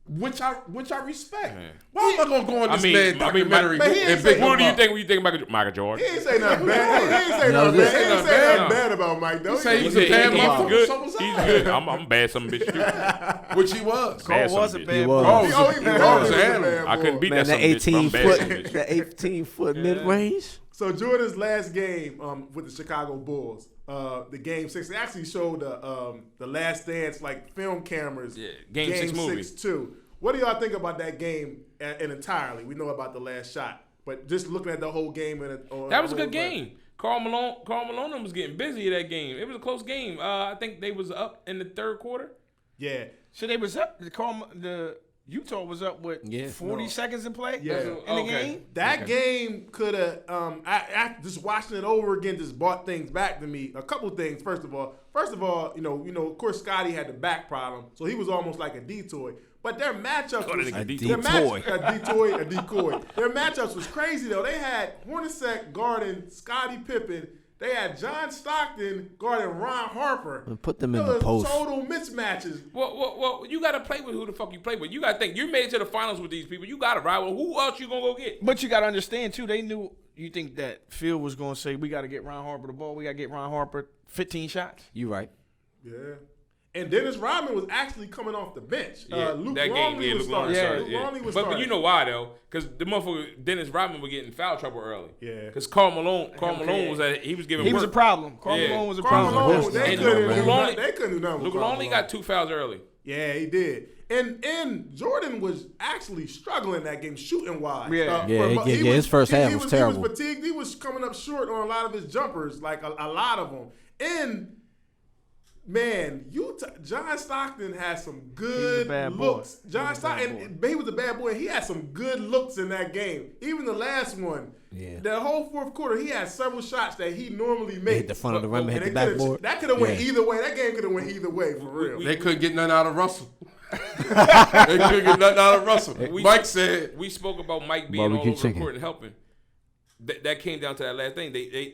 which I respect. Why am I gonna go on this man documentary and big? What do you think when you think about Michael Jordan? He ain't say nothing bad. He ain't say nothing bad about Mike though. He say he's a bad motherfucker. So was He's good. I'm a bad son of a bitch too. Which he was. Carl was a bad boy. boy. I couldn't beat that son of a bitch. That 18-foot mid-range. So Jordan's last game with the Chicago Bulls, the Game 6, they actually showed the Last Dance like film cameras. Yeah, Game 6 movie. 6-2. What do y'all think about that game entirely? We know about the last shot, but just looking at the whole game. That was a good game. Karl Malone was getting busy in that game. It was a close game. I think they was up in the third quarter. Yeah. So they was up. The Utah was up with 40 seconds in play. Yeah. In the game. That game could have. I just watching it over again just brought things back to me. A couple things. First of all, you know, of course, Scottie had the back problem, so he was almost like a decoy. But their matchups was a decoy. Their matchups was crazy though. They had Hornacek guarding Scottie Pippen. They had John Stockton guarding Ron Harper. And put them in the post. Total mismatches. Well, you got to play with who the fuck you play with. You got to think. You made it to the finals with these people. You got to ride with who else you going to go get. But you got to understand, too, they knew. You think that Phil was going to say, we got to get Ron Harper the ball. We got to get Ron Harper 15 shots. You right. Yeah. And Dennis Rodman was actually coming off the bench. Luke that Longley game, was starting. Luke Longley was starting. But you know why, though? Because the motherfucker, Dennis Rodman was getting foul trouble early. Yeah. Because Karl Malone was giving He was a problem. Karl Malone was a problem. They couldn't do nothing. Luke Longley got 2 fouls early. Yeah, he did. And Jordan was actually struggling that game shooting wise. His first half was terrible. He was fatigued. He was coming up short on a lot of his jumpers, like a lot of them. And man, John Stockton had some good looks. John Stockton, he was a bad boy. He had some good looks in that game. Even the last one, the whole fourth quarter, he had several shots that he normally makes. Hit the front of the rim, hit the backboard. That could have went either way. That game could have went either way, for real. They couldn't get none out of Russell. They couldn't get nothing out of Russell. Mike said, we spoke about Mike being Barbecue all over chicken. the court and helping. That came down to that last thing. They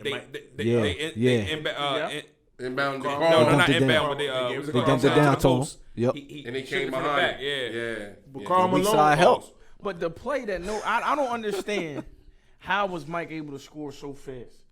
inbound the no, call. not dumped it inbound, down. but they dumped it down to him. Yep. And they came from the behind. back. Yeah. But Karl weak Malone side help. But the play that I don't understand. How was Mike able to score so fast?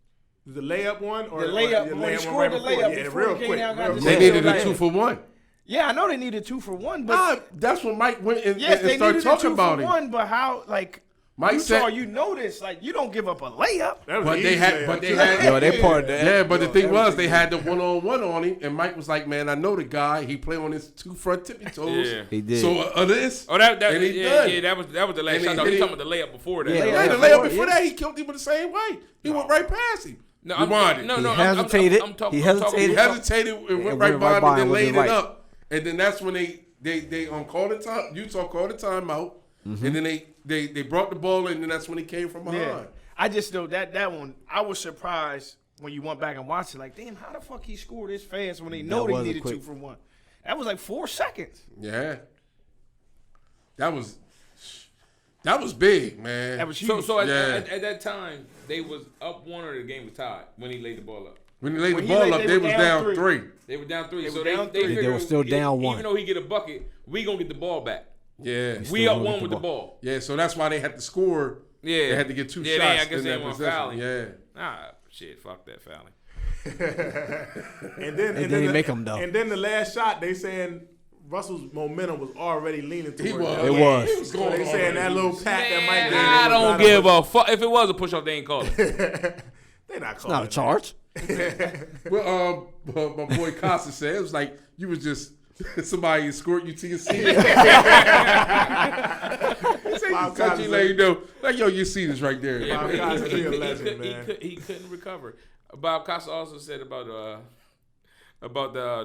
The layup one or The layup, or when he one scored the before? layup Yeah, before real he came quick. down, got real the quick. They needed Like- a 2-for-1. Yeah, I know they needed 2 for 1, but Nah, that's when Mike went and yes, they started needed talking a 2 about for it. 1. But how? Like Mike Utah, said, you know this. Like you don't give up a layup. That was but an they easy had, layup. but they had, Yo, they part of that. yeah. But the thing was, they had the 1-on-1 on him, and Mike was like, "Man, I know the guy. He play on his 2 front tippy toes. Yeah. He did. So this, Oh, that and he yeah, done. yeah, that was the last And shot. he No, hit he's it. talking about the layup before that. Yeah. yeah, the Yeah, layup before that, he killed him the same way. He went right past him. No, Rewinded. no, He I'm hesitated. I'm talking. He I'm talking- He hesitated. hesitated and went And right went by right him by and then him with laid his it right. up. And then that's when they called the time. Utah called the timeout, and then they brought the ball in, and then that's when he came from behind. Yeah, I just know that one. I was surprised when you went back and watched it. Like, damn, how the fuck he scored this fast when they know they wasn't needed quick. 2 for 1? That was like 4 seconds. Yeah, that was big, man. That was huge. So at Yeah. that time, they was up 1 or the game was tied when he laid the ball up. When he laid When the he ball laid- up, they they were was down down 3. 3. They were down 3, They so were they down they 3. figured were still down 1. Even though he get a bucket, we gonna get the ball back. Yeah, We up gonna 1 get with the the ball. yeah. So that's why they had to score. Yeah, They had to get 2 yeah, shots. I guess in they that didn't want possession. fouling. Yeah. Ah, shit, fuck that fouling. And then didn't make 'em, though. And then the last shot, they saying Russell's momentum was already leaning towards He was. them. It was. He was So going they on saying already. that little pat that Mike Man, gave I was don't not give a fuck. If it was a push off, they ain't called it. They not It's calling not a it. charge. Well, my boy Costa said it was like you was just somebody escort you to your seat. He said Bob you touch Costa you, let you know, like yo, your seat is right there. Yeah, Bob but Costa, he a legend, he man. he couldn't recover. Bob Costa also said about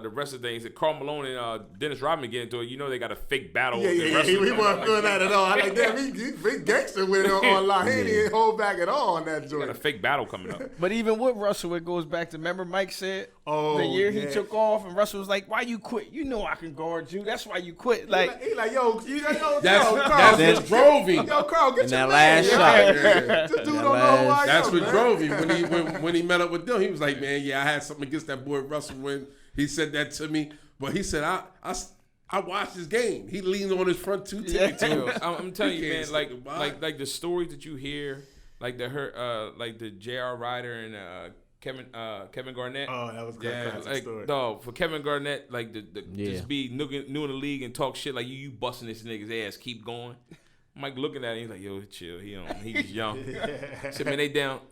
the rest of the things that Karl Malone and Dennis Rodman get into it. You know they got a fake battle. Yeah, with the yeah, rest yeah. of We them. weren't doing that at all. I like, damn, he big gangster with it online. He didn't hold back at all on that Got joint. a fake battle coming up. But even with Russell, it goes back to, remember Mike said Oh, the year he yeah. took off and Russell was like, why you quit? You know I can guard you. That's why you quit. Like, He like, yo, Carl, That's get what drove him. Yo, Carl, get In your that man. last yo. shot. Yeah. This dude don't that know who I That's am, what man. drove him when he met up with them. He was like, man, yeah, I had something against that boy Russell when he said that to me. But he said, I watched his game. He leaned on his front 2 tippy Yo, toes. I'm telling you, He man, can't like say goodbye. like the stories that you hear, like the J.R. Ryder and Kevin Garnett. Oh, that was a good Yeah, classic Like story. dog for Kevin Garnett, like the Yeah. just be new in the league and talk shit like you busting this nigga's ass, keep going. Mike looking at him, he's like, yo, chill. He's young. Said, man,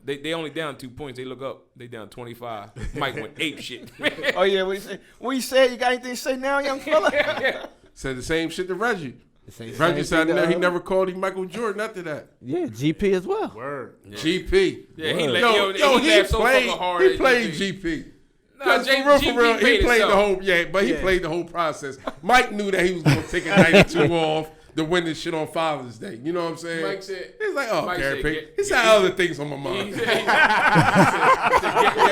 they only down 2 points. They look up, they down 25. Mike went ape shit. oh yeah, what you said? You got anything to say now, young fella? Said the same shit to Reggie. Same Reggie said thing to he us. never called him Michael Jordan after that. Yeah, GP as well. Word. GP. Yeah, he Word. laughed, he laughed so played. fucking hard. He at played GP. GP. Nah, Because J- for real, GP he made played the himself. whole but he played the whole process. Mike knew that he was gonna take a 92 off to win this shit on Father's Day. You know what I'm saying? Mike said- he's like, oh, Mike Gary said, Payton. "Get- He said other things on my mind. He He said,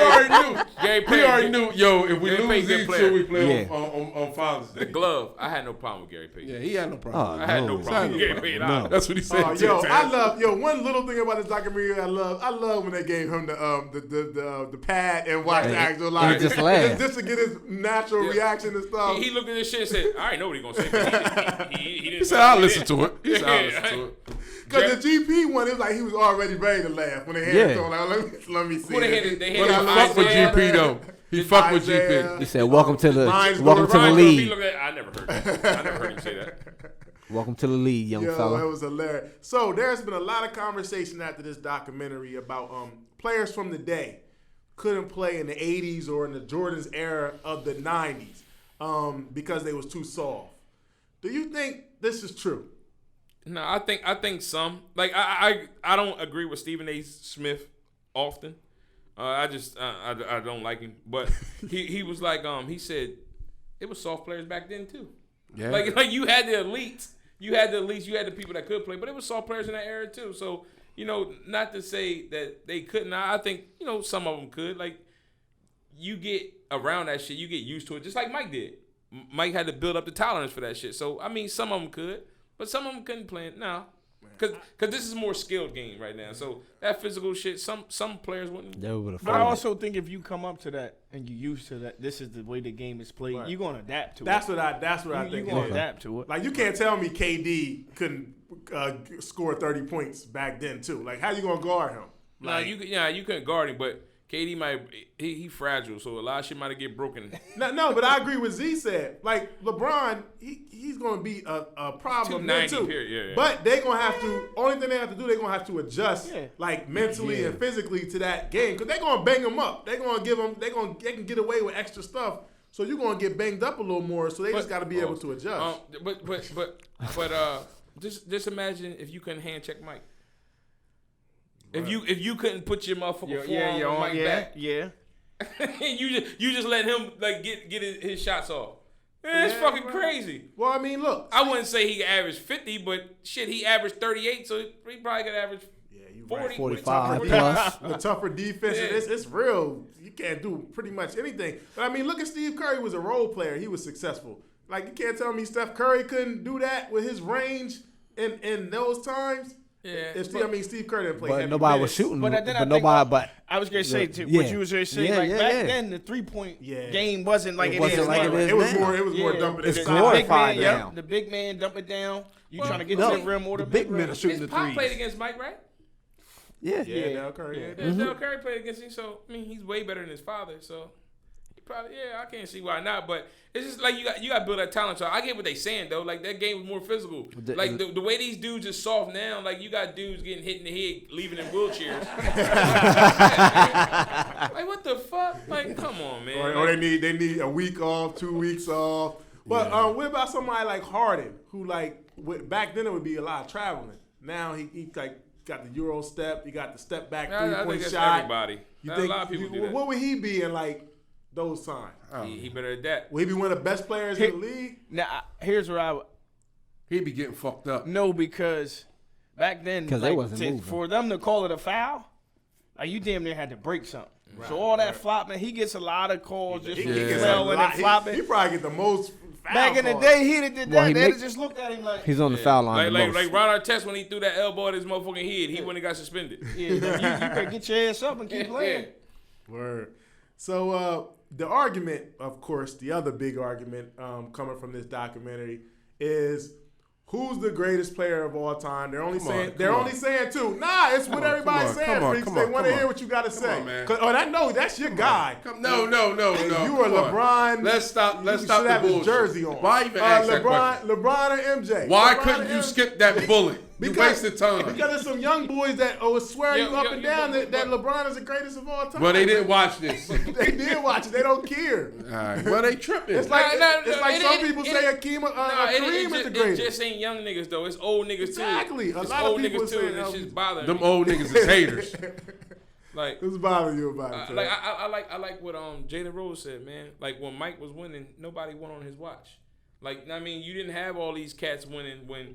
already knew. Gary He Payton, already knew. Yo, if we Gary lose Payton good these player. two, we play Yeah. on Father's the Day. glove. I had no problem with Gary Payton. Yeah, he had no problem. Oh, I had no no. problem with Gary No. Payton. No. That's what he said. Yo, to I Taz. love one little thing about this documentary. I love when they gave him the pad and watched the And- actual and line. he just laughed. just to get his natural Yeah. reaction and stuff. He looked at this shit and said, I already know what he's going to say. He didn't He said, I'll listen to it. He said, I'll listen to it. Because the GP one, it was like he was already ready to laugh when they handed it to him. Like, let me see. Who they it. handed- they He handed got him He fuck with Isaiah. GP though. He fuck with Isaiah. GP. He said, "Welcome to the Lions welcome to the Ryan He league. looked at, I never heard that. I never heard him say that. Welcome to the league, young Yo, fella." it was hilarious. So there's been a lot of conversation after this documentary about players from the day couldn't play in the 80s or in the Jordan's era of the 90s because they was too soft. Do you think this is true? No, I think some. Like I don't agree with Stephen A. Smith often. I don't like him. But he was like he said it was soft players back then too. Yeah. Like you had the elites, you had the people that could play, but it was soft players in that era too. So not to say that they couldn't. I think some of them could. Like you get around that shit, you get used to it, just like Mike did. Mike had to build up the tolerance for that shit. So I mean, some of them could, but some of them couldn't play it. No, because this is a more skilled game right now. So that physical shit, some players wouldn't. But I also think if you come up to that and you used to that, this is the way the game is played. You're gonna adapt to That's it. what I think. You're gonna adapt to it. Like you can't tell me KD couldn't score 30 points back then too. Like how you gonna guard him? Like, you couldn't guard him, but KD he fragile, so a lot of shit might get broken. No, but I agree with Z said. Like LeBron, he's gonna be a problem there too. Yeah. But they gonna have to. Only thing they have to do, they gonna have to adjust, like mentally and physically to that game, because they gonna bang him up. They gonna give them. They can get away with extra stuff. So you're gonna get banged up a little more. So they just got to be able to adjust. But just imagine if you couldn't hand check Mike. If you couldn't put your motherfucker forearm on Mike back, you just let him like get his shots off. Man, that's fucking crazy. Well, I mean, look, I wouldn't say he averaged 50, but shit, he averaged 38, so he probably could average 40, 45 plus. The tougher defense, it's real. You can't do pretty much anything. But I mean, look at Steve Curry was a role player. He was successful. Like you can't tell me Steph Curry couldn't do that with his range in those times. Yeah, Steve Curry didn't play. But nobody was shooting. But then I was gonna say what you was gonna say. Back then, the 3-point game wasn't like it is now. It was more dumping it's inside. glorified now. The big man dump it down. You trying to get to the rim or the big men are shooting the Pop threes. played against Mike, right? Yeah. Dell Curry. Dell Curry played against him, so I mean he's way better than his father. So he probably I can't see why not. But it's just like you got to build that talent. So I get what they saying though. Like that game was more physical. Like the way these dudes are soft now. Like you got dudes getting hit in the head, leaving in wheelchairs. Like what the fuck? Like come on, man. Or they need a week off, 2 weeks off. But what about somebody like Harden, who like back then it would be a lot of traveling. Now he like got the Euro step. He got the step back 3-point shot. Everybody. You A think lot of people do that. What would he be in like those times? He better adapt. Will he be one of the best players in the league? Now here's where I would. He'd be getting fucked up. No, because back then, they wasn't moving. For them to call it a foul, like you damn near had to break something. Right, so all that flopping, he gets a lot of calls just for flailing and flopping. He probably get the most. Back in the day, he'd have did that. They'd just looked at him like he's on the foul line. Like Ron Artest when he threw that elbow at his motherfucking head, he wouldn't have got suspended. Yeah, you better get your ass up and keep playing. Word. So the argument, of course, the other big argument coming from this documentary is who's the greatest player of all time. They're only saying two. Nah, it's what everybody's saying, freaks. They want to hear what you got to say. I know that's your guy. No. You are LeBron. Let's stop the have his bullshit. jersey on. Why even ask that question? LeBron or MJ? Why couldn't you skip that bullet? You wasted time. Because there's some young boys that swear you up and down that LeBron is the greatest of all time. Well, they didn't watch this. They did watch it. They don't care. All right. Well, they tripping. It's like some people say Kareem is the greatest. It just ain't young niggas though. It's old niggas too. Exactly. It's old niggas too. And it's just bothering them me. old niggas is haters. Like what's bothering you about it? I like what Jalen Rose said, man. Like when Mike was winning, nobody won on his watch. Like I mean, you didn't have all these cats winning when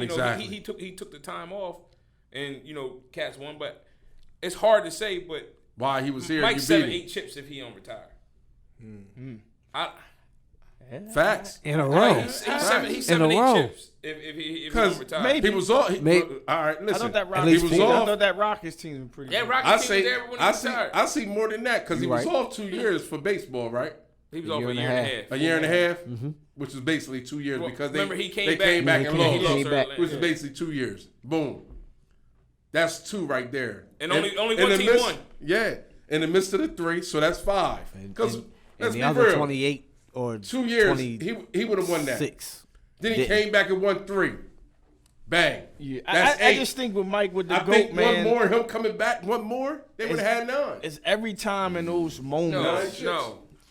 exactly. He took the time off, and cats won. But it's hard to say. But why he was here? Mike's 7-8 chips if he don't retire. Facts in a row. He's 7-8 chips if he don't retire. Maybe. He was all right. Listen, I thought that Rockets team was pretty. Yeah, good. Rockets team was there when he retired. I see more than that because he was off 2 years for baseball, right? He was off a year and a half. A year and a half, which is basically 2 years because he came back and lost, which is yeah. basically 2 years. Boom. That's two right there. And only one team won. Yeah, in the midst of the three, so that's 5. Because let's the be other real. 28 or 2 years, he would have won that. 6. Then he came back and won 3. Bang. Yeah, That's I 8. just think with Mike with the I GOAT, think man. one more, him coming back, one more, they would have had none. It's every time in those moments.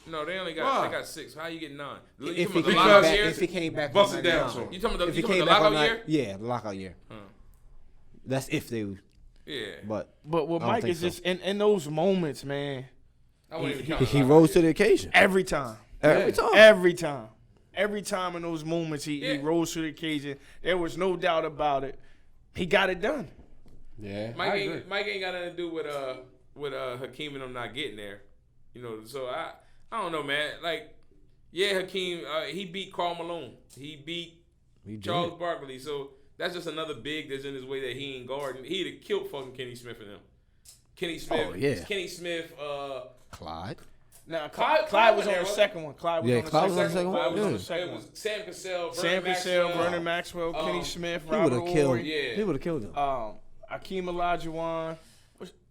No, they only got 6. How you get 9? If he came back, bust it down to him. You talking about if he came the back lockout year? Yeah, the lockout year. That's if they. Yeah. But with Mike is just in those moments, man. He rose to the occasion every time. Every time in those moments, he rose to the occasion. There was no doubt about it. He got it done. Yeah, Mike ain't got nothing to do with Hakeem and them not getting there. So I don't know, man. Like Yeah, Hakeem. He beat Karl Malone. He beat Charles Barkley. So that's just another big that's in his way that he ain't guarding. He'd have killed fucking Kenny Smith and them. Kenny Smith. Oh, yeah. Kenny Smith. Clyde. Now, Clyde Clyde was was on there, the second one. Clyde was Yeah, on the Clyde was on the second second one. one. Clyde was on Yeah. the second It one. was Sam Cassell, Sam Cassell, Vernon Maxwell, Kenny Smith, He would Robert have killed. Horry, Yeah. He would have killed him. Akeem Olajuwon,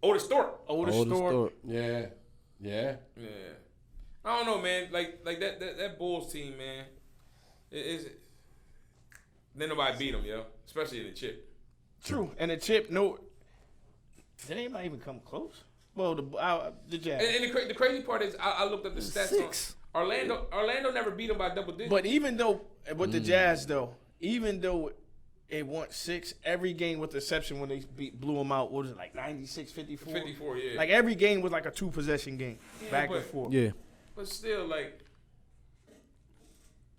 Otis Thorpe. Otis Thorpe. Yeah. Yeah. I don't know, man. Like that Bulls team, man. Then nobody beat them, yo. Especially in the chip. True. And the chip, no, did anybody even come close? Well, the Jazz. And the crazy part is, I looked up the stats. 6. On Orlando never beat them by double digits. But even though, with the Jazz, though, even though it went 6, every game with the exception when they blew them out, what was it, like 96-54? 54, yeah. Like every game was like a 2-possession game, back and but- forth. Yeah. But still, like,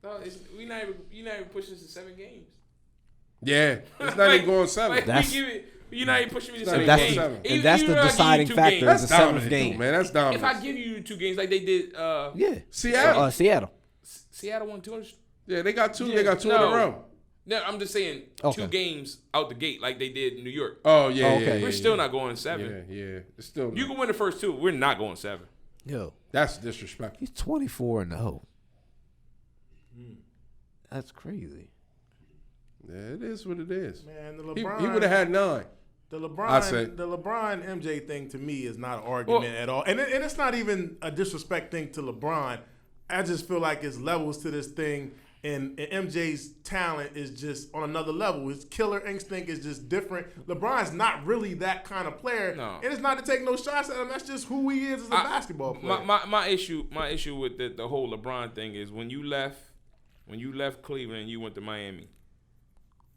no, you're not even pushing this to 7 games. Yeah. It's not even going 7. Like, That's- you're not even pushing me to It's 7 not games. even Even- And that's even the if I give you deciding 2 factor. games, It's That's the 7th dominant, game. too, man. That's dominant. if I give you 2 games like they did, Yeah. Seattle. Seattle. Seattle won 200. Yeah, they got 2. Yeah, They got 2 in no. a row. No, I'm just saying 2 games out the gate like they did in New York. Oh, yeah, Okay. yeah. We're still not going 7. Yeah. It's still. You can win the first 2. We're not going 7. Yo, That's disrespectful. he's 24-0. That's crazy. Yeah, it is what it is. Man, the He LeBron. would have had 9. The I say. LeBron MJ thing to me is not an argument at all, and it's not even a disrespect thing to LeBron. I just feel like it's levels to this thing, and MJ's talent is just on another level. His killer instinct is just different. LeBron's not really that kind of player, No. and it's not to take no shots at him. That's just who he is as a basketball player. My issue with the whole LeBron thing is when you left Cleveland and you went to Miami,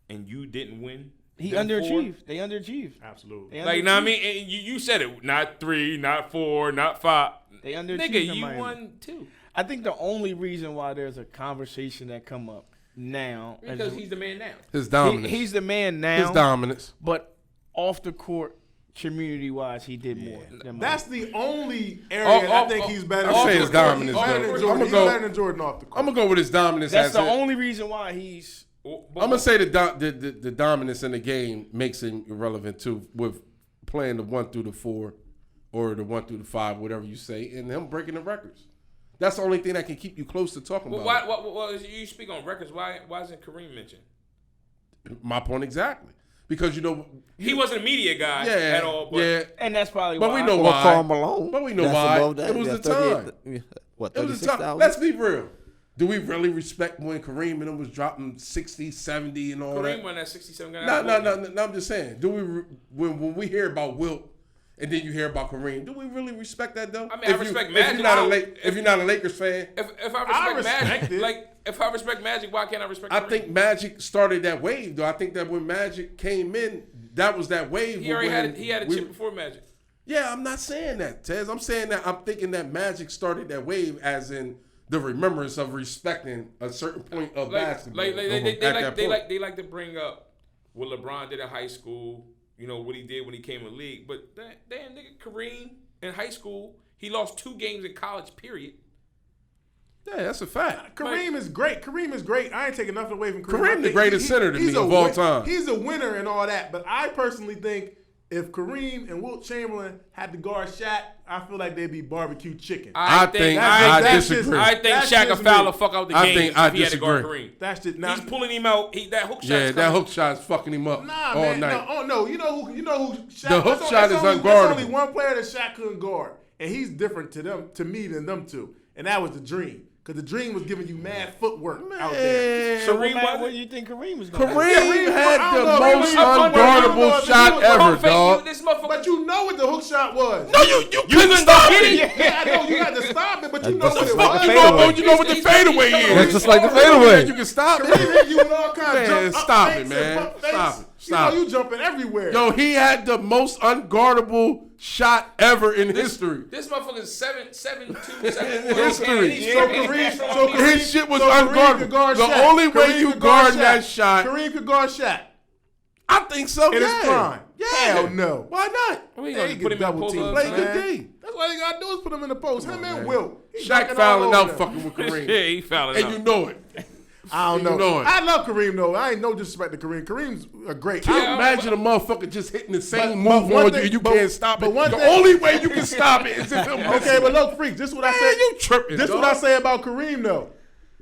and you didn't win. He them 4, underachieved. They underachieved. Absolutely. They Like, know what I underachieved. mean? And you said it. Not 3, not 4, not 5. They underachieved Nigga, in you Miami. won 2. I think the only reason why there's a conversation that come up now Because he's the man now. His dominance. he's the man now. His dominance. But off the court, community wise, he did more. Than That's the only area I think he's better. I'll say than his Jordan. dominance, He's better though. than Jordan. I'ma He's go- better than Jordan off the court. I'm going to go with his dominance. That's as the it. only reason why he's. I'm gonna say the dominance in the game makes him irrelevant too, with playing the 1 through the 4 or the 1 through the 5, whatever you say, and him breaking the records. That's the only thing that can keep you close to talking Well, about. why you speak on records? Why isn't Kareem mentioned? My point exactly, because He wasn't a media guy yeah, at all. But yeah, And that's probably but why. we know Or why. Karl Malone. But we know That's why. above that. It was Yeah, the time. 38 what, It was the time. 36,000? Let's be real. Do we really respect when Kareem and them was dropping 60, 70 and all Kareem that? won that 67 guy. No. I'm just saying. Do we when we hear about Wilt and then you hear about Kareem, do we really respect that though? I mean, I respect Magic. If you're not a Lakers fan, If I I respect respect Magic, it. like if I respect Magic, why can't I respect? I Kareem? think Magic started that wave though. I think that when Magic came in, that was that wave. he already when had a we- chip before Magic. Yeah, I'm not saying that, Tez. I'm saying that I'm thinking that Magic started that wave as in the remembrance of respecting a certain point of basketball. They like to bring up what LeBron did in high school. You know what he did when he came in the league. But damn, nigga, Kareem in high school, he lost 2 games in college. Period. Yeah, that's a fact. Kareem is great. Kareem is great. I ain't taking nothing away from Kareem. Kareem I the think greatest center to he's me a of all win- time. He's a winner and all that, but I personally think if Kareem and Wilt Chamberlain had to guard Shaq, I feel like they'd be barbecue chicken. I think I I disagree. disagree. I think That's Shaq just will foul me. the fuck out the I game think I if he had to guard disagree. Kareem. That's just not. He's pulling him out. That hook shot. Yeah, that hook shot is fucking him up Nah, all man. night. No, you know who Shaq. The hook that's shot that's is only, unguardable. There's only one player that Shaq couldn't guard, and he's different to me than them two, and that was the Dream. Because the Dream was giving you mad footwork out there. So What do you think Kareem was going to do? Kareem had I the don't know, most I don't know if unguardable he shot was ever, Pump fake, dog. This motherfucker. But you know what the hook shot was. No, you couldn't stop it. Yeah, I know you had to stop it, but you know That's what just it like was. the fadeaway. You know what the fadeaway is. That's just like the fadeaway. You can stop Kareem it. hit you with all kinds Man, of jump stop up it, fakes man. and bump fakes. Stop it. Stop You know you jumping everywhere. Yo, he had the most unguardable shot ever in history. This motherfucker's 7'2", 7'4". History. So Kareem, His shit was Kareem unguardable. could guard The Shaq. only way Kareem you could guard Shaq. that shot, Kareem could guard Shaq I think so. in his Yeah. prime. Hell no. Why not? We They gonna put him in the double post team. all the Play time. good man. D. That's all they gotta do is put him in the post. Him and Wilt. He Shaq dunking all fouling over out them. fucking with Kareem. Yeah, he fouling And out. you know it. I don't You know. know it. I love Kareem though. I ain't no disrespect to Kareem. Kareem's a great. Can you Yeah, imagine a motherfucker just hitting the same but move one on thing- you? You but- can't stop but it. one The thing- only way you can stop it is if him Okay, but look, freak. This is what I Man, said. you tripping, This is dog. what I say about Kareem though.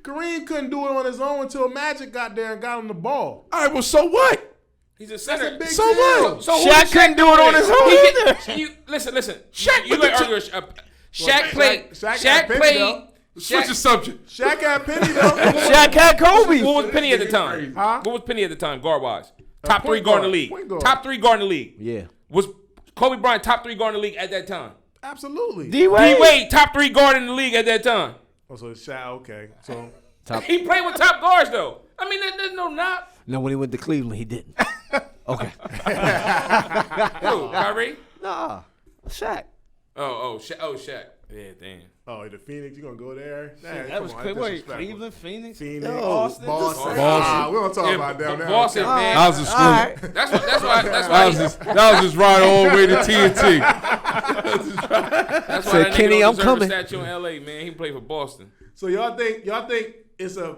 Kareem couldn't do it on his own until Magic got there and got him the ball. All right, well, so what? He's a That's center. a big So deal. what? So who Shaq did couldn't do it on his own He either. can- you listen. Shaq You with like the argue? Shaq played. Shaq Shaq had Penny, played. though. Switch the Shaq, subject. Shaq had Penny though. Shaq had Kobe. what was Penny at the time? Huh? What was Penny at the time, guard wise? Top point 3 guard in the guard, league. point guard. Top 3 guard in the league. Yeah. Was Kobe Bryant top 3 guard in the league at that time? Absolutely. D D Wade. Wade top 3 guard in the league at that time. Oh, so Shaq. Okay, so He played with top guards though. I mean, there's no knock. No, when he went to Cleveland, he didn't. Okay. Who? Kyrie? Nah. Shaq. Oh, Shaq. Yeah, damn. oh the Phoenix. You gonna go there? Nah, That come was on, quick. that's Wait, disrespectful. Cleveland, Phoenix, Phoenix, Boston. Boston. Boston. Ah, we don't talk Yeah, about them now. Boston, Okay. man. That was a screw. All right. That's why. That was his ride all the way to TNT. That's why Said, that nigga Kenny, don't I'm deserve coming. a statue in LA, man. He played for Boston. So y'all think it's a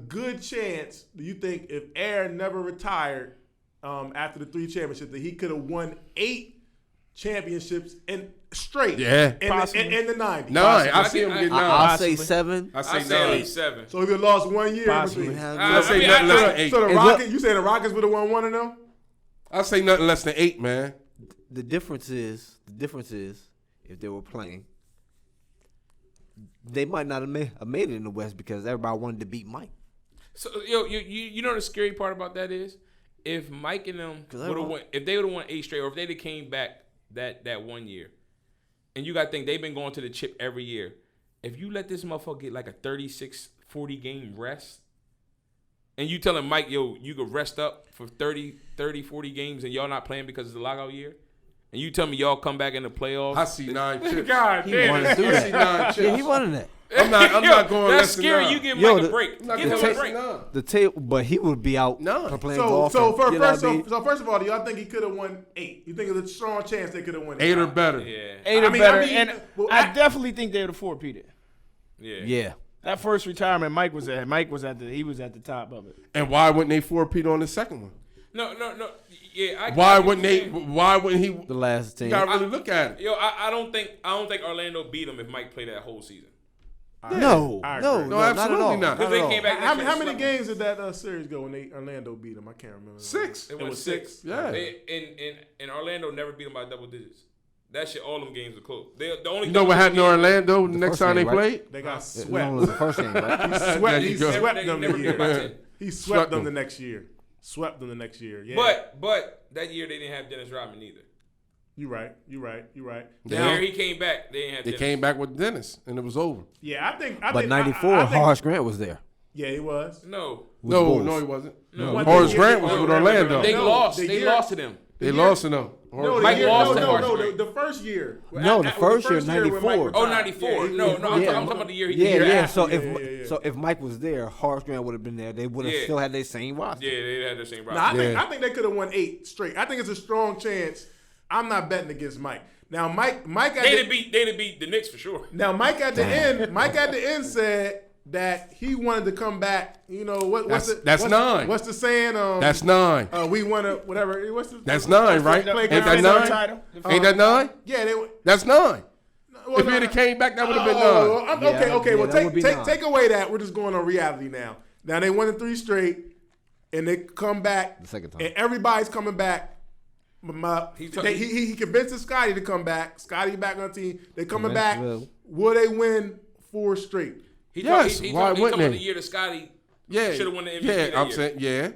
good chance? Do you think if Aaron never retired after the 3 championships that he could have won 8 championships in straight? Yeah. in the 90s. No, I see him get 9. I'll say Possibly. 7. I I say say at 9. least 7. So he would have lost 1 year. in Possibly. between. I say I mean, nothing less than I- 8. So the Is Rockets, you say the Rockets would have won one of them? I say nothing less than 8, man. The difference is, if they were playing, they might not have made it in the West because everybody wanted to beat Mike. So you know the scary part about that is if Mike and them 'Cause I would have don't- won, if they would have won 8 straight, or if they'd have came back that 1 year, and you got to think they've been going to the chip every year. If you let this motherfucker get like a 36-40 game rest, and you telling Mike, yo, you could rest up for 30, 40 games and y'all not playing because it's the lockout year, and you tell me y'all come back in the playoffs. I see 9 chips. God He damn. wanted to do I see 9 that. chips. Yeah, he wanted that. I'm not going That's less than scary. 9. You give Yo, Mike a the- break. I'm not Give going him a less break. than 9. The table, but he would be out No. for playing So golf. so and- first, you know first, what I mean? so first of all, do y'all think he could have won 8? You think there's a strong chance they could have won 8 or better. Yeah. 8 or I mean, better. I mean, and well, I definitely think they would have four-peated. Yeah. Yeah. That first retirement, Mike was at the top of it. And why wouldn't they 4-peat on the second one? No. Yeah. Why wouldn't he? The last team. You gotta really look at it. Yo, I don't think Orlando beat them if Mike played that whole season. No, I no, agree. No, not at absolutely all. not. Because at they all. came back. How next year many and games did that series go when Orlando beat them? I can't remember. 6. It It was 6. Yeah. And Orlando never beat them by double digits. That shit, all them games were close. The only You know what happened to Orlando the next first time they game, right? played? They got It swept. only was the first game, right? There He you go. swept They them never the beat them by year. 10. He Swept swept them them. the next year. Swept them the next year. Yeah. But that year they didn't have Dennis Rodman either. You right. The Yeah. year he came back, they didn't have They Dennis. came back with Dennis, and it was over. Yeah, I think. But 94, Horace Grant was there. Yeah, he was. No. With the Bulls. No, he wasn't. No. What Horace the Grant year- was with no, Orlando. They No, lost. the They year- lost to them. They lost to them. No, the Mike year, lost to no, Horace no, Grant. the first year. No, the first year, when 94. Mike Oh, retired. 94. Yeah, No, I'm Yeah. talking about the year he Yeah, came yeah. back. So Yeah. so if Mike was there, Horace Grant would have been there. They would have Yeah. still had their same roster. Yeah, they had the same No, I roster. think they could have won 8 straight. I think it's a strong chance. I'm not betting against Mike. Now, Mike at They'd the, have beat the Knicks for sure. now Mike at the end said that he wanted to come back. You know That's 9. What's the saying? That's 9. We want to whatever. What's the, That's 9, right? Play Ain't that ground 9? title. Ain't that 9? Yeah, they. That's 9. Well, If he had came back, that would have been 9. Okay. Yeah, Well, that would be 9. take away that. We're just going on reality now. Now they won the 3 straight, and they come back The second time. and everybody's coming back. He convinces Scottie to come back. Scottie back on the team. They coming back. Convinced Will they win 4 straight? Yes, why wouldn't about they? the year that Scottie Yeah. should have won the MVP Yeah, that I'm year. saying, yeah.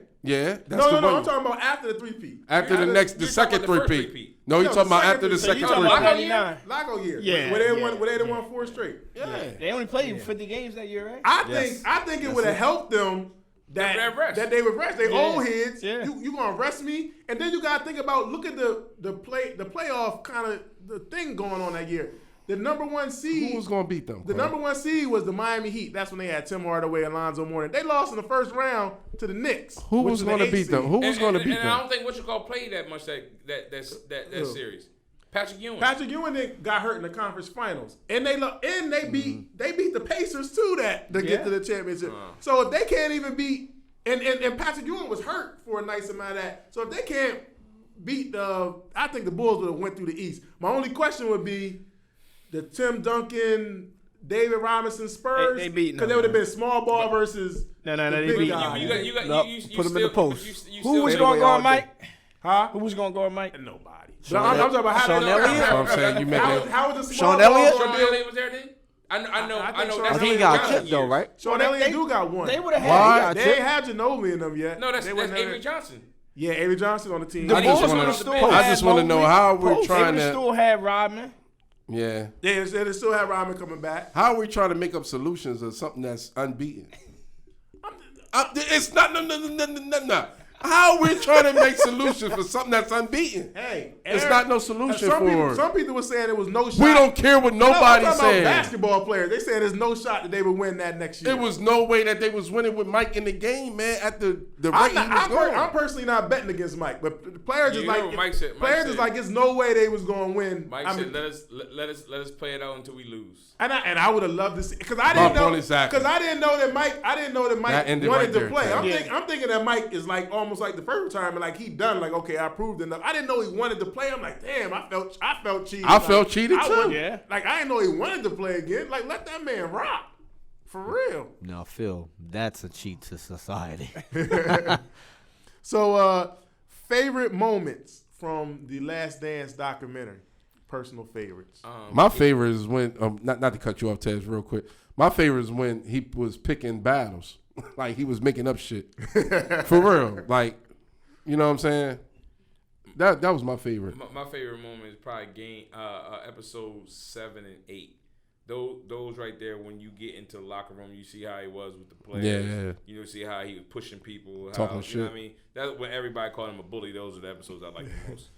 That's No. one. I'm talking about after the 3-peat. After the you're second talking about the first 3-peat. three-peat. No, you're No, talking about the after the second second three-peat. You talking about 3-peat. 99? Lago year. Yeah, Where they yeah, won. Where they won 4 straight. Yeah. They only played 50 games that year, right? I think it would have helped them That rest. that they would rest. They Yeah. old heads. Yeah. You gonna rest me, and then you gotta think about look at the playoff kind of the thing going on that year. The number one seed. Who was going to beat them? The number one seed was the Miami Heat. That's when they had Tim Hardaway and Lonzo Mourning. They lost in the first round to the Knicks. Who was going to beat them? Who was going to beat them? And I don't think what you call played that much that series. Patrick Ewing. Patrick Ewing got hurt in the conference finals, and they beat the Pacers too to get to the championship. So if they can't even beat, and Patrick Ewing was hurt for a nice amount of that. So if they can't beat I think the Bulls would have went through the East. My only question would be the Tim Duncan, David Robinson Spurs. They beat because they would have been small ball versus no, the they big beat guy. You put them in the post. Who was going to guard Mike? Huh? Who was going to guard Mike? Nobody. But I'm talking about how Sean they Elliott? That's what I'm saying. You make that. How was the small Sean ball Elliott? gonna Sean deal- Elliott was there then? I know. I Sean think he Elliott got Johnson chipped though, years. right? Sean Elliott do got one. They would have Why? had. They ain't had Ginobili in them yet. No, that's They wasn't Avery there. Johnson. Yeah, Avery Johnson on the team. The I just Bulls wanna- would've still I had just wanna know Mobley. how we're They trying would've to. still had Rodman. Yeah. They still have Rodman coming back. How are we trying to make up solutions of something that's unbeaten? It's not no. How are we trying to make solutions for something that's unbeaten? Hey, It's not no solution for. Some people were saying it was no shot. We don't care what No, I'm nobody talking said. about basketball players. They said there's no shot that they would win that next year. It was no way that they was winning with Mike in the game, man. At the rate he was going. I'm personally not betting against Mike, but the players You is know like what Mike said? Mike players said- is like it's no way they was going to win. Mike I mean, said, "Let us play it out until we lose." And I would have loved to see because I My didn't know point exactly. because I didn't know that Mike That ended wanted right to there, play. Tim. I'm thinking that Mike is like almost like the first time and like he done like okay I proved enough. I didn't know he wanted to play. I'm like damn I felt cheated. I felt cheated I too. wasn't- Yeah. Like I didn't know he wanted to play again. Like let that man rock for real. Now, Phil, that's a cheat to society. So favorite moments from the Last Dance documentary. Personal favorites. My favorite is when not to cut you off, Tez, real quick. My favorite is when he was picking battles, like he was making up shit for real. Like, you know what I'm saying? That was my favorite. My favorite moment is probably episode 7 and 8. Those right there when you get into the locker room, you see how he was with the players. Yeah. You know, see how he was pushing people, Talking You shit. know what I mean? That's when everybody called him a bully. Those are the episodes I like the most.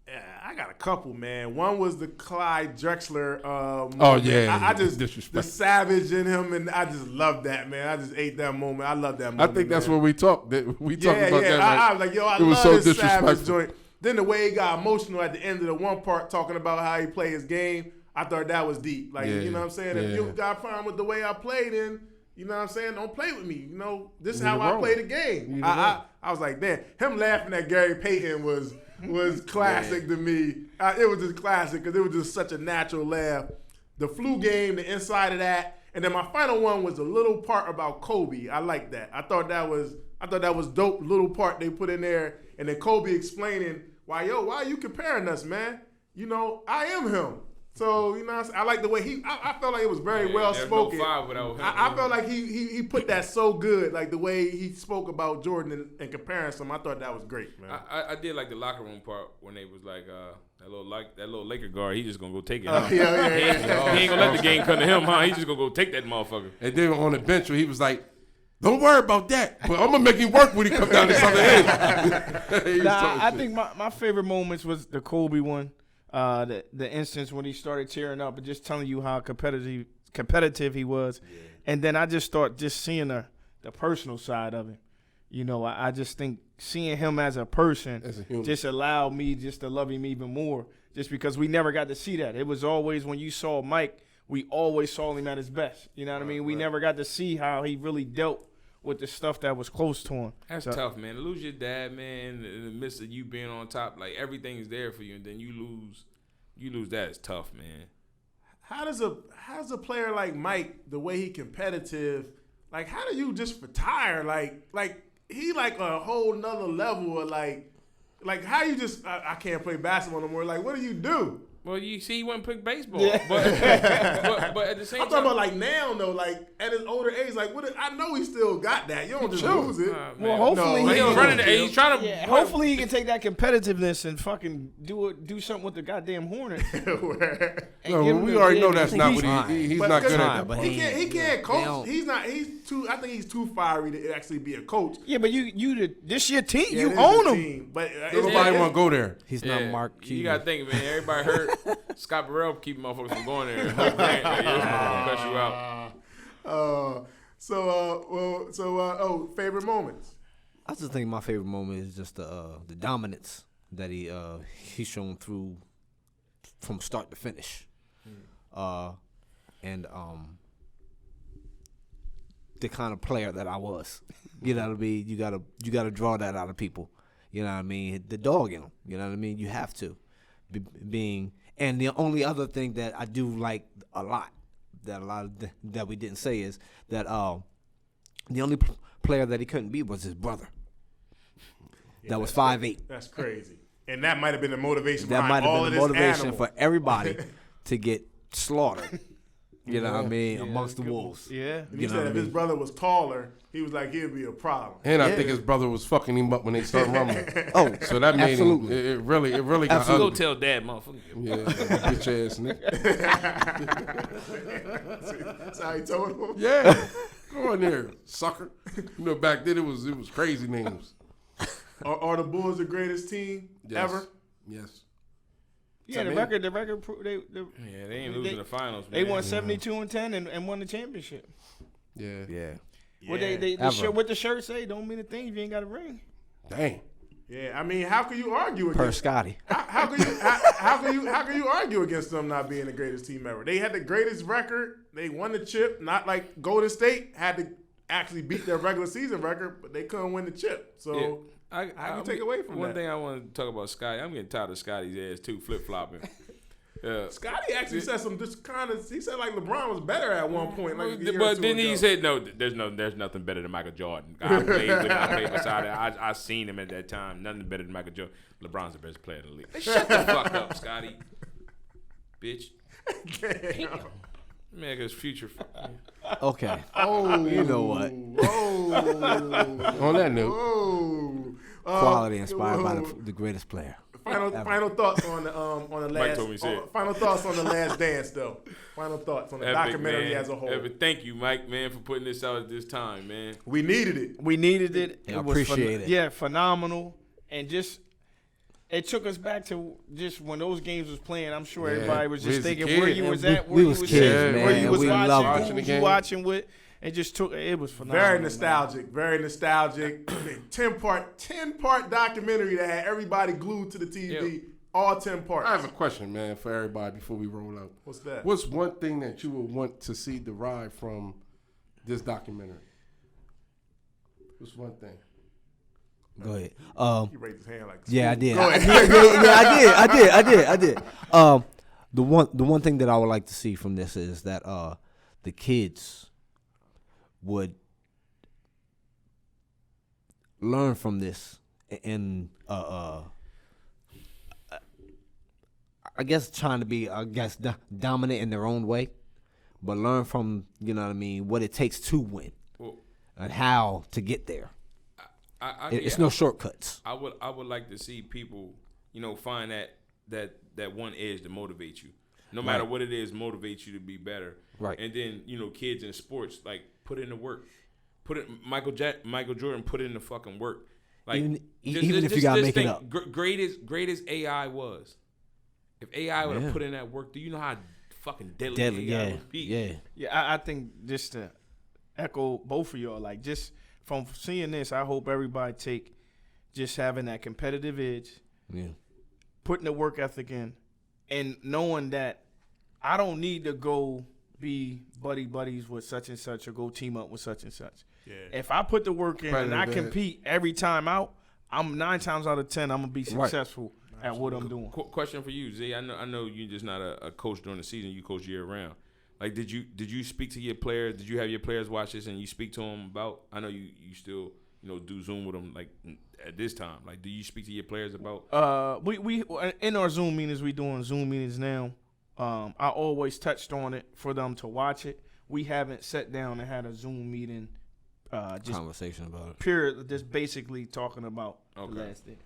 Yeah, I got a couple, man. One was the Clyde Drexler. Moment. Oh, yeah, I just disrespect. the savage in him, and I just loved that, man. I just ate that moment. I love that moment. I think that's man. where we talked. We talked Yeah, about yeah. that. I was like, yo, I it was love so this savage disrespectful. joint. Then the way he got emotional at the end of the one part, talking about how he played his game, I thought that was deep. Like, Yeah, you know what I'm saying? If yeah. you got a problem with the way I played, then you know what I'm saying? Don't play with me. You know, this is You how the I wrong. play the game. You the wrong. I was like, man, him laughing at Gary Payton was classic to me. It was just classic because it was just such a natural laugh. The flu game, the inside of that, and then my final one was a little part about Kobe. I like that. I thought that was dope. Little part they put in there, and then Kobe explaining why are you comparing us, man? You know, I am him. So, you know, I like the way I felt like it was very well there's spoken. no five without him. I felt like he put that so good, like the way he spoke about Jordan and comparing some. I thought that was great, man. I did like the locker room part when they was like that little Laker guard. He just gonna go take it. Yeah. He ain't gonna let the game come to him, huh? He just gonna go take that motherfucker. And then on the bench, where he was like, "Don't worry about that, but I'm gonna make him work when he come down this other end." He was talking I shit. think my favorite moments was the Kobe one. The instance when he started tearing up and just telling you how competitive he was. And then I just start just seeing the personal side of him. You know, I just think seeing him as a person As a human. just allowed me just to love him even more just because we never got to see that. It was always when you saw Mike, we always saw him at his best. You know what I mean? We never got to see how he really dealt with the stuff that was close to him. That's So- tough, man. To lose your dad, man, in the midst of you being on top, like everything's there for you, and then you lose that is tough, man. How does a player like Mike, the way he competitive, like how do you just retire? Like he like a whole nother level of like how you just I can't play basketball no more. Like what do you do? Well, you see, he wouldn't pick baseball, Yeah. but at the same I'm time, talking about like now though, like at his older age, like I know he still got that. You don't just lose it. Well, hopefully No, he he he's don't running. lose He's trying to. Yeah, hopefully he can take that competitiveness and fucking do something with the goddamn Hornets. No, we already know that's think not he's what he's But not because good at. fine, That. but he can't they coach. don't- He's too. I think he's too fiery to actually be a coach. Yeah, but this your team. Yeah, you it is own a them. team, but Nobody want to go there. He's Yeah, not Mark you Cuban. gotta think, man. Everybody hurt. Scott Burrell keep motherfuckers from going there. Hope Grant, like, this motherfucker cuss you out. Favorite moments. I just think my favorite moment is just the dominance that he's shown through from start to finish, and the kind of player that I was. You know what I mean? You gotta draw that out of people. You know what I mean? The dog in them. You know what I mean? You have to. And the only other thing that I do like a lot that we didn't say is that the only player that he couldn't beat was his brother. That was 5'8". That's crazy. And that might have been the motivation That might behind all have of been the this motivation animal. for everybody to get slaughtered. You know what I mean? Amongst the wolves. Yeah. And he said if his brother was taller, he was like, he'd be a problem. And I think his brother was fucking him up when they started rumbling. Oh, So that made absolutely. him. It really got Go ugly. tell dad, motherfucker. Yeah, bitch ass nigga. That's how he told him. Yeah, go in there, sucker. You know, back then it was crazy names. Are the Bulls the greatest team ever? Yes. Yeah, the record. They Yeah, they ain't losing the finals, man. they won 72-10 and won the championship. Yeah. Yeah. What what the shirt say don't mean a thing if you ain't got a ring. Dang. Yeah, I mean, how can you argue Per against? Scottie. How can you argue against them not being the greatest team ever? They had the greatest record. They won the chip. Not like Golden State had to actually beat their regular season record, but they couldn't win the chip. So. Yeah. How can you take away from one that? thing I want to talk about Scottie. I'm getting tired of Scottie's ass too, flip flopping. Scottie actually said some just kind of. He said like LeBron was better at one point. Like a year or But two then he ago. said, "No, there's nothing better than Michael Jordan. I played beside him. I seen him at that time. Nothing better than Michael Jordan. LeBron's the best player in the league. Shut the fuck up, Scottie, bitch. Damn. Man, cause future. Okay. Oh, You know what? Oh, On that note, oh. Quality inspired by the greatest player. Final thoughts on the last. told me say it. Final thoughts on the Last Dance though. Final thoughts on the documentary man. as a whole. Epic. Thank you, Mike, man, for putting this out at this time, man. We needed it. We needed it. Yeah, It was appreciate it. Yeah, phenomenal. And just it took us back to just when those games was playing. I'm sure Yeah. everybody was We just was a thinking kid. where you Yeah, was we- at, we where you was was kids, sitting, man, where you and was we watching, loved it. who was Watching you the watching with. It just took. It was phenomenal. Very man. nostalgic. Very nostalgic. 10-part documentary that had everybody glued to the TV. All 10 parts. I have a question, man, for everybody before we roll out. What's that? What's one thing that you would want to see derived from this documentary? What's one thing? Go ahead. He raised his hand like. Yeah, I did. Go ahead. I did. The one thing that I would like to see from this is that the kids would learn from this and I guess trying to be dominant in their own way, but learn from, you know what I mean, what it takes to win Well, and how to get there. It's yeah, no shortcuts. I would like to see people, find that one edge to motivate you. No matter what it is, motivate you to be better. Right. And then, kids in sports, like, put in the work. Michael Jordan put in the fucking work. Like, Even if you gotta make it up. Great as AI was, if AI would have Yeah. put in that work, do you know how fucking deadly AI Yeah, would be? yeah. Yeah, I think just to echo both of y'all, like just from seeing this, I hope everybody take just having that competitive edge, Yeah. putting the work ethic in, and knowing that I don't need to go be buddies with such and such or go team up with such and such. Yeah. If I put the work in and I Predator. compete every time out, I'm 9 times out of 10 I'm gonna be successful at what I'm doing. Question for you, Z. I know you're just not a coach during the season. You coach year round. Like, did you speak to your players? Did you have your players watch this and you speak to them about? I know you still do Zoom with them like at this time. Like, do you speak to your players about? We in our Zoom meetings, we doing Zoom meetings now. I always touched on it for them to watch it. We haven't sat down and had a Zoom meeting. Just Conversation about it. period. Just basically talking about Okay. the Last Dance.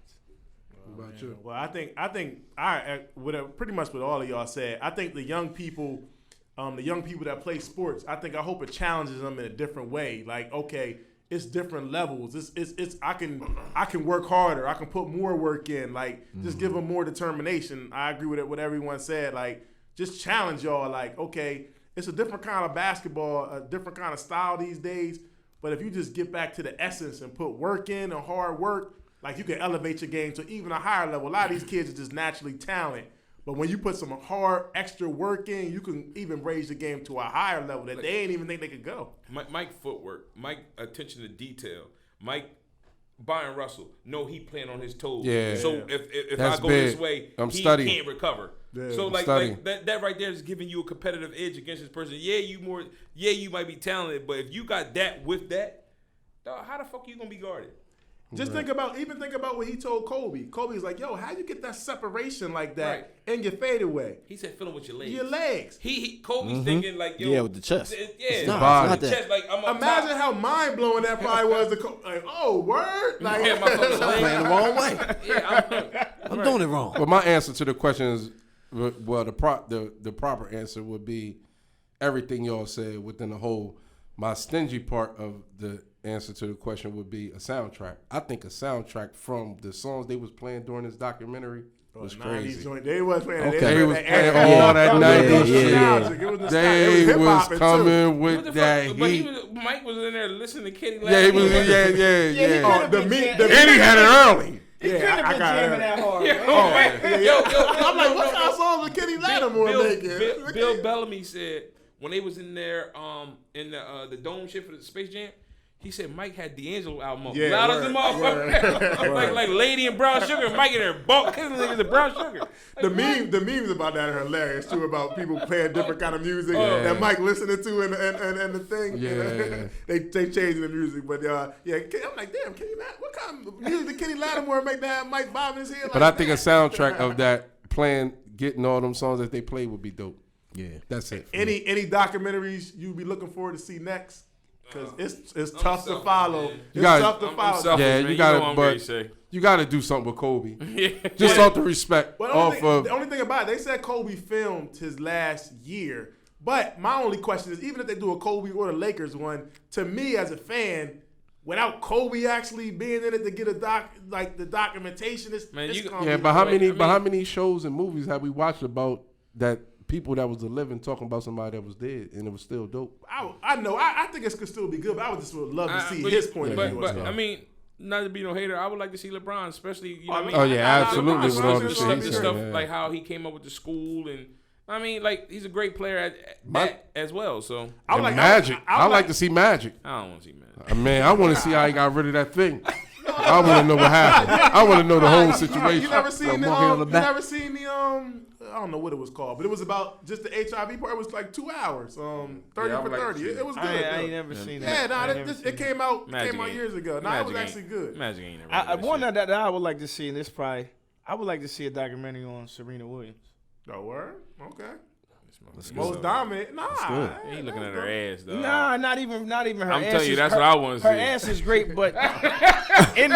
What about you? Well, I think pretty much what all of y'all said. I think the young people that play sports, I hope it challenges them in a different way. Like, okay, it's different levels. It's I can work harder. I can put more work in. Like just give them more determination. I agree with it. What everyone said. Like just challenge y'all. Like okay, it's a different kind of basketball, a different kind of style these days. But if you just get back to the essence and put work in and hard work, like you can elevate your game to even a higher level. A lot of these kids are just naturally talented. But when you put some hard extra work in, you can even raise the game to a higher level that they ain't even think they could go. Mike footwork, Mike attention to detail, Mike Byron Russell. No, he playing on his toes. Yeah. So if That's I go big. this way, I'm he studying. can't recover. Yeah. So I'm like studying. that right there is giving you a competitive edge against this person. Yeah, you might be talented, but if you got that with that, dog, how the fuck you gonna be guarded? Just think about what he told Kobe. Kobe's like, yo, how you get that separation like that in your fadeaway? He said, "Fill him with your legs." Your legs. Kobe's thinking like, yo, Yeah, with the chest. Yeah, It's not the that. chest. Like I'm up Imagine top. how mind blowing that probably was. Like, oh, word. Like, Yeah, my fucking I'm playing the wrong way. Yeah, I'm doing it wrong. But my answer to the question is, well, the proper answer would be everything y'all said within the whole. My stingy part of the answer to the question would be a soundtrack. I think a soundtrack from the songs they was playing during this documentary was crazy. Joint, they was playing. Okay. They They was was playing playing all that It 90s was shit. nostalgic. It was nostalgic. They It was hip-hopping, coming What with the that fuck? But heat. Mike was in there listening to Kenny. Yeah, he was. too. Oh, the meat. And he had it early. Yeah, I got it. that hard. I'm like, what kind of songs was Kenny Lattimore making? Bill Bellamy said when they was in there in the dome shit for the Space Jam, he said Mike had D'Angelo album up. Yeah, Loud as word, the motherfucker. like Lady and Brown Sugar. Mike in there bulk kissing niggas in Brown Sugar. Like, The memes about that are hilarious too, about people playing different kind of music that Mike listening to and the thing. Yeah. they changing the music, but I'm like, damn, Kenny Lattimore, what kind of music did Kenny Lattimore make that have Mike bobbing his head? But I think a soundtrack of that playing, getting all them songs that they play would be dope. Yeah. That's it. any documentaries you be looking forward to see next? Because it's I'm tough to selfish, follow. man. It's gotta- tough to I'm follow. selfish, Yeah, man. you gotta- know what I'm but- ready to say. You got to do something with Kobe. Yeah. Just off the respect. But Off of. the only thing about it, they said Kobe filmed his last year. But my only question is, even if they do a Kobe or the Lakers one, to me as a fan, without Kobe actually being in it to get the documentation, it's Man, it's you- gonna Yeah, be but how great. many? But how many shows and movies have we watched about that? People that was living talking about somebody that was dead, and it was still dope. I know. I think it could still be good, but I would just would love to see his point of view. But I mean, not to be no hater, I would like to see LeBron, especially you know what I mean. Oh, yeah, I- I- absolutely. I- With all the the shit stuff, he the said, stuff yeah. like how he came up with the school, and I mean, like he's a great player as well. So I would And like Magic. I I would like to see Magic. I don't want to see man. Man, I want to see how he got rid of that thing. I want to know what happened. I want to know the whole situation. You never seen the monkey on the you back. never seen the I don't know what it was called, but it was about just the HIV part. It was like 2 hours. 30 Yeah, I would for like to 30. see It was good. I ain't though. never seen Yeah, that. nah, I ain't never it seen came out Magic ain't- years ago. Nah, it was Magic actually ain't- good. Magic ain't never. I did one shit. that I would like to see, and this probably, I would like to see a documentary on Serena Williams. Oh, word? Okay. This Most dominant? Nah. good. He looking at her ass though. Nah, not even her. I'm ass telling you, is- that's her- what I want to Her see. ass is great, but in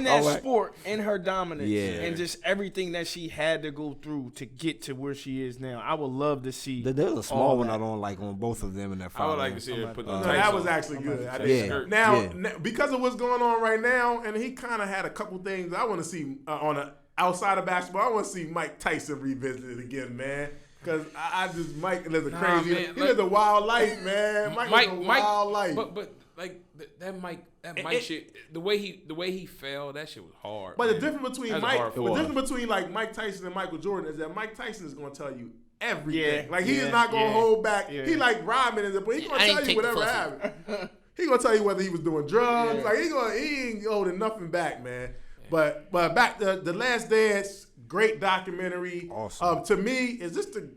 that sport, in her dominance, Yeah. and just everything that she had to go through to get to where she is now, I would love to see. There's a all small one that. out on both of them in that I fight. would like to see her put the No, tights that was on. actually good. I Yeah. did. Now, Yeah. because of what's going on right now, and he kind of had a couple things I want to see on a outside of basketball. I want to see Mike Tyson revisit it again, man. Because I just Mike lives a Nah, crazy. man, he like- lives a wild life, man. Mike lives a wild life. But like that Mike it- shit, the way he fell, that shit was hard. But the man. difference between That's a Mike, hard the fall. difference between like Mike Tyson and Michael Jordan is that Mike Tyson is going to tell you everything. Yeah, Like he yeah, is not going to yeah, hold back. yeah. He like Rodman is, but he going to tell you whatever happened. He going to tell you whether he was doing drugs. Like he ain't holding nothing back, man. But back to The Last Dance, great documentary. Awesome. To me, is this the?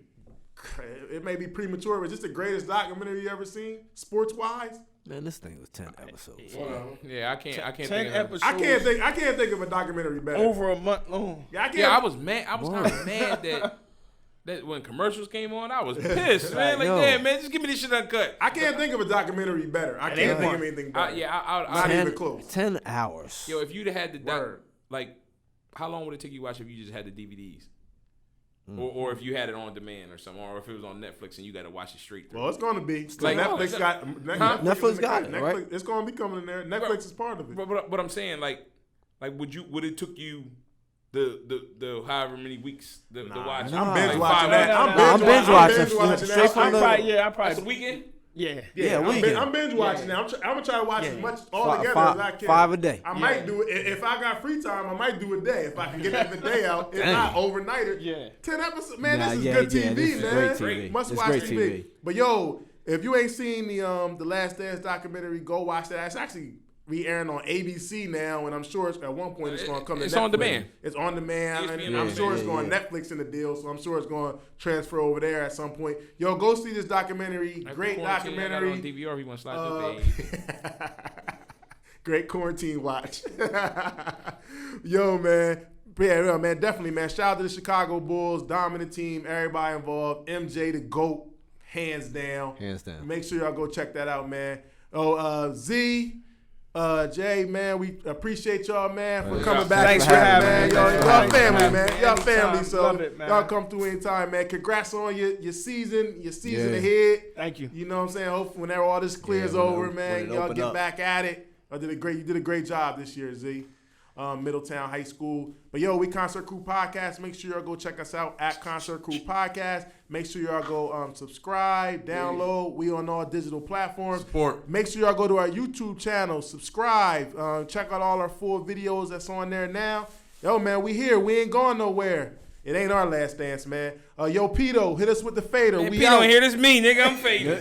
It may be premature, but is this the greatest documentary you ever seen, sports wise? Man, this thing was 10 episodes. Yeah, I can't 10 think of that. episodes. I can't think of a documentary better. over a month long. Yeah, I can't. Yeah, I was mad. I was kind of mad that when commercials came on, I was pissed, man. Like, yo. damn, man, just give me this shit uncut. I can't think of a documentary better. I can't think of anything better. I Not even 10 close. 10 hours. Yo, if you'd have had the Word. like, how long would it take you to watch if you just had the DVDs? or if you had it on demand or something, or if it was on Netflix and you got to watch it straight through. Well, it's gonna be. Like, Netflix got Netflix got it, right? It's gonna be coming in there. Netflix is part of it. But I'm saying like would it took you the however many weeks to watch? I'm binge like watching 5 that. minutes? I'm binge watching watching that. straight from the- I That's probably a weekend. yeah. Yeah, weekend. I'm binge watching now. I'm gonna try to watch as much all together as I can. 5 a day. I might do it if I got free time. I might do a day if I can get the day out. If not overnighter. Yeah. 10 episodes, man. Nah, This is yeah, good yeah, TV, this is man. great TV. Must It's watch great TV. TV. But yo, if you ain't seen the Last Dance documentary, go watch that. It's actually re-airing on ABC now, and I'm sure at one point it's going to come to It's Netflix. on demand. It's on demand, and I'm sure it's going Netflix in the deal, so I'm sure it's going to transfer over there at some point. Yo, go see this documentary. Great documentary. On DVR, he want to slide this day. Great quarantine watch. Yo, man. Yeah, man, definitely, man. Shout out to the Chicago Bulls, dominant team, everybody involved. MJ the GOAT, hands down. Hands down. Make sure y'all go check that out, man. Z, Jay, man, we appreciate y'all, man, for coming back. Thanks for having man. me, Y'all man. family, Thanks, man. man. Y'all Anytime. family, so Love it, man. y'all come through anytime, man. Congrats on your season Yeah. ahead. Thank you. You know what I'm saying? Hopefully, whenever all this clears when it over, op- man, when it y'all open get up. back at it. You did a great job this year, Z. Middletown High School. But yo, we Concert Crew Podcast. Make sure y'all go check us out at Concert Crew Podcast. Make sure y'all go subscribe, download. We on all digital platforms. Support. Make sure y'all go to our YouTube channel, subscribe, check out all our full videos that's on there now. Yo, man, we here. We ain't going nowhere. It ain't our last dance, man. Yo, Pito, hit us with the fader. Man, We Pete out. don't hear this me, nigga. I'm fading.